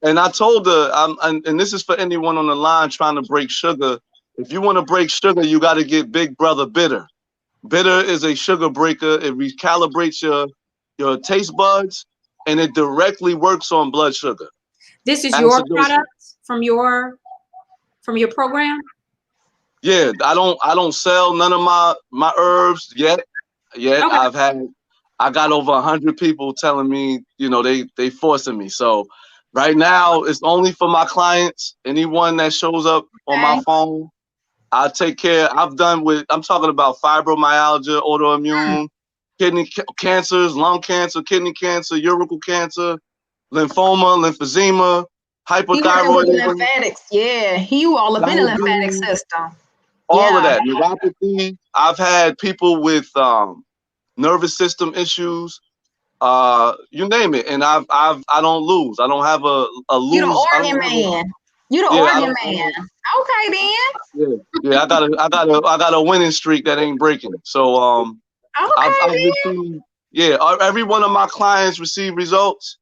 and I told her, and this is for anyone on the line trying to break sugar. If you want to break sugar, you got to get Big Brother Bitter. Bitter is a sugar breaker. It recalibrates your taste buds, and it directly works on blood sugar. This is your product from your program? Yeah, I don't sell none of my herbs yet. Okay. I got over 100 people telling me, they forcing me. So right now, it's only for my clients. Anyone that shows up on my phone, I take care. I'm talking about fibromyalgia, autoimmune, kidney cancers, lung cancer, kidney cancer, urethral cancer, lymphoma, lymphedema, hypothyroidism. Lymphatics. Yeah, you all have been in the lymphatic system. All of that. Neuropathy. I've had people with nervous system issues. You name it, and I don't lose. I don't have a lose. You're the organ man. You're the organ man. Okay then. Yeah. I got a winning streak that ain't breaking. So I've received, every one of my clients receive results,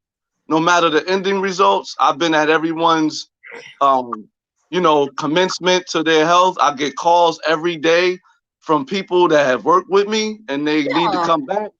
no matter the ending results. I've been at everyone's commencement to their health. I get calls every day from people that have worked with me and they need to come back.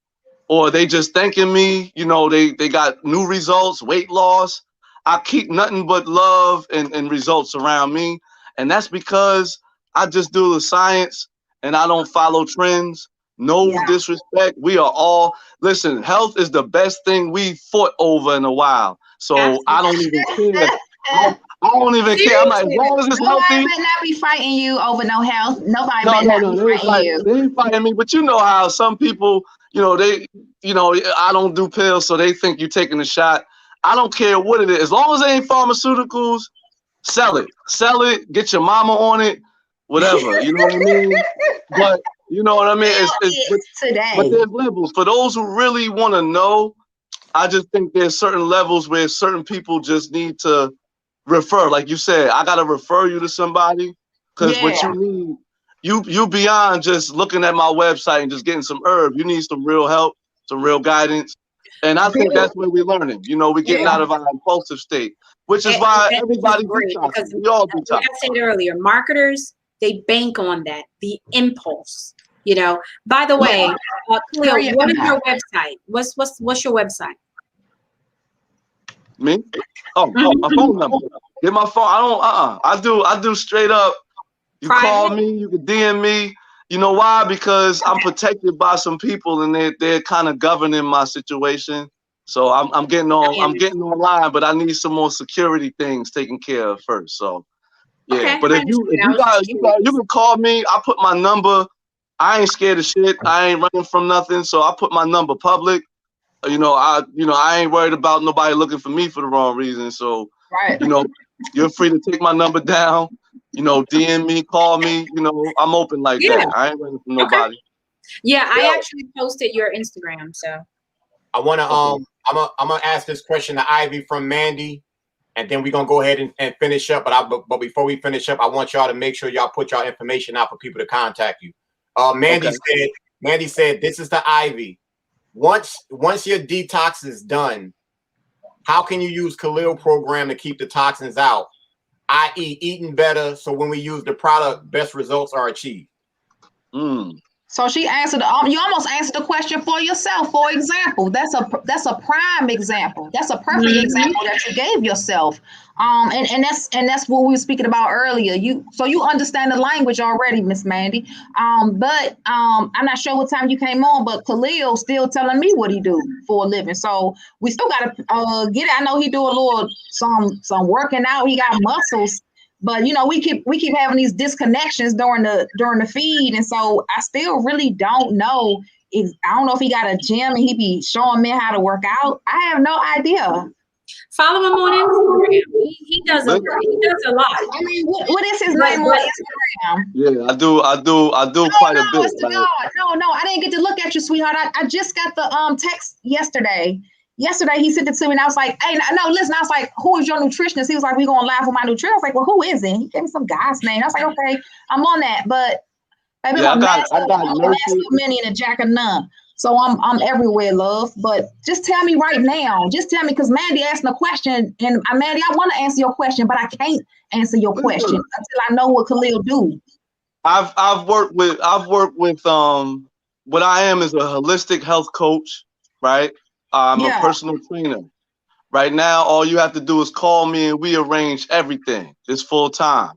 Or they just thanking me, they got new results, weight loss. I keep nothing but love and results around me. And that's because I just do the science and I don't follow trends. No disrespect. We are all, listen, health is the best thing we fought over in a while. So I don't even care. I don't even care. I'm like, as long as it's Nobody healthy. better not be fighting you over no health. Nobody No, better no, not no. be They ain't fighting you. fighting. They ain't fighting me. But you know how some people, I don't do pills, so they think you're taking a shot. I don't care what it is. As long as it ain't pharmaceuticals, sell it. Sell it. Get your mama on it. Whatever. You know what I mean? But you know what I mean? But there's levels. For those who really want to know, I just think there's certain levels where certain people just need to refer. Like you said, I gotta refer you to somebody because what you need, you beyond just looking at my website and just getting some herbs. You need some real help, some real guidance. And I think that's where we're learning. We're getting out of our impulsive state, which is why everybody detoxes. We all detox. Like I said earlier, marketers, they bank on that, the impulse. By the way, Kahlil, what is your website? What's your website? Me? Oh, my phone number. Get my phone. I do straight up. You private? Call me, you can DM me. You know why? Because I'm protected by some people and they're kind of governing my situation. So I'm getting online, but I need some more security things taken care of first. So yeah. Okay, but if you can call me, I put my number. I ain't scared of shit. I ain't running from nothing. So I put my number public. I ain't worried about nobody looking for me for the wrong reason. So, you're free to take my number down, DM me, call me, I'm open like that. I ain't running from nobody. Okay. Yeah, I actually posted your Instagram, so. I want to, I'm going to ask this question to Ivy from Mandy, and then we're going to go ahead and finish up. But before we finish up, I want y'all to make sure y'all put y'all information out for people to contact you. Mandy said, this is the Ivy. Once your detox is done, how can you use Kahlil program to keep the toxins out, i.e. eating better, so when we use the product, best results are achieved? So she answered. You almost answered the question for yourself. For example, that's a prime example. That's a perfect example that you gave yourself. And that's what we were speaking about earlier. You understand the language already, Miss Mandy. But I'm not sure what time you came on, but Kahlil still telling me what he do for a living. So we still gotta get it. I know he do a little some working out. He got muscles. But we keep having these disconnections during the feed, and so I still really don't know. I don't know if he got a gym and he be showing me how to work out. I have no idea. Follow him on Instagram. He does a lot. I mean, what is his name on Instagram? Yeah, I do quite a bit. No, I didn't get to look at you, sweetheart. I just got the text yesterday. Yesterday he sent it to me and I was like, hey, no, listen. I was like, who is your nutritionist? He was like, we gonna laugh with my nutritionist. I was like, well, who is it? He gave me some guy's name. I was like, okay, I'm on that. But baby, I'm a mini and a jack of none. So I'm everywhere, love. But just tell me right now. Just tell me, because Mandy asked a question, and Mandy, I want to answer your question, but I can't answer your question until I know what Kahlil do. I've worked with what I am is a holistic health coach, right? I'm a personal trainer. Right now, all you have to do is call me and we arrange everything. It's full time.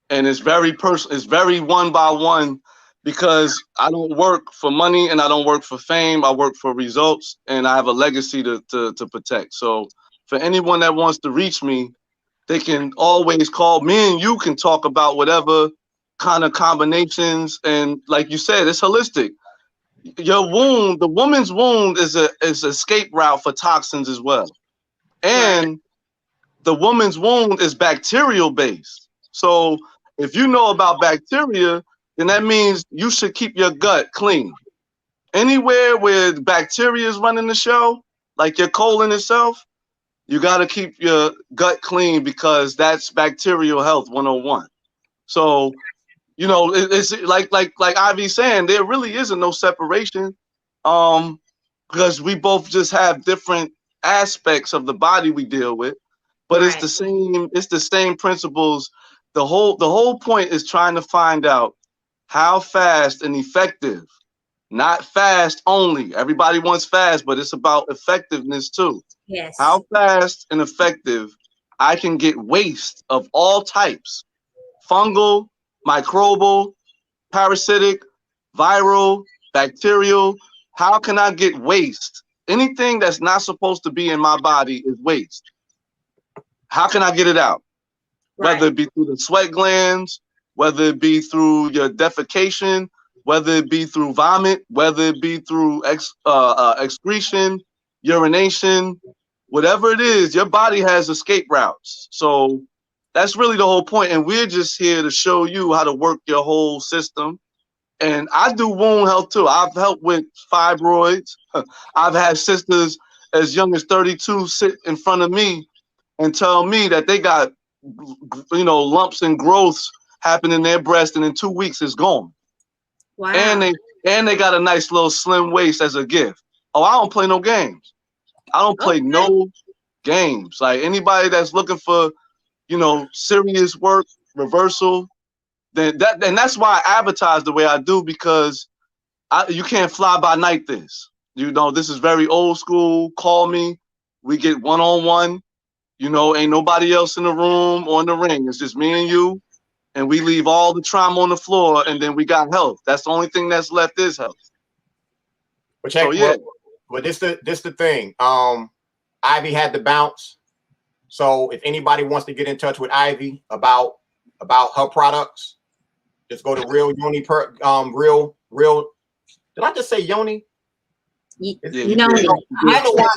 And it's very personal. It's very one by one because I don't work for money and I don't work for fame. I work for results and I have a legacy to protect. So for anyone that wants to reach me, they can always call me and you can talk about whatever kind of combinations. And like you said, it's holistic. Your wound, the woman's wound is a escape route for toxins as well. And the woman's wound is bacterial based. So if you know about bacteria, then that means you should keep your gut clean. Anywhere where bacteria is running the show, like your colon itself, you got to keep your gut clean because that's bacterial health 101. So it's like Ivy's saying, there really isn't no separation, because we both just have different aspects of the body we deal with, but it's the same principles. The whole point is trying to find out how fast and effective, not fast only. Everybody wants fast, but it's about effectiveness too. Yes. How fast and effective I can get waste of all types: fungal, microbial, parasitic, viral, bacterial. How can I get waste? Anything that's not supposed to be in my body is waste. how can I get it out? Right. Whether it be through the sweat glands, whether it be through your defecation, whether it be through vomit, whether it be through excretion, urination, whatever it is, your body has escape routes. So that's really the whole point. And we're just here to show you how to work your whole system. And I do wound health too. I've helped with fibroids. I've had sisters as young as 32 sit in front of me and tell me that they got, lumps and growths happen in their breast, and in 2 weeks it's gone. Wow. And they got a nice little slim waist as a gift. Oh, I don't play no games. I don't play no games. Like anybody that's looking for, serious work, reversal, then that's why I advertise the way I do, because you can't fly by night this. This is very old school. Call me. We get one-on-one. Ain't nobody else in the room or in the ring. It's just me and you. And we leave all the trauma on the floor, and then we got health. That's the only thing that's left is health. But check, well, this the thing. Ivy had to bounce. So if anybody wants to get in touch with Ivy about her products, just go to Real Yoni Real. Did I just say Yoni? Yoni. I know why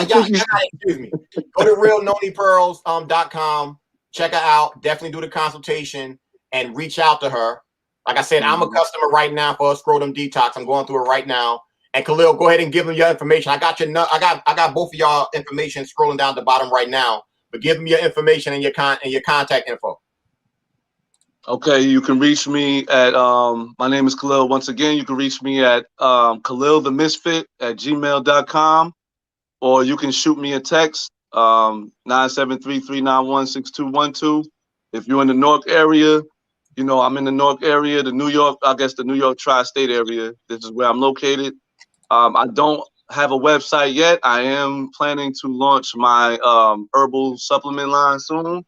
y'all excuse me. Go to realnonipearls.com. Check her out. Definitely do the consultation and reach out to her. Like I said, I'm a customer right now for a scrotum detox. I'm going through it right now. And Kahlil, go ahead and give them your information. I got both of y'all information scrolling down the bottom right now. But give them your information and your contact info. Okay, you can reach me at my name is Kahlil. Once again, you can reach me at KhalilTheMisfit@gmail.com, or you can shoot me a text 973-391-6212. If you're in the Newark area, I'm in the Newark area, the New York tri-state area. This is where I'm located. I don't have a website yet. I am planning to launch my herbal supplement line soon.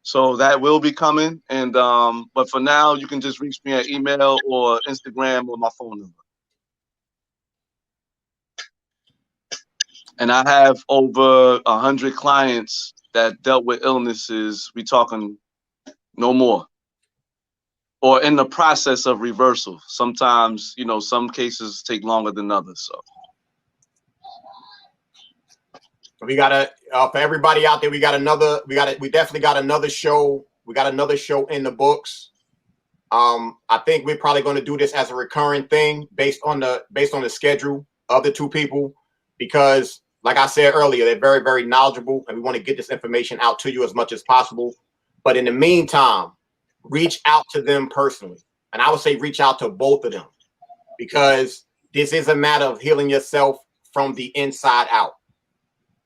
So that will be coming. And but for now, you can just reach me at email or Instagram or my phone number. And I have over 100 clients that dealt with illnesses. We talking no more, or in the process of reversal. Sometimes, some cases take longer than others. So we gotta for everybody out there. We definitely got another show. We got another show in the books. I think we're probably going to do this as a recurring thing based on the schedule of the two people, because like I said earlier, they're very, very knowledgeable, and we want to get this information out to you as much as possible. But in the meantime, reach out to them personally. And I would say reach out to both of them, because this is a matter of healing yourself from the inside out.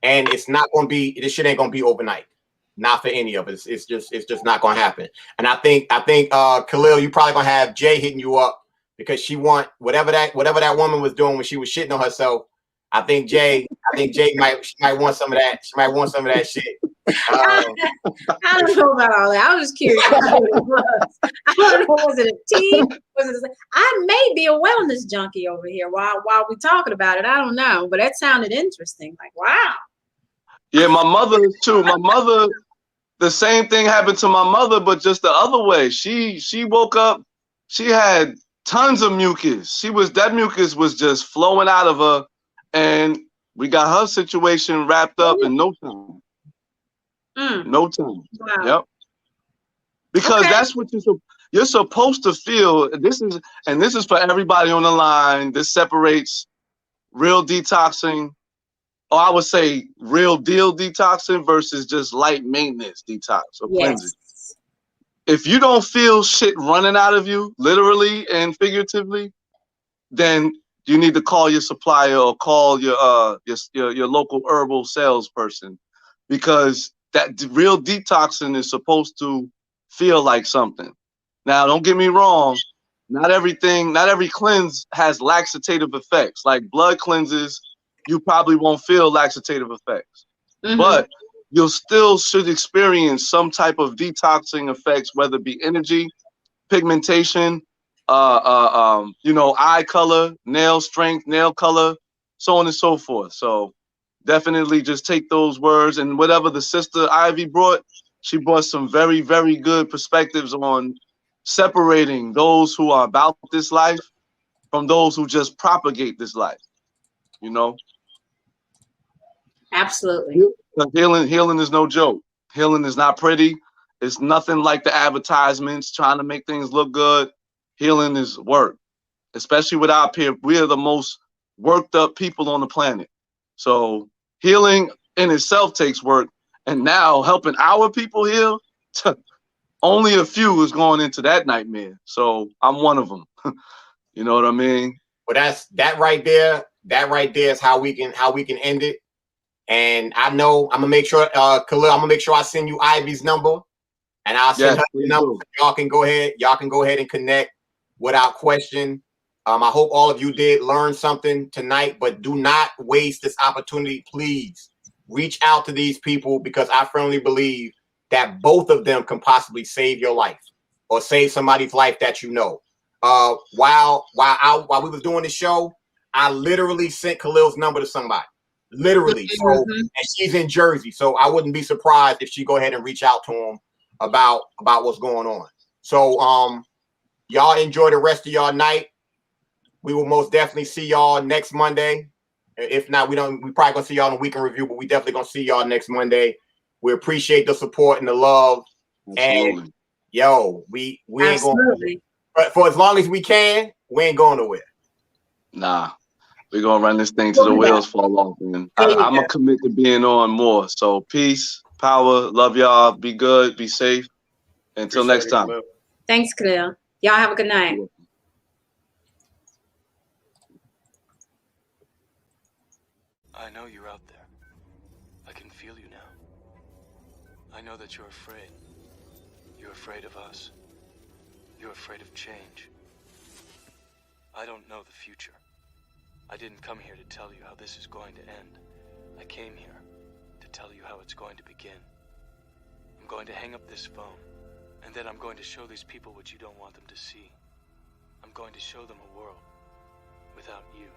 And it's not going to be, this shit ain't going to be overnight. Not for any of us. It's just not going to happen. And I think Kahlil, you probably going to have Jay hitting you up, because she want whatever that woman was doing when she was shitting on herself. I think Jay might want some of that. She might want some of that shit. I don't know about all that. I was just curious what it was. I don't know. Was it a tea? I may be a wellness junkie over here while we're talking about it. I don't know, but that sounded interesting. Like, wow. Yeah, my mother too. My mother, the same thing happened to my mother, but just the other way. She woke up. She had tons of mucus. That mucus was just flowing out of her. And we got her situation wrapped up in no time. No time. Wow. Yep. Because that's what you're supposed to feel. This is for everybody on the line. This separates real detoxing, or I would say real deal detoxing, versus just light maintenance detox or cleansing. If you don't feel shit running out of you, literally and figuratively, then you need to call your supplier or call your local herbal salesperson, because that real detoxing is supposed to feel like something. Now, don't get me wrong. Not every cleanse has laxative effects. Like blood cleanses, you probably won't feel laxative effects, but you'll still should experience some type of detoxing effects, whether it be energy, pigmentation, eye color, nail strength, nail color, so on and so forth. So definitely just take those words and whatever the sister Ivy brought, she brought some very, very good perspectives on separating those who are about this life from those who just propagate this life, you know? Absolutely. Healing is no joke. Healing is not pretty. It's nothing like the advertisements trying to make things look good. Healing is work, especially with our peer. We are the most worked up people on the planet. So healing in itself takes work. And now helping our people heal, only a few is going into that nightmare. So I'm one of them. You know what I mean? But that's that right there. That right there is how we can end it. And I know I'm gonna make sure, Kahlil, I'm gonna make sure I send you Ivy's number, and I'll send her the number. Y'all can go ahead and connect without question. I hope all of you did learn something tonight, but do not waste this opportunity. Please reach out to these people, because I firmly believe that both of them can possibly save your life or save somebody's life that you know. While we was doing the show, I literally sent Kahlil's number to somebody. Literally. So, and she's in Jersey, so I wouldn't be surprised if she go ahead and reach out to him about what's going on. So y'all enjoy the rest of y'all night. We will most definitely see y'all next Monday. If not, we probably gonna see y'all in a week in review, but we definitely gonna see y'all next Monday. We appreciate the support and the love. Absolutely. And yo, we ain't going, Absolutely. but for as long as we can, we ain't going nowhere. Nah. We're going to run this thing till the wheels fall off. And I'm going to commit to being on more. So peace, power, love y'all. Be good, be safe. Until next time. Thanks, Kahlil. Y'all have a good night. I know you're out there. I can feel you now. I know that you're afraid. You're afraid of us. You're afraid of change. I don't know the future. I didn't come here to tell you how this is going to end. I came here to tell you how it's going to begin. I'm going to hang up this phone, and then I'm going to show these people what you don't want them to see. I'm going to show them a world without you.